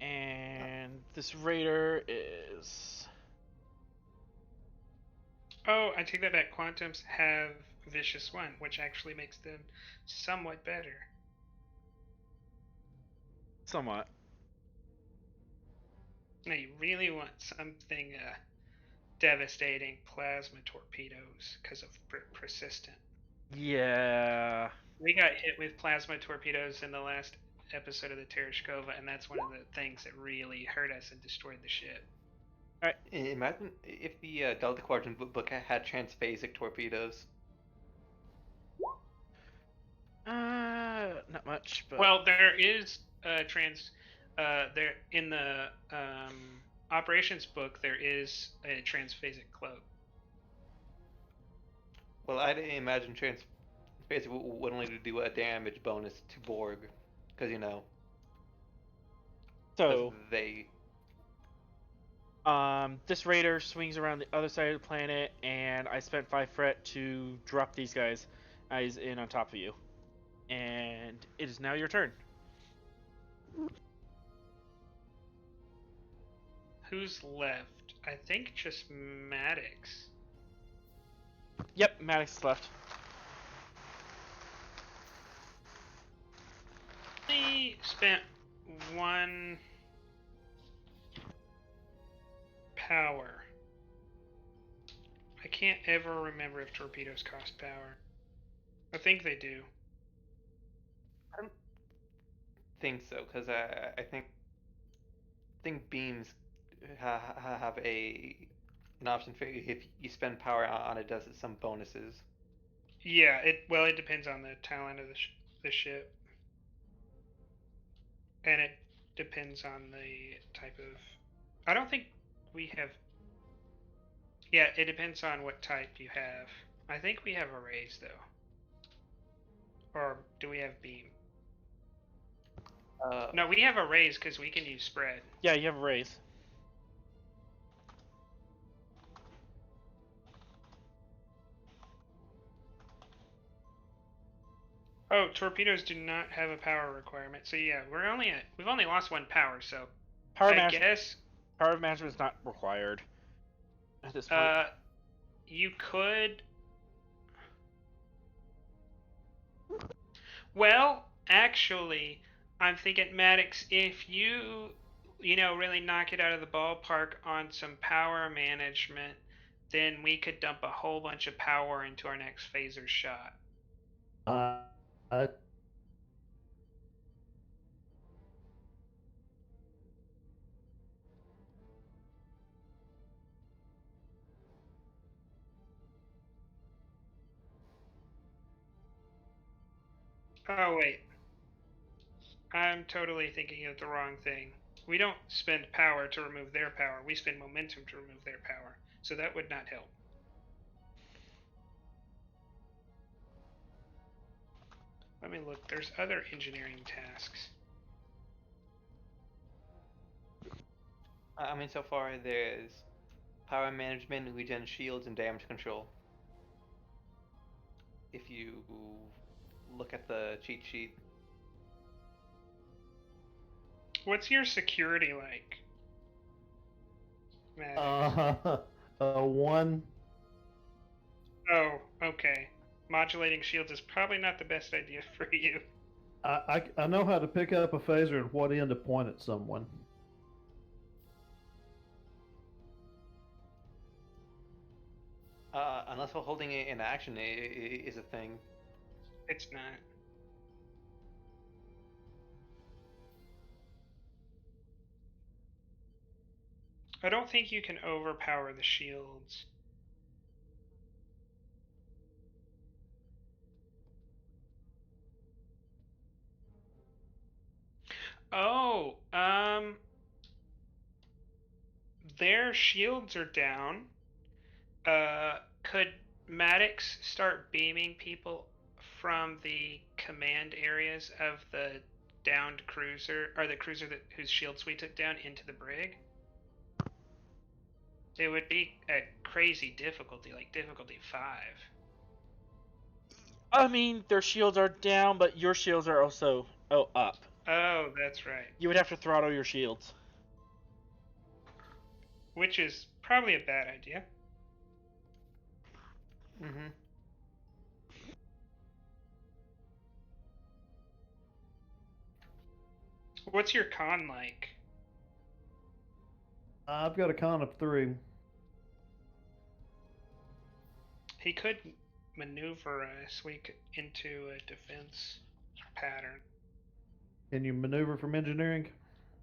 And this raider is... Oh, I take that back. Quantums have Vicious 1, which actually makes them somewhat better. somewhat. Now, you really want something devastating plasma torpedoes because of persistent. Yeah. We got hit with plasma torpedoes in the last episode of the Tereshkova, and that's one of the things that really hurt us and destroyed the ship. Alright. Imagine if the Delta Quadrant book had transphasic torpedoes. Not much, but... Well, there is there in the operations book there is a transphasic cloak. Well, I'd imagine transphasic would only do a damage bonus to Borg, because So, they. this raider swings around the other side of the planet, and I spent 5 fret to drop these guys in on top of you. And it is now your turn. Who's left? I think just Maddox. Yep, Maddox is left. He spent 1 power. I can't ever remember if torpedoes cost power. I think they do. Think so, because I think beams have an option for if you spend power on it, does it some bonuses. Yeah, it depends on the talent of the ship, and it depends on the type of. I don't think we have. Yeah, it depends on what type you have. I think we have arrays though, or do we have beam? No, we have arrays because we can use spread. Yeah, you have a raise. Oh, torpedoes do not have a power requirement. So yeah, we've only lost 1 power. So I guess Power management is not required at this point. you could. Well, actually, I'm thinking, Maddox, if you really knock it out of the ballpark on some power management, then we could dump a whole bunch of power into our next phaser shot. I Oh, wait. I'm totally thinking of the wrong thing. We don't spend power to remove their power. We spend momentum to remove their power. So that would not help. Let me look. There's other engineering tasks. I mean, so far there's power management, regen shields, and damage control. If you look at the cheat sheet. What's your security like, Maddox? 1. Oh, okay. Modulating shields is probably not the best idea for you. I know how to pick up a phaser and what end to point at someone. Unless holding it in action is a thing. It's not. I don't think you can overpower the shields. Oh, their shields are down. Could Maddox start beaming people from the command areas of the downed cruiser, or the cruiser whose shields we took down, into the brig? It would be a crazy difficulty, like difficulty 5. I mean, their shields are down, but your shields are also up. Oh, that's right. You would have to throttle your shields. Which is probably a bad idea. Mm-hmm. What's your con like? I've got a con of 3. He could maneuver us into a defense pattern. Can you maneuver from engineering?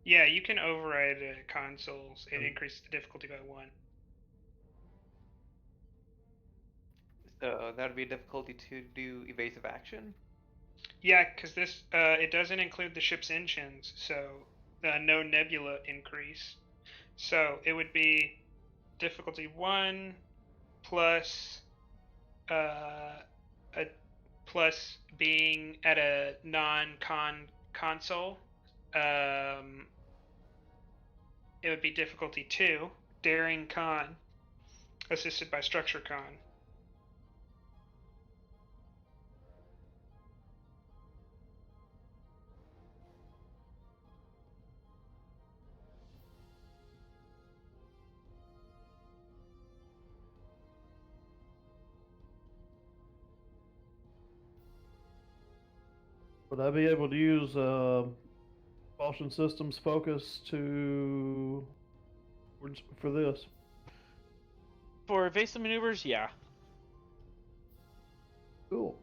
Yeah, you can override consoles. It increases the difficulty by 1. So that would be a difficulty to do evasive action. Yeah, because this it doesn't include the ship's engines, so no nebula increase. So it would be difficulty 1 plus plus being at a non-con console. It would be difficulty 2, daring con, assisted by structure con. Would I be able to use propulsion systems focus for this? For evasive maneuvers, yeah. Cool.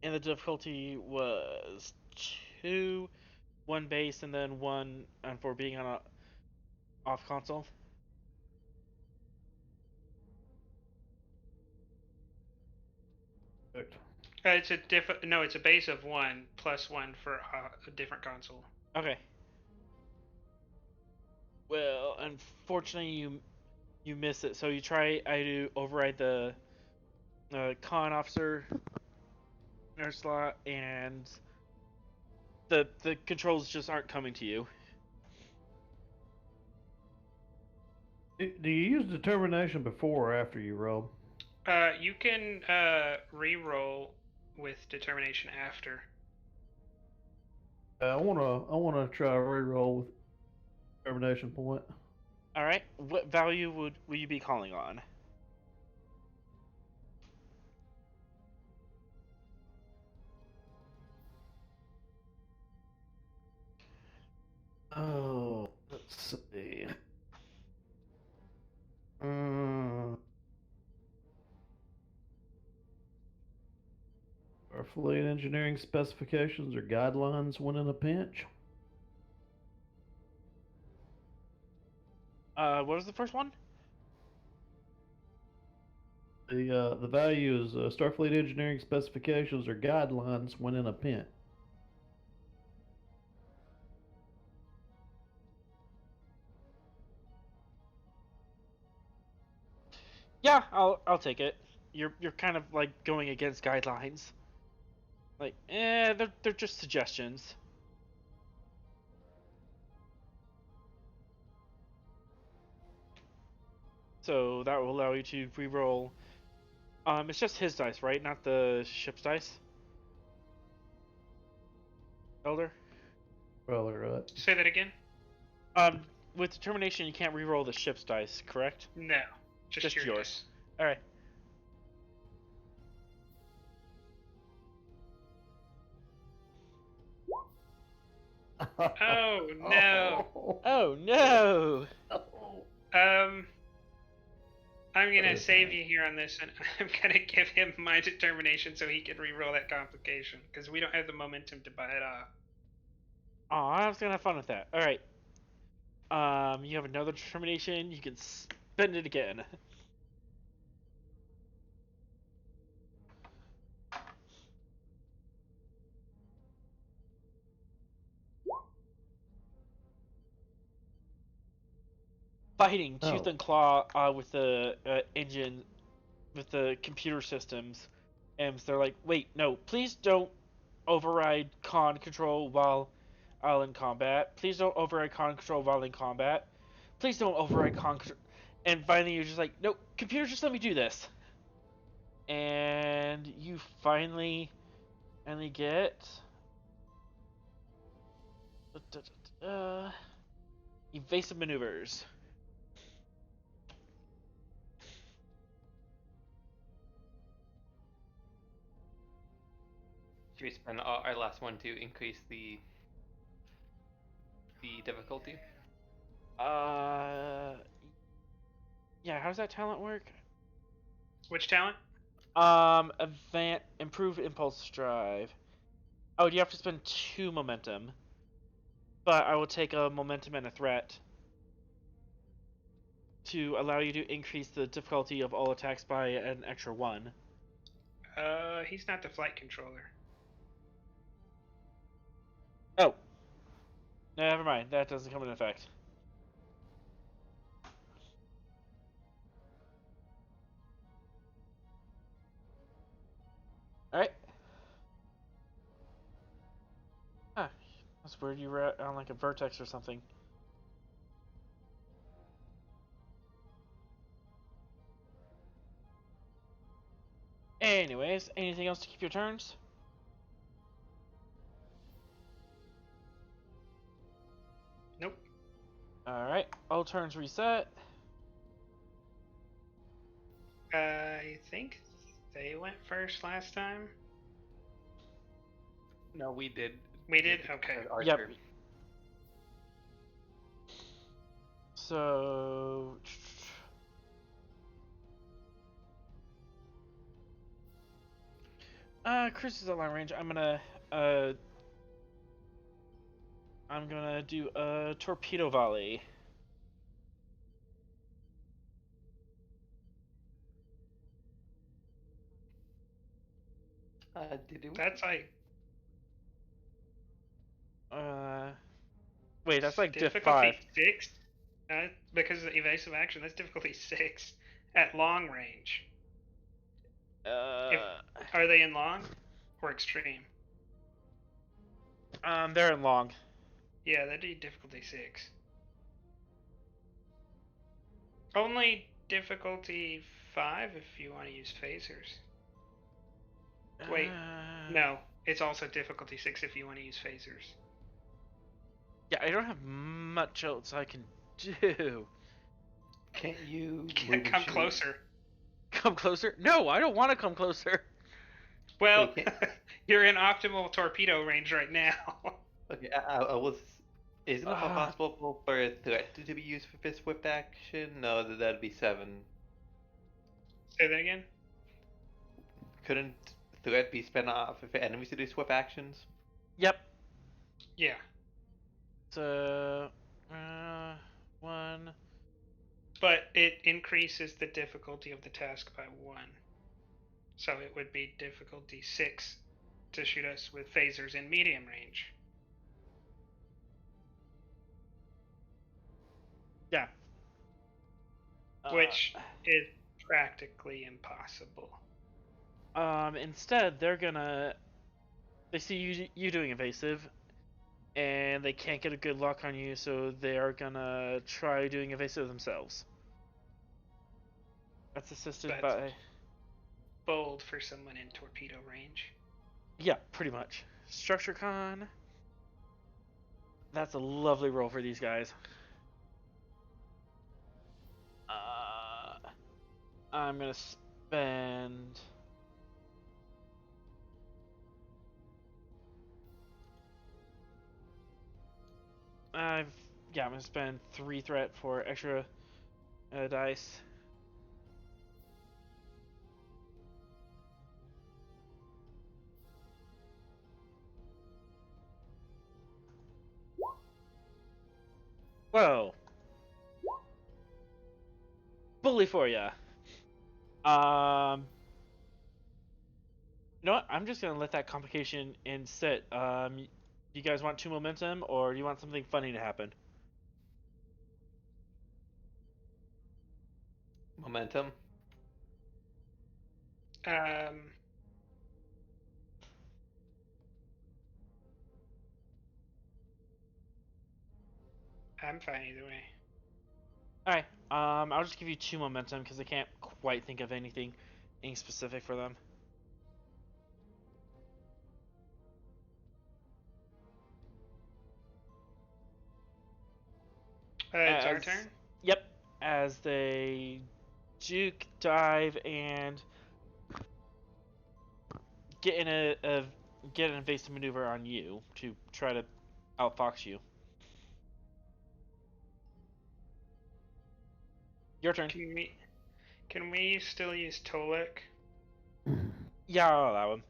And the difficulty was 2, 1 base, and then 1 for being on a off console. Perfect. It's a base of 1 plus 1 for a different console. Okay. Well, unfortunately, you miss it. So you try to override the con officer nurse slot, and the controls just aren't coming to you. Do you use determination before or after you roll? You can re-roll with determination after. I wanna try a reroll with determination point. All right. What value will you be calling on? Oh, let's see. Our fleet engineering specifications or guidelines when in a pinch. What was the first one? The value is Starfleet engineering specifications or guidelines when in a pinch. Yeah, I'll take it. You're kind of like going against guidelines. Like, they're just suggestions. So that will allow you to re-roll. It's just his dice, right? Not the ship's dice. Elder. Probably right. Say that again? With determination, you can't re-roll the ship's dice, correct? No, just yours. All right. Oh no. Oh no. I'm gonna save you here on this, and I'm gonna give him my determination so he can re-roll that complication because we don't have the momentum to buy it off. Aw, I was gonna have fun with that. All right. You have another determination. You can spend it again. Fighting tooth and claw with the engine, with the computer systems, and they're like, wait, no, please don't override con control while in combat. Please don't override con control while in combat. Please don't override con control. And finally, you're just like, no, computer, just let me do this. And you finally get evasive maneuvers. Should we spend our last one to increase the difficulty? Yeah. How does that talent work? Which talent? Improve impulse drive. Oh, you have to spend 2 momentum. But I will take a momentum and a threat to allow you to increase the difficulty of all attacks by an extra 1. He's not the flight controller. Oh. No, never mind. That doesn't come into effect. Alright. Huh. That's weird. You were on like a vertex or something. Anyways, anything else to keep your turns? Nope. Alright, all turns reset. I think they went first last time. No, we did. We did? Okay. Our Yep. turn. So. Cruises at long range. I'm gonna do a torpedo volley. Did you? That's like Wait, that's like diff difficulty 5. 6. Because of evasive action, that's difficulty 6 at long range. Are they in long or extreme? They're in long. Yeah, that'd be difficulty 6. Only difficulty 5 if you want to use phasers. Wait, no, it's also difficulty 6 if you want to use phasers. Yeah, I don't have much else I can do. Can't you Can't come closer. Come closer? No, I don't want to come closer. Well, Wait, you're in optimal torpedo range right now. Okay, I was. Isn't it possible for a threat to be used for this whip action? No, that'd be 7. Say that again? Couldn't threat be spent off for enemies to do whip actions? Yep. Yeah. So, 1. But it increases the difficulty of the task by 1. So it would be difficulty 6 to shoot us with phasers in medium range. Yeah. Which is practically impossible. Instead, they see you doing evasive, and they can't get a good lock on you, so they are gonna try doing evasive themselves. That's assisted That's by... bold for someone in torpedo range. Yeah, pretty much. Structure con. That's a lovely roll for these guys. I'm gonna spend... I'm gonna spend 3 threat for extra dice. Whoa. Bully for ya. You know what? I'm just gonna let that complication in sit. You guys want 2 momentum, or do you want something funny to happen? Momentum. I'm fine either way. Alright, I'll just give you 2 momentum, because I can't quite think of anything specific for them. It's our turn? Yep, as they juke, dive, and get in an evasive maneuver on you to try to outfox you. Your turn. Can we still use Tolek? Yeah, I'll allow him.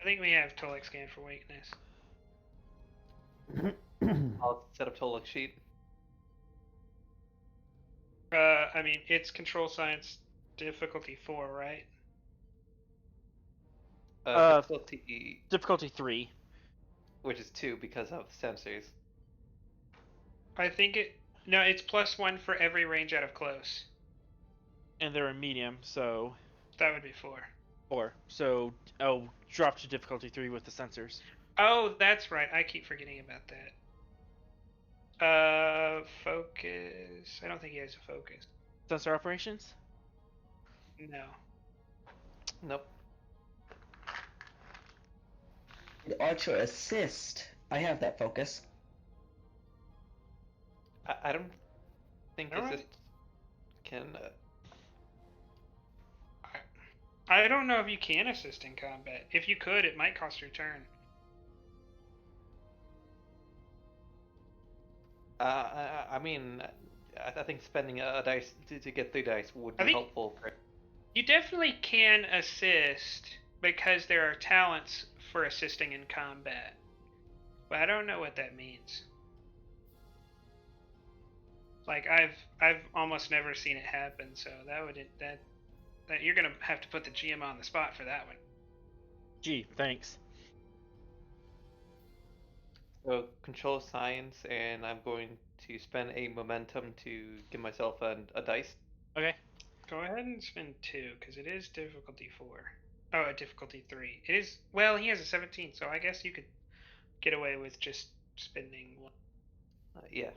I think we have Tolek scan for weakness. I'll set up Tolek sheet. I mean, it's control science difficulty 4, right? Difficulty 3. Which is 2 because of sensors. I think no, it's +1 for every range out of close. And they're in medium, so... That would be 4. 4. So, I'll drop to difficulty 3 with the sensors. Oh, that's right. I keep forgetting about that. Focus. I don't think he has a focus. Sensor operations? No. Nope. Archer assist. I have that focus. I don't think All this right. can. I don't know if you can assist in combat. If you could, it might cost your turn. I mean, I think spending a dice to get 3 dice would I be think- helpful. You definitely can assist because there are talents for assisting in combat. But I don't know what that means. Like I've almost never seen it happen, so that you're gonna have to put the GM on the spot for that one. Gee, thanks. So control science, and I'm going to spend a momentum to give myself a dice. Okay. Go ahead and spend 2, because it is difficulty 4. Oh, a difficulty 3. It is, well, he has a 17, so I guess you could get away with just spending 1. Yeah.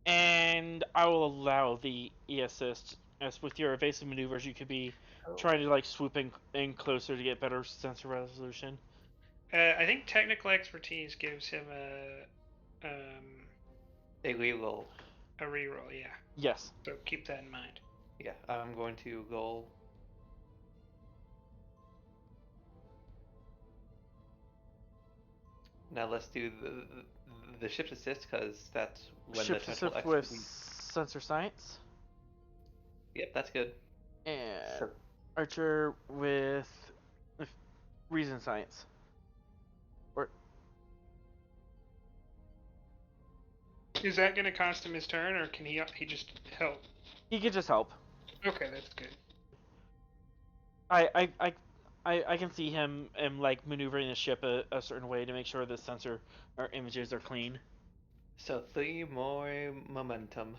And I will allow the e-assist, as with your evasive maneuvers, you could be trying to like swoop in closer to get better sensor resolution. I think technical expertise gives him a reroll. a reroll, yeah. Yes. So keep that in mind. Yeah, I'm going to roll. Now let's do the ship's assist, because that's when Ship's the technical assist with expertise. sensor science. Yep, that's good. And So, Archer with reason science. Or Is that going to cost him his turn, or can he just help? he could just help. Okay, that's good. I can see him like maneuvering the ship a certain way to make sure the sensor or images are clean. so 3 more momentum.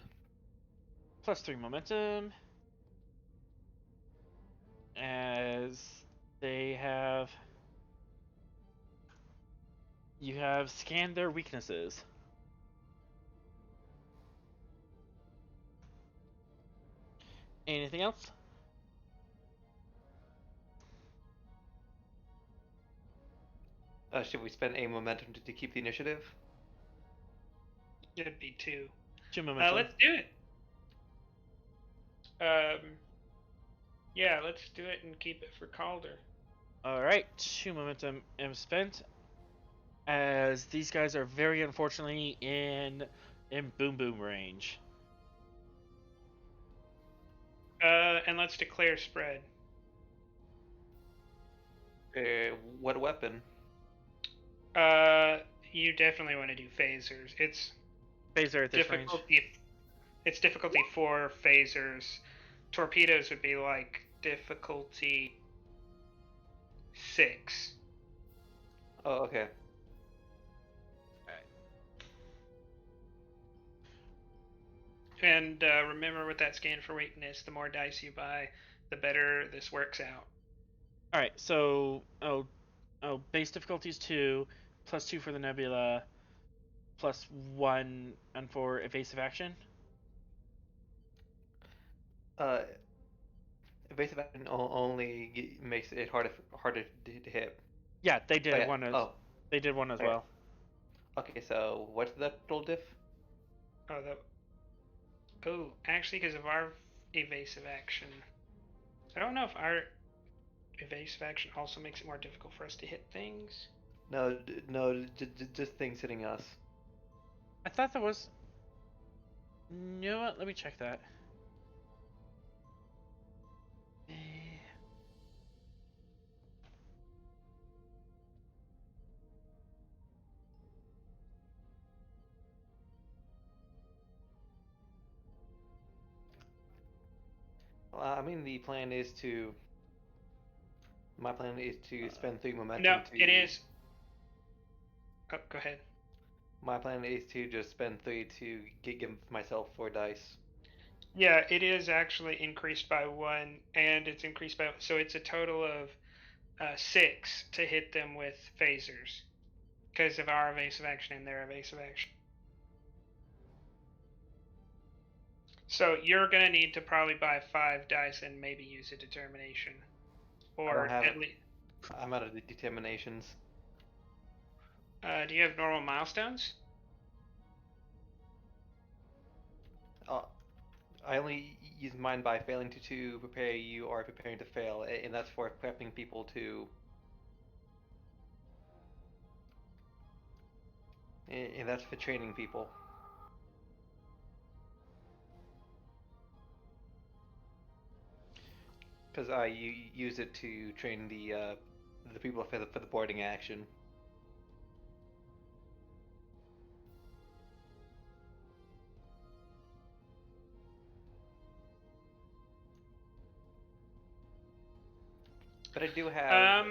Plus 3 momentum. As you have scanned their weaknesses. Anything else? Should we spend a momentum to keep the initiative? It'd be 2. 2 momentum. Let's do it. Yeah, let's do it and keep it for Calder. Alright, 2 momentum am spent. As these guys are very unfortunately in boom boom range. And let's declare spread. What weapon? You definitely want to do phasers. It's Phaser at this range. It's difficulty 4 phasers. Torpedoes would be like difficulty 6. Oh, okay. And remember, with that scan for weakness, the more dice you buy, the better this works out. Alright, so base difficulty is 2, plus 2 for the nebula, plus 1 and for evasive action. Evasive action only makes it harder to hit. Yeah, they did yeah. one as they did one as Okay. well. Okay, so what's the total diff? Oh, actually, because of our evasive action, I don't know if our evasive action also makes it more difficult for us to hit things. No, just things hitting us. I thought there was. You know what? Let me check that. I mean, the plan is to. My plan is to spend 3 momentum. No, it is. Oh, go ahead. My plan is to just spend 3 to give myself 4 dice. Yeah, it is actually increased by 1, and it's increased by, so it's a total of 6 to hit them with phasers because of our evasive action and their evasive action. So you're gonna need to probably buy 5 dice and maybe use a determination, or at least. I'm out of the determinations. Do you have normal milestones? I only use mine by failing to prepare you or preparing to fail, and that's for prepping people to. And that's for training people. Because I use it to train the people for the boarding action. But I do have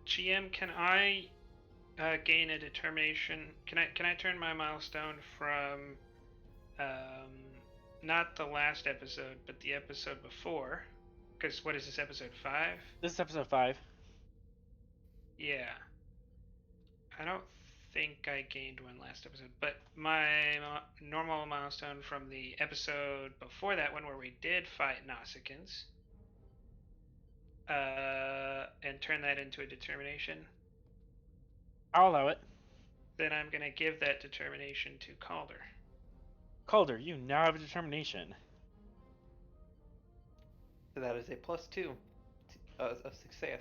GM, can I gain a determination? Can I turn my milestone from not the last episode, but the episode before? Because what is this, episode 5? This is episode 5. Yeah. I don't think I gained one last episode, but my normal milestone from the episode before that one where we did fight Nuasicans, and turn that into a determination, I'll allow it. then I'm going to give that determination to Calder. Calder, you now have a determination. So that is a +2 of success.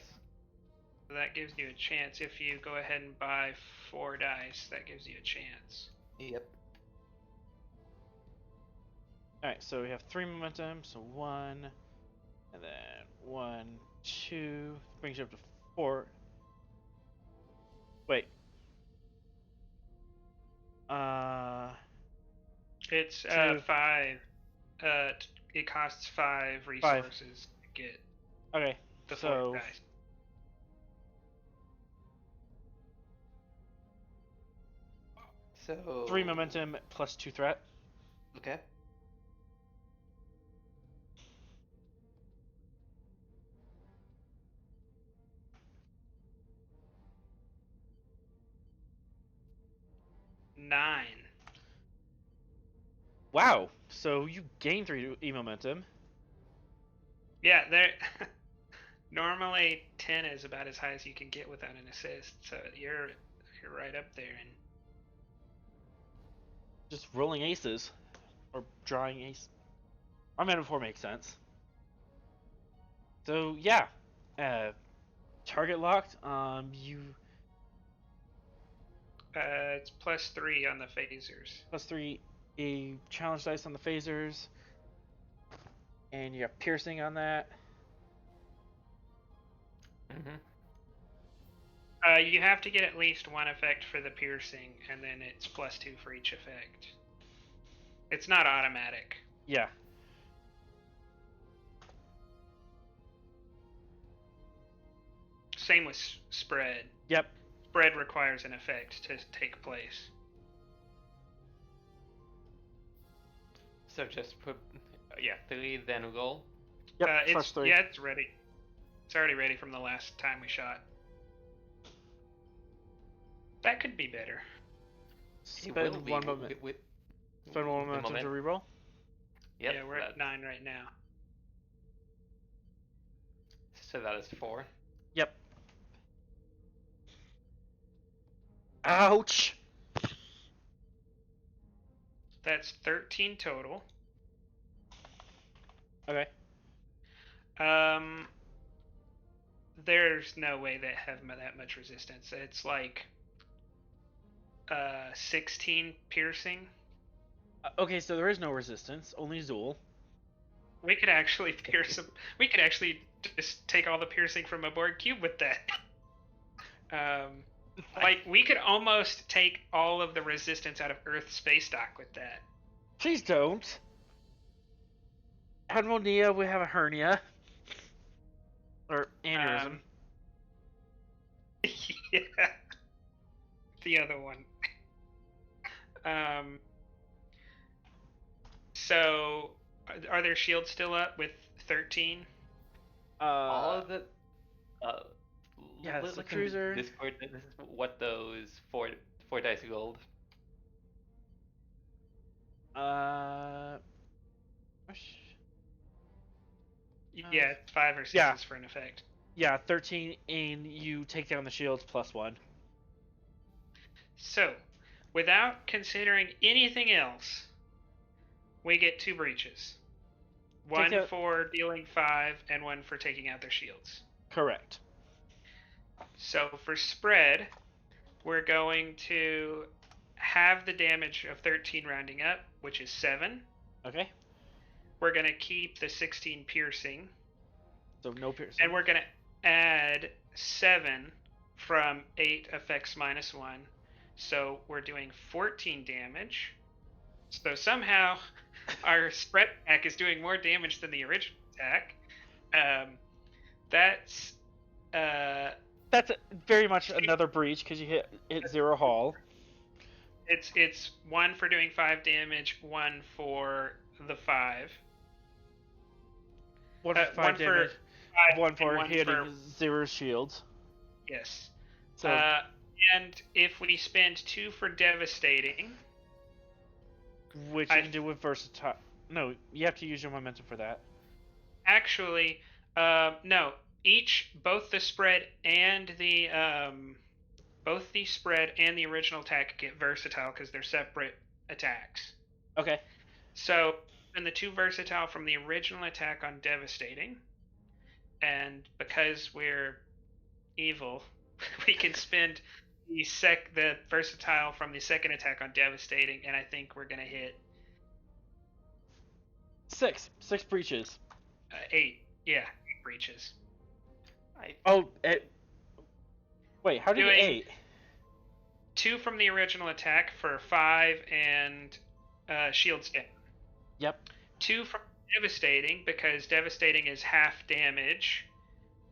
So that gives you a chance. If you go ahead and buy 4 dice, that gives you a chance. Yep. Alright, so we have 3 momentum, so 1, and then 1, 2, brings you up to 4. Wait. It's 2. 5. It costs 5 resources to get Okay, the so 4 dice. So 3 momentum plus 2 threat. Okay. Nine. Wow, so you gain 3 E momentum. Yeah, there. Normally 10 is about as high as you can get without an assist, so you're right up there. And Just rolling aces. Or drawing ace. My metaphor makes sense. So, yeah. Target locked. You. It's +3 on the phasers. +3 a challenge dice on the phasers. And you have piercing on that. Mm-hmm. You have to get at least 1 effect for the piercing, and then it's +2 for each effect. It's not automatic. Yeah. Same with spread. Yep. Spread requires an effect to take place. So just put 3, then roll. Yep. It's +3. yeah, it's ready. It's already ready from the last time we shot. That could be better. It will Spend be 1 moment. Spend 1 momentum to reroll. Yep. Yeah, we're at 9 right now. So that is 4. Yep. Ouch! That's 13 total. Okay. There's no way they have that much resistance. It's like 16 piercing. Okay, so there is no resistance, only Zool. We could actually pierce them. We could actually just take all the piercing from a Borg cube with that. Like, we could almost take all of the resistance out of Earth space dock with that. Please don't. Admiral Nia, we have a hernia. Or aneurysm. Yeah. The other one. So, are their shields still up with 13? All of it. Yeah, it's the look in cruiser. Discord. This is what those 4 dice gold. Yeah, 5 or 6 yeah. is for an effect. Yeah, 13, and you take down the shields +1. So, without considering anything else, we get 2 breaches. One out- for dealing 5 and one for taking out their shields. Correct. So for spread, we're going to have the damage of 13 rounding up, which is 7. Okay. We're going to keep the 16 piercing. So no piercing. And we're going to add 7 from 8 effects minus 1. So we're doing 14 damage. So somehow our spread attack is doing more damage than the original attack. That's very much another breach because you hit 0 hull. It's 1 for doing 5 damage, 1 for the 5. 1 for 5 damage. 1 for hitting for... 0 shields. Yes. So and if we spend 2 for devastating, which you can do with versatile. No, you have to use your momentum for that. Actually, no. Both the spread and the original attack get versatile because they're separate attacks. Okay. So, and the 2 versatile from the original attack on devastating, and because we're evil, we can spend the versatile from the second attack on devastating, and I think we're gonna hit 6 breaches. 8. Yeah, 8 breaches. Wait, how do you get 8? 2 from the original attack for 5 and shields down. Yep. 2 from devastating because devastating is half damage,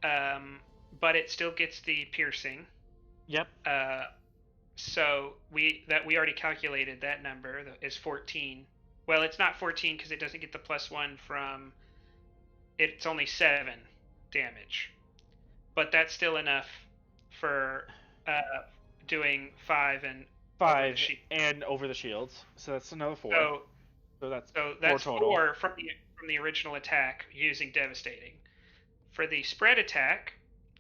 but it still gets the piercing. Yep. So we already calculated that number is 14. Well, it's not 14 because it doesn't get the +1 from. It's only 7 damage, but that's still enough for doing 5 and over the shields. So that's another 4. So that's 4 total. 4 from the original attack using devastating. For the spread attack,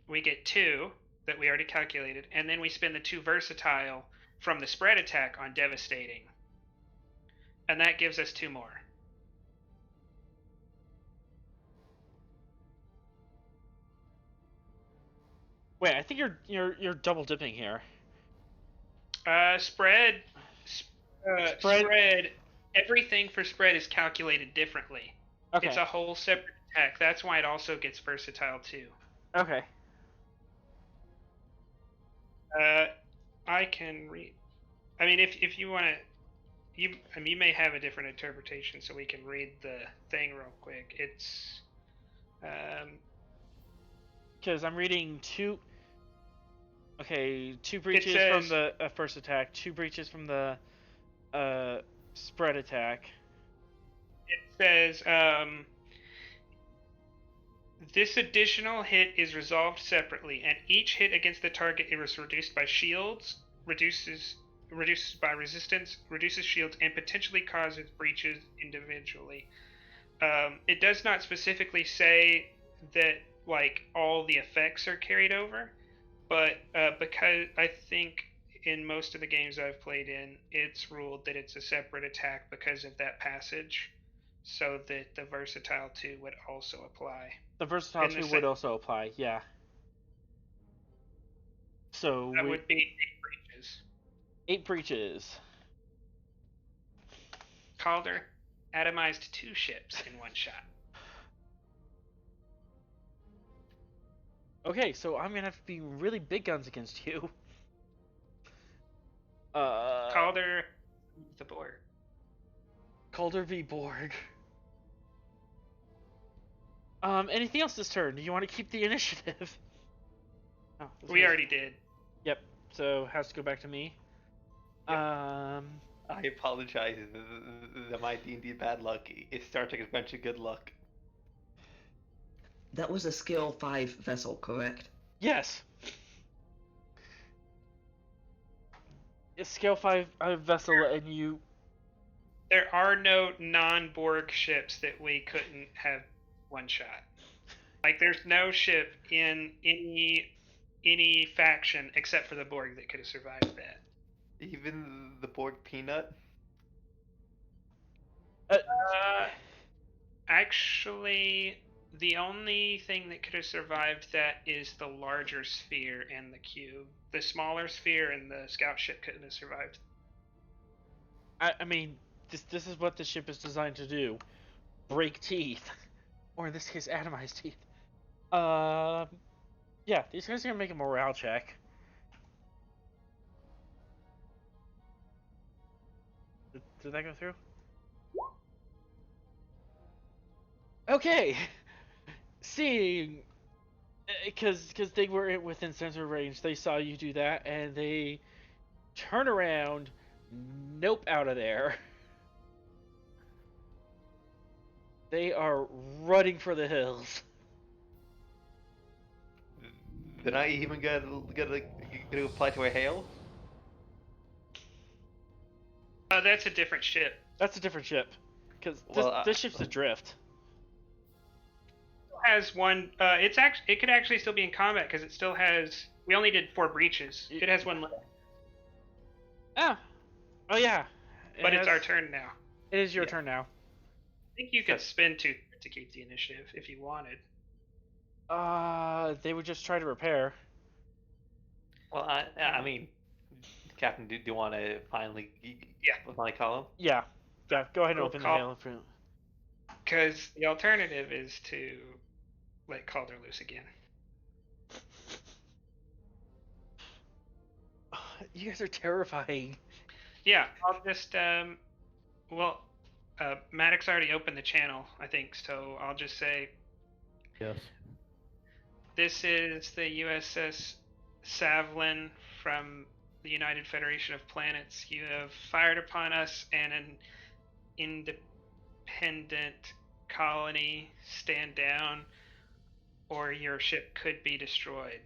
we get 2 that we already calculated, and then we spend the 2 versatile from the spread attack on devastating, and that gives us 2 more. Wait, I think you're double dipping here. Spread. Everything for spread is calculated differently. Okay. It's a whole separate attack. That's why it also gets versatile too. Okay. I can read. I mean, if you want to, you may have a different interpretation, so we can read the thing real quick. It's. Because I'm reading 2. Okay, 2 breaches from the first attack, 2 breaches from the spread attack. It says, this additional hit is resolved separately, and each hit against the target is reduced by shields, reduces by resistance, reduces shields, and potentially causes breaches individually. It does not specifically say that like all the effects are carried over, but because I think in most of the games I've played in, it's ruled that it's a separate attack because of that passage, so that the versatile 2 would also apply. The versatile 2 would also apply, yeah. So that would be 8 breaches. 8 breaches. Calder atomized 2 ships in one shot. Okay, so I'm gonna have to be really big guns against you. Calder the Borg. Calder v Borg. Anything else this turn? Do you want to keep the initiative? Oh, we already did. Yep. So has to go back to me. Yep. I apologize. My D&D bad luck. It's Star Trek Adventure Good Luck. That was a skill 5 vessel, correct? Yes. A scale 5 vessel, and you. There are no non-Borg ships that we couldn't have one shot. Like, there's no ship in any faction except for the Borg that could have survived that. Even the Borg Peanut? Uh, Actually, the only thing that could have survived that is the larger sphere and the cube. The smaller sphere and the scout ship couldn't have survived. I mean, this is what the ship is designed to do: break teeth, or in this case, atomize teeth. Yeah, these guys are gonna make a morale check. Did that go through? Okay. Seeing, because they were within sensor range, they saw you do that, and they turn around, nope, out of there. They are running for the hills. They're not even gonna apply to a hail? That's a different ship. That's a different ship, because Well, this ship's adrift. It has one. It could actually still be in combat because it still has. We only did 4 breaches. It has one left. Oh yeah. But it's our turn now. It is your Yeah. turn now. I think you could spend 2 to keep the initiative if you wanted. They would just try to repair. Well, I mean, Captain, do you want to finally call him? Yeah. Yeah, go ahead and We'll open the call- mail. Because the alternative is to let Calder loose again. You guys are terrifying. Yeah, I'll just Maddox already opened the channel, I think, so I'll just say Yes. this is the USS Svalinn from the United Federation of Planets. You have fired upon us and an independent colony. Stand down, or your ship could be destroyed.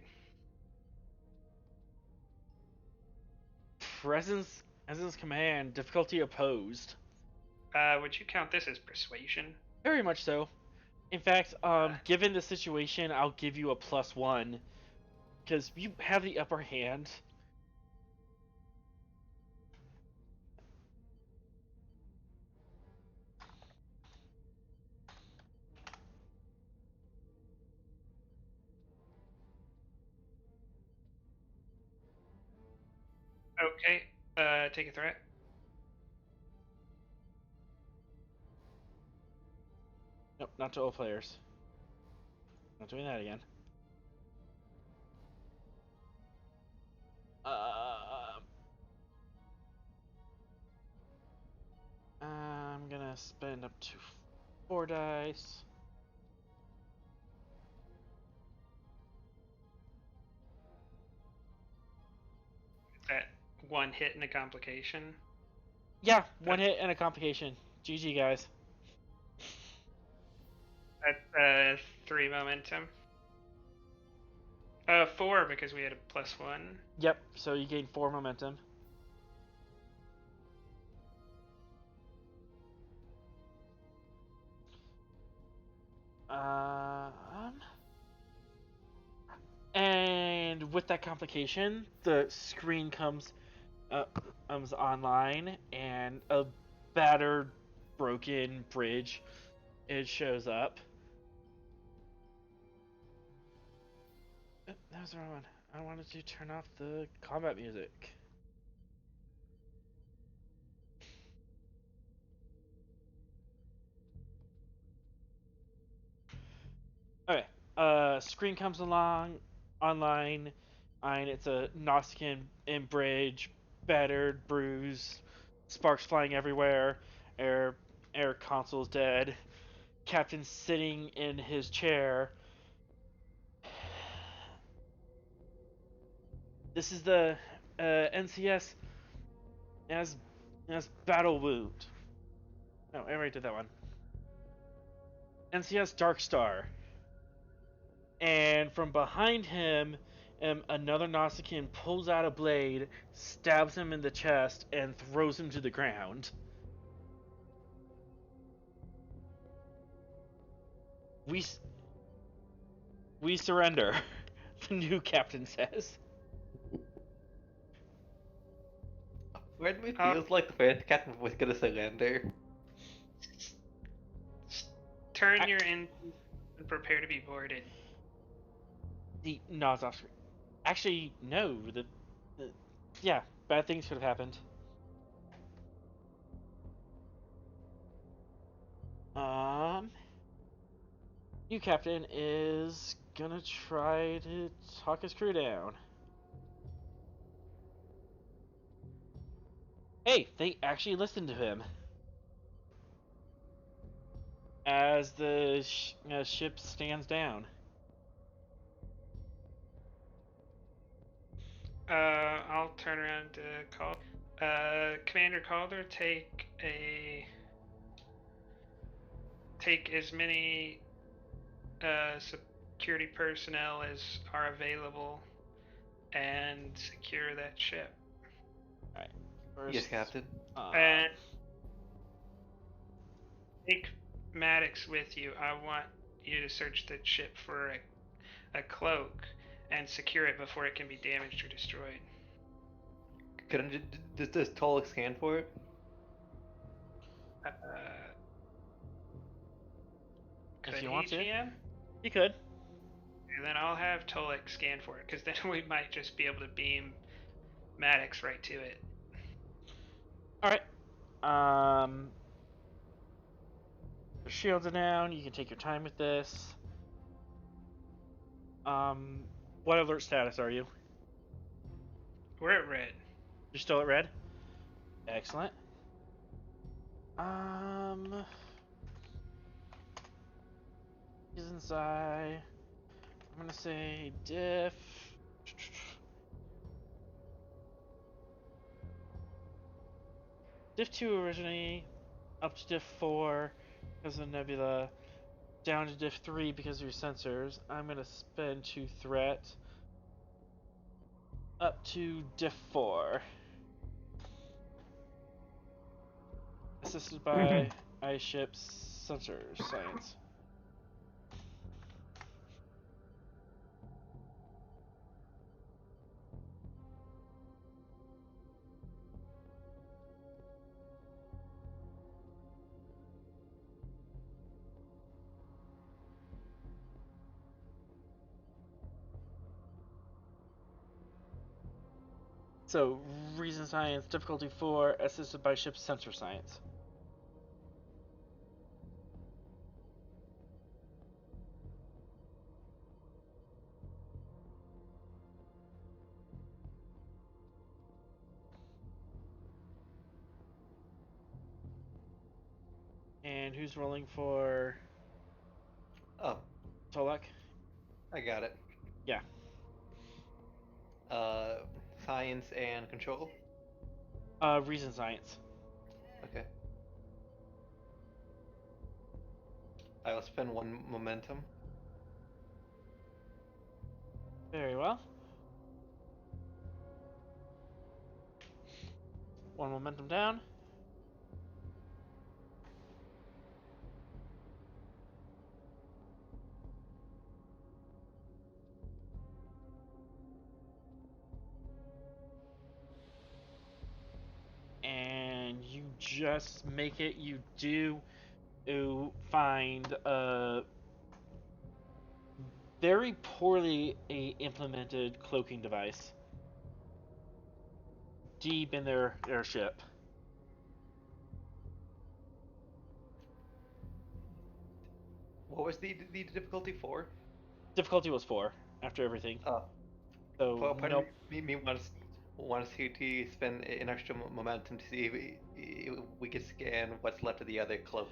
Presence command, difficulty opposed. Would you count this as persuasion? Very much so. In fact, given the situation, I'll give you a +1, because you have the upper hand. Okay, take a threat. Nope, not to all players. Not doing that again. I'm gonna spend up to 4 dice. Is that 1 hit and a complication? Yeah, 1 hit and a complication. GG, guys. That's 3 momentum. 4 because we had a +1. Yep, so you gain 4 momentum. And with that complication, the screen comes online, and a battered, broken bridge shows up. That was the wrong one. I wanted to turn off the combat music. Okay. Screen comes online, and it's a Nuasicaan bridge, battered, bruised, sparks flying everywhere, air console's dead, captain sitting in his chair. This is the NCS as battle wound. No, I already did that one. NCS Dark Star. And from behind him, another Nuasicaan pulls out a blade, stabs him in the chest, and throws him to the ground. We surrender, the new captain says. Where do it feels like the first captain was gonna surrender? Turn your engine and prepare to be boarded. He nods off. Actually, no. Yeah, bad things could have happened. New captain is gonna try to talk his crew down. Hey, they actually listened to him. As the ship stands down. I'll turn around to call. Commander Calder, take as many security personnel as are available and secure that ship. Alright. First, Yes, Captain. And take Maddox with you. I want you to search the ship for a cloak and secure it before it can be damaged or destroyed. Could I does Tolek scan for it? Could if you he, want to. GM? You could. And then I'll have Tolek scan for it, because then we might just be able to beam Maddox right to it. Alright. The shields are down. You can take your time with this. What alert status are you? We're at red. You're still at red? Excellent. He's inside. I'm gonna say diff. Diff 2 originally, up to diff 4 because of the nebula, down to diff 3 because of your sensors. I'm gonna spend 2 threat up to diff 4. Assisted by ice ships sensors science. So, reason science, difficulty 4, assisted by ship sensor science. And who's rolling for Oh, Tolek? I got it. Yeah. Science and control. Reason science. Okay. I will spend 1 momentum. Very well. 1 momentum down. And you just make it. You do find a very poorly implemented cloaking device deep in their airship. What was the difficulty for? Difficulty was 4 after everything. Oh, So pardon nope. me wants to spend an extra momentum to see if we can scan what's left of the other cloak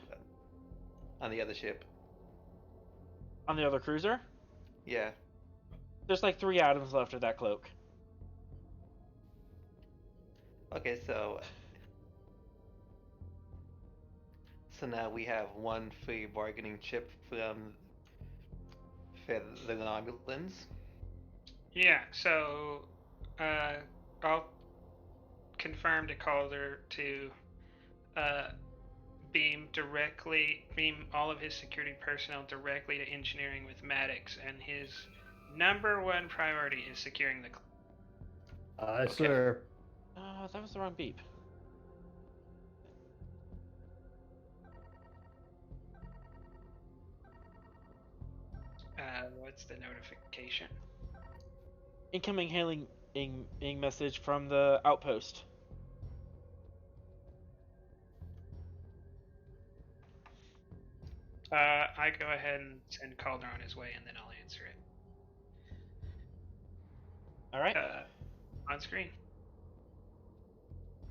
on the other ship. On the other cruiser, Yeah. there's like 3 items left of that cloak. Okay, so now we have 1 free bargaining chip from the Romulans. Yeah, so I'll confirm to Calder to beam all of his security personnel directly to engineering with Maddox, and his number 1 priority is securing the Aye, Okay. sir. That was the wrong beep. What's the notification? Incoming hailing message from the outpost. I go ahead and send Calder on his way, and then I'll answer it. All right. On screen.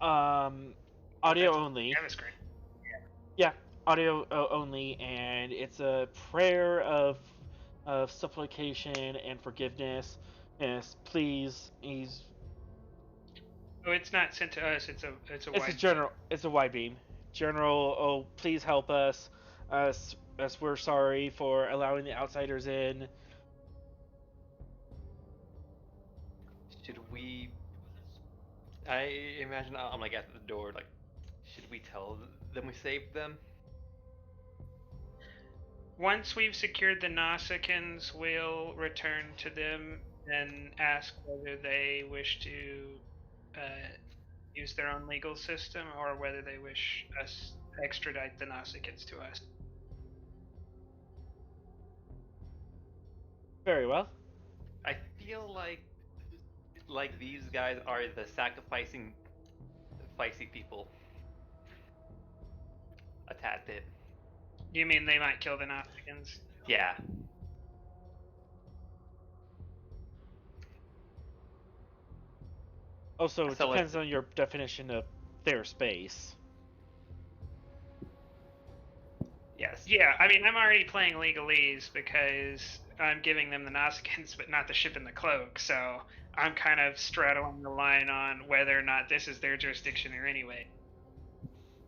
Audio only. Have a screen. Yeah, audio only, and it's a prayer of supplication and forgiveness. Yes, please. Oh, it's not sent to us. It's a wide. general. It's a wide beam. General, oh, please help us. As we're sorry for allowing the outsiders in. Should we? I imagine I'm like at the door. Like, should we tell them we saved them? Once we've secured the Nuasicans, we'll return to them and ask whether they wish to use their own legal system or whether they wish us to extradite the Nuasicans to us. Very well. I feel like these guys are the sacrificing feisty people. A tad bit. You mean they might kill the Nuasicans? Yeah. Also, it So, like- depends on your definition of their space. Yes. Yeah, I mean, I'm already playing legalese because I'm giving them the Nuasicans, but not the ship and the cloak, so I'm kind of straddling the line on whether or not this is their jurisdiction or anyway.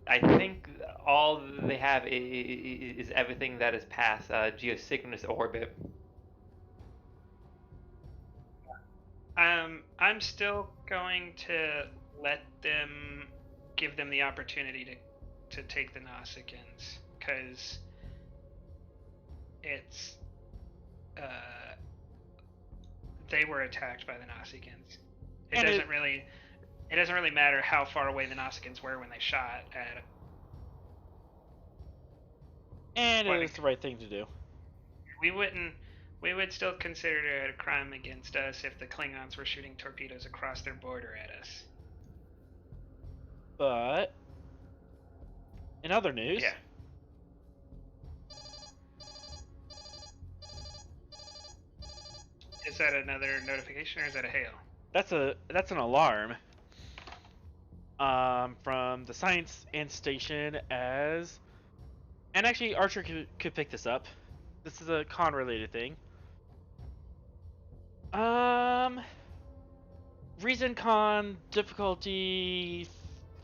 I think all they have is everything that is past geosynchronous orbit. I'm still going to give them the opportunity to take the Nuasicans, because it's they were attacked by the Nuasicans. It doesn't really matter how far away the Nuasicans were when they shot at it. And it was the right thing to do. We would still consider it a crime against us if the Klingons were shooting torpedoes across their border at us. But in other news, Yeah. Is that another notification or is that a hail? that's an alarm from the science and station and actually Archer could pick this up. This is a con related thing. Reason con difficulty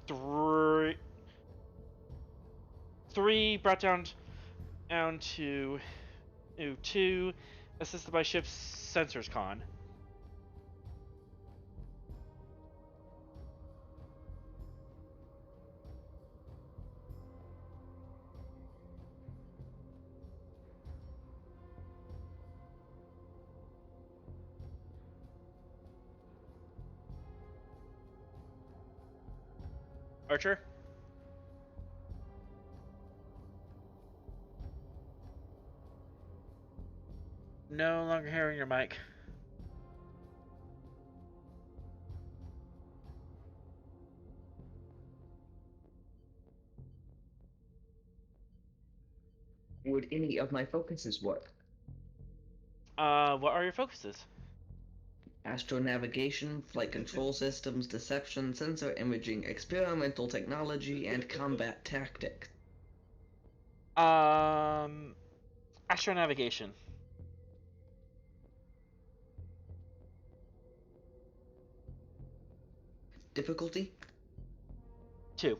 3 brought down to 2, assisted by ship's sensors con. Archer? No longer hearing your mic. Would any of my focuses work? What are your focuses? Astronavigation, flight control systems, deception, sensor imaging, experimental technology, and combat tactics. Astronavigation. Difficulty? 2.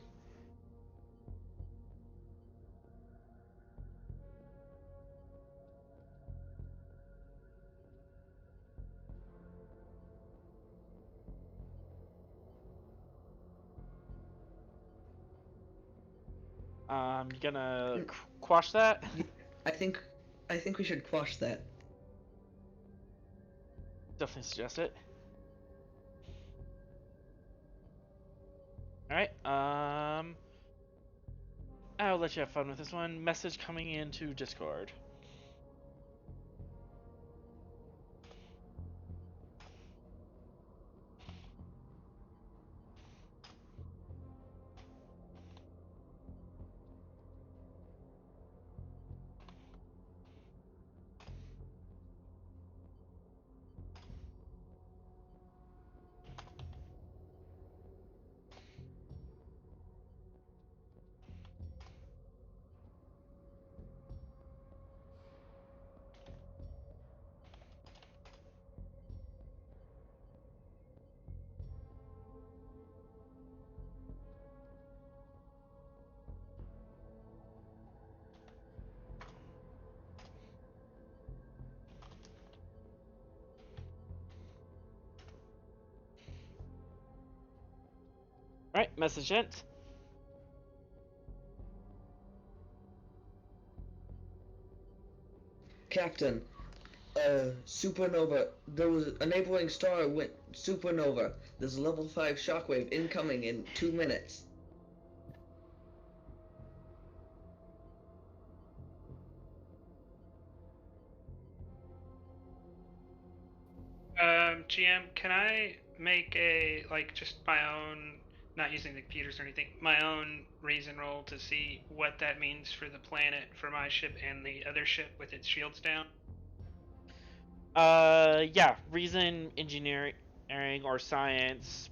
You gonna quash that? I think we should quash that. Definitely suggest it. Alright, I'll let you have fun with this one. Message coming into Discord. Alright, message sent. Captain, supernova. There was a neighboring star went supernova. There's a level 5 shockwave incoming in 2 minutes. GM, can I make a, like, just my own, not using the computers or anything, my own reason roll to see what that means for the planet, for my ship and the other ship with its shields down? Yeah, reason, engineering, or science,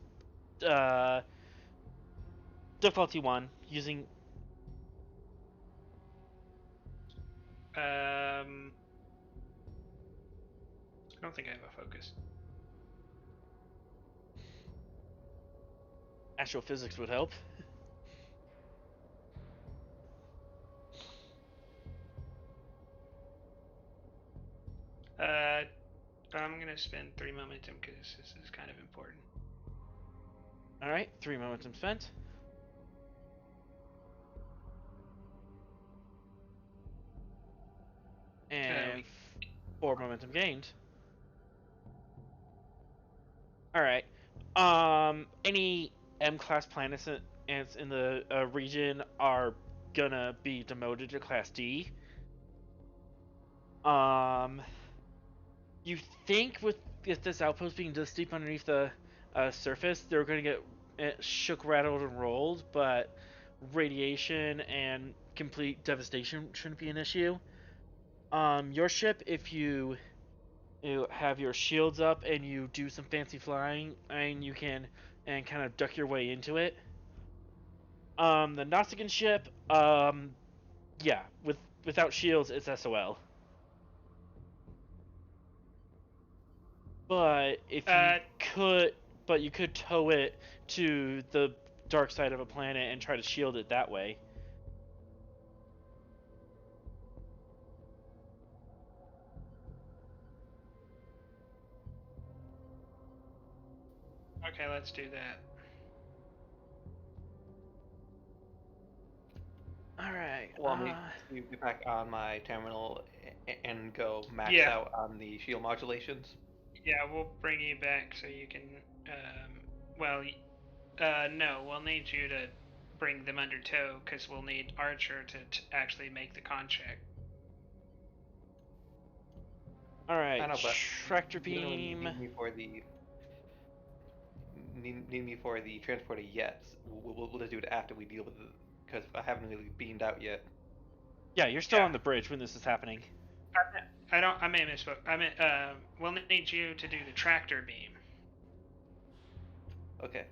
difficulty 1, using... I don't think I have a focus. Astrophysics would help. I'm gonna spend 3 momentum because this is kind of important. Alright, 3 momentum spent. And 4 momentum gained. Alright. Any M-class planets in the region are gonna be demoted to Class D. You think with this outpost being this deep underneath the surface, they're gonna get shook, rattled, and rolled, but radiation and complete devastation shouldn't be an issue. Your ship, if you have your shields up and you do some fancy flying, and you can kind of duck your way into it. The Nuasicaan ship, yeah, without shields, it's SOL. But if you could tow it to the dark side of a planet and try to shield it that way. Okay, let's do that. Alright. Want me to get back on my terminal and go max out on the shield modulations? Yeah, we'll bring you back so you can, no, we'll need you to bring them under tow, because we'll need Archer to actually make the con check. Alright, I know, but tractor you don't beam. need me for the transporter yet. We'll just do it after we deal with it, because I haven't really beamed out yet. Yeah, you're still on the bridge when this is happening. I may have misspoke. We'll need you to do the tractor beam. Okay.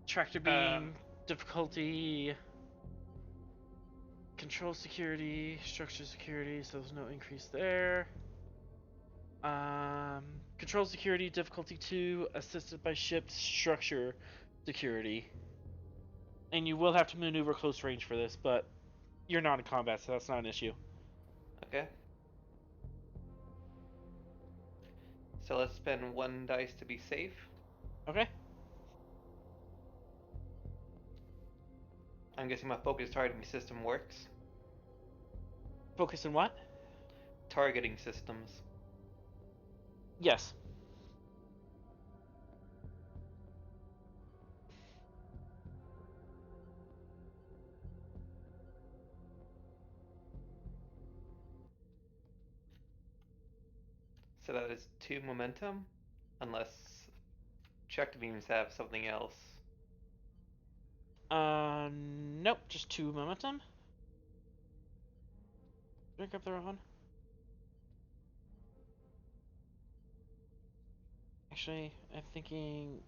Tractor beam, difficulty, control security, structure security, so there's no increase there. Control security, difficulty 2, assisted by ship structure security. And you will have to maneuver close range for this, but you're not in combat, so that's not an issue. Okay. So let's spend 1 dice to be safe. Okay. I'm guessing my focus targeting system works. Focus on what? Targeting systems. Yes. So that is 2 momentum, unless checked beams have something else. Nope, just 2 momentum. Did I grab the wrong one? Actually, I'm thinking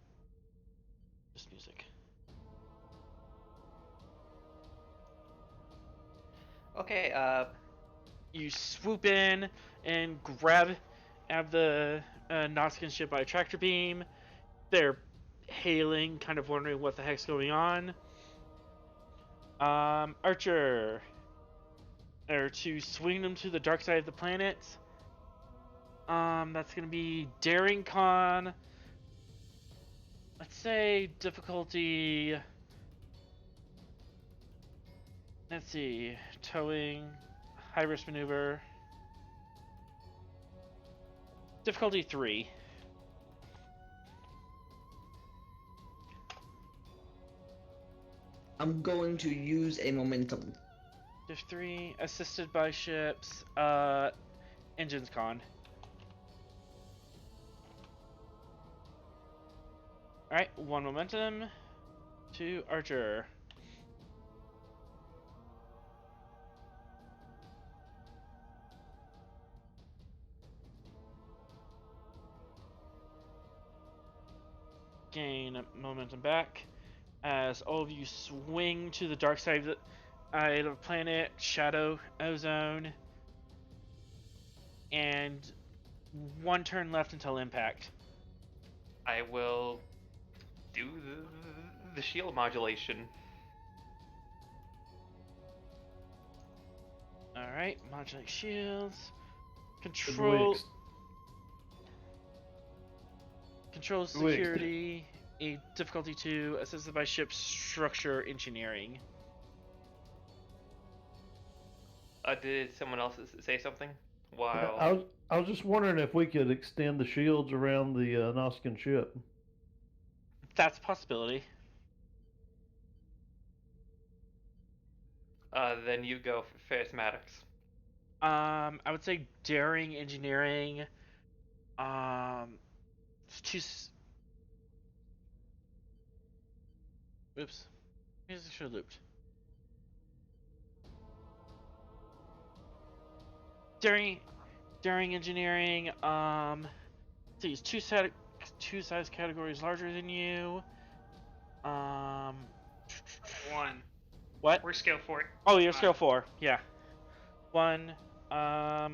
just music. Okay, You swoop in and grab the Nuasicaan ship by a tractor beam. They're hailing, kind of wondering what the heck's going on. Archer, or to swing them to the dark side of the planet. That's gonna be daring con let's say difficulty. Let's see, towing, high risk maneuver. Difficulty 3. I'm going to use a momentum. Diff 3, assisted by ships, engines con. Alright, 1 momentum to Archer. Gain momentum back as all of you swing to the dark side of the planet, shadow, ozone, and 1 turn left until impact. I will do the shield modulation. Alright, modulate shields. Should we Control. Control Should we security. A difficulty 2, assisted by ship structure engineering. Did someone else say something? Yeah, While I was just wondering if we could extend the shields around the Nuasicaan ship. That's a possibility. then you go for Pharismatics. I would say daring engineering. It's too. Oops. Here's the show looped. Daring engineering. These two size categories larger than you. 1. What? We're scale 4. Oh, you're scale 4. Yeah. 1. I'll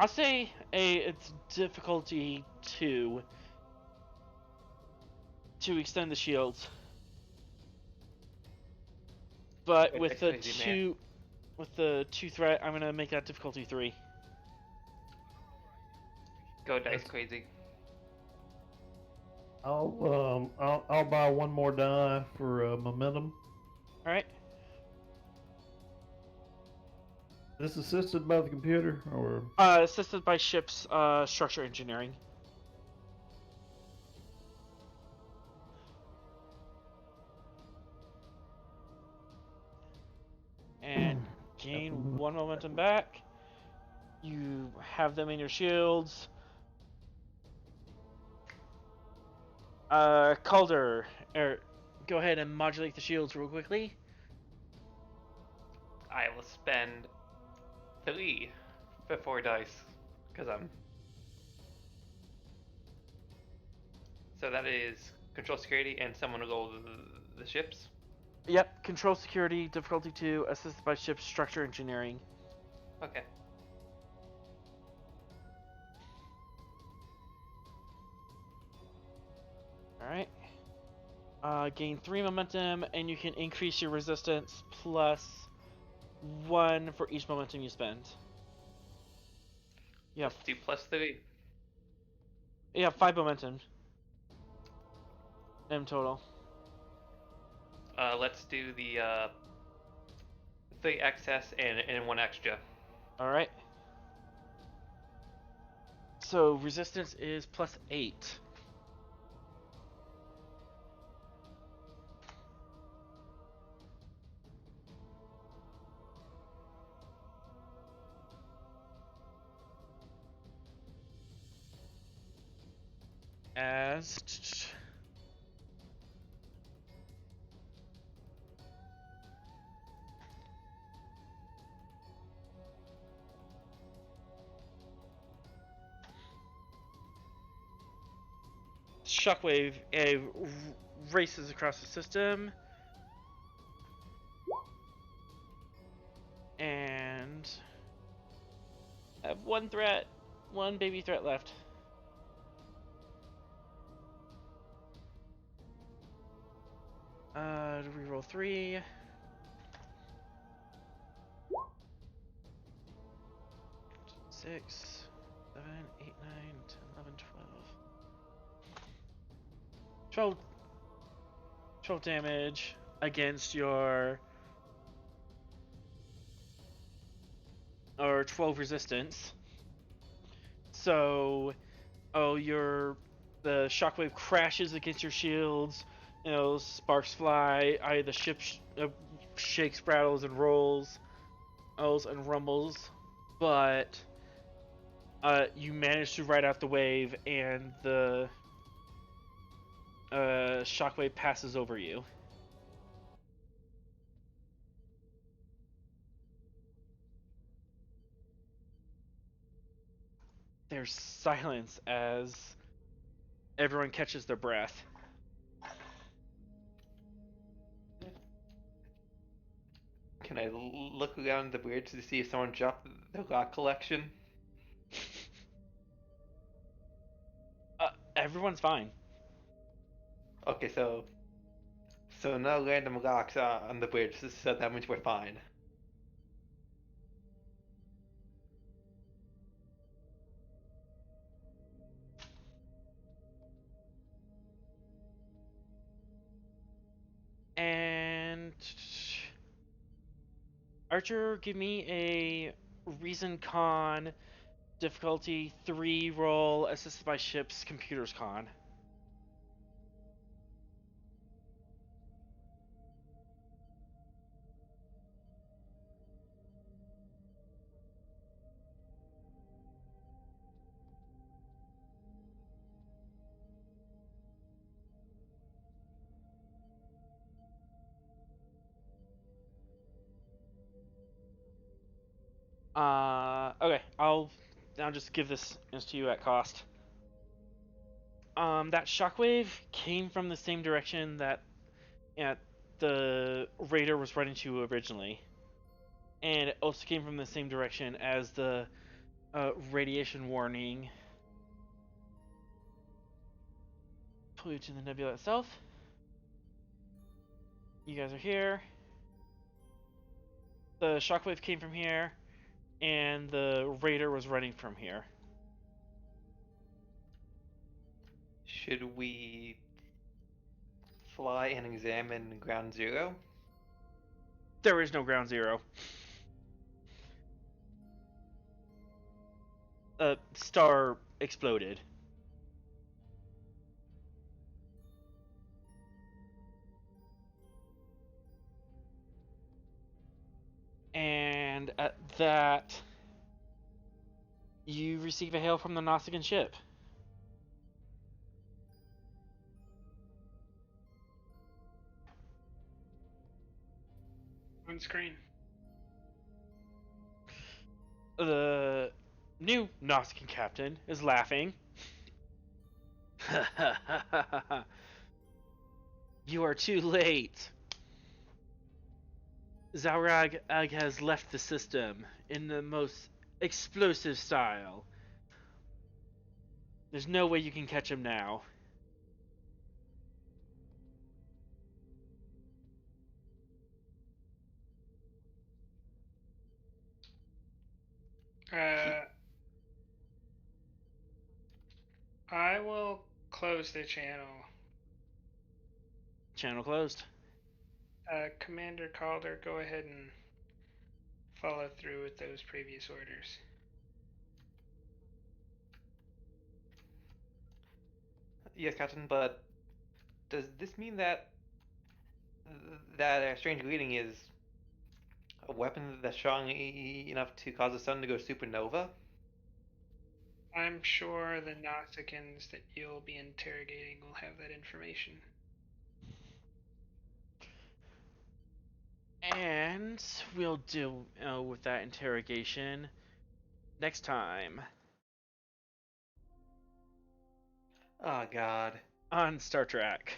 say it's difficulty 2 to extend the shields. But with the two threat, I'm gonna make that difficulty 3. Go dice crazy. I'll buy 1 more die for momentum. All right. This assisted by the computer or? Assisted by ship's structure engineering. And gain 1 momentum back. You have them in your shields. Calder, go ahead and modulate the shields real quickly. I will spend 3 for 4 dice, because I'm... So that is control security, and someone will go the ships? Yep, control security, difficulty 2, assisted by ship structure engineering. Okay. Alright. Gain 3 momentum, and you can increase your resistance plus 1 for each momentum you spend. Yeah. Let's do plus 3. You have 5 momentum in total. Let's do the 3 excess and 1 extra. Alright. So resistance is plus 8. As shockwave races across the system, and I have 1 threat, 1 baby threat left. To reroll 3. 6, 7, 8, 9, 10, 11, 12. 12, 12 damage against your, or 12 resistance. So, the shockwave crashes against your shields. Sparks fly. The ship shakes, rattles, and rolls, and rumbles. But you manage to ride out the wave, and the shockwave passes over you. There's silence as everyone catches their breath. Can I look around the bridge to see if someone dropped the rock collection? Everyone's fine. Okay, so no random rocks on the bridge, so that means we're fine. And Archer, give me a Reason Con difficulty 3 roll assisted by ship's computers con. Okay, I'll just give this to you at cost. That shockwave came from the same direction that the raider was running to originally, and it also came from the same direction as the radiation warning. Pull you to the nebula itself. You guys are here. The shockwave came from here, and the raider was running from here. Should we fly and examine ground zero? There is no ground zero. Star exploded. And at that, you receive a hail from the Nuasicaan ship. On screen. The new Nuasicaan captain is laughing. You are too late. Xareg has left the system in the most explosive style. There's no way you can catch him now. I will close the channel. Channel closed. Commander Calder, go ahead and follow through with those previous orders. Yes, Captain, but does this mean that strange reading is a weapon that's strong enough to cause the sun to go supernova? I'm sure the Nausicaans that you'll be interrogating will have that information. And we'll deal with that interrogation next time Oh, God. on Star Trek.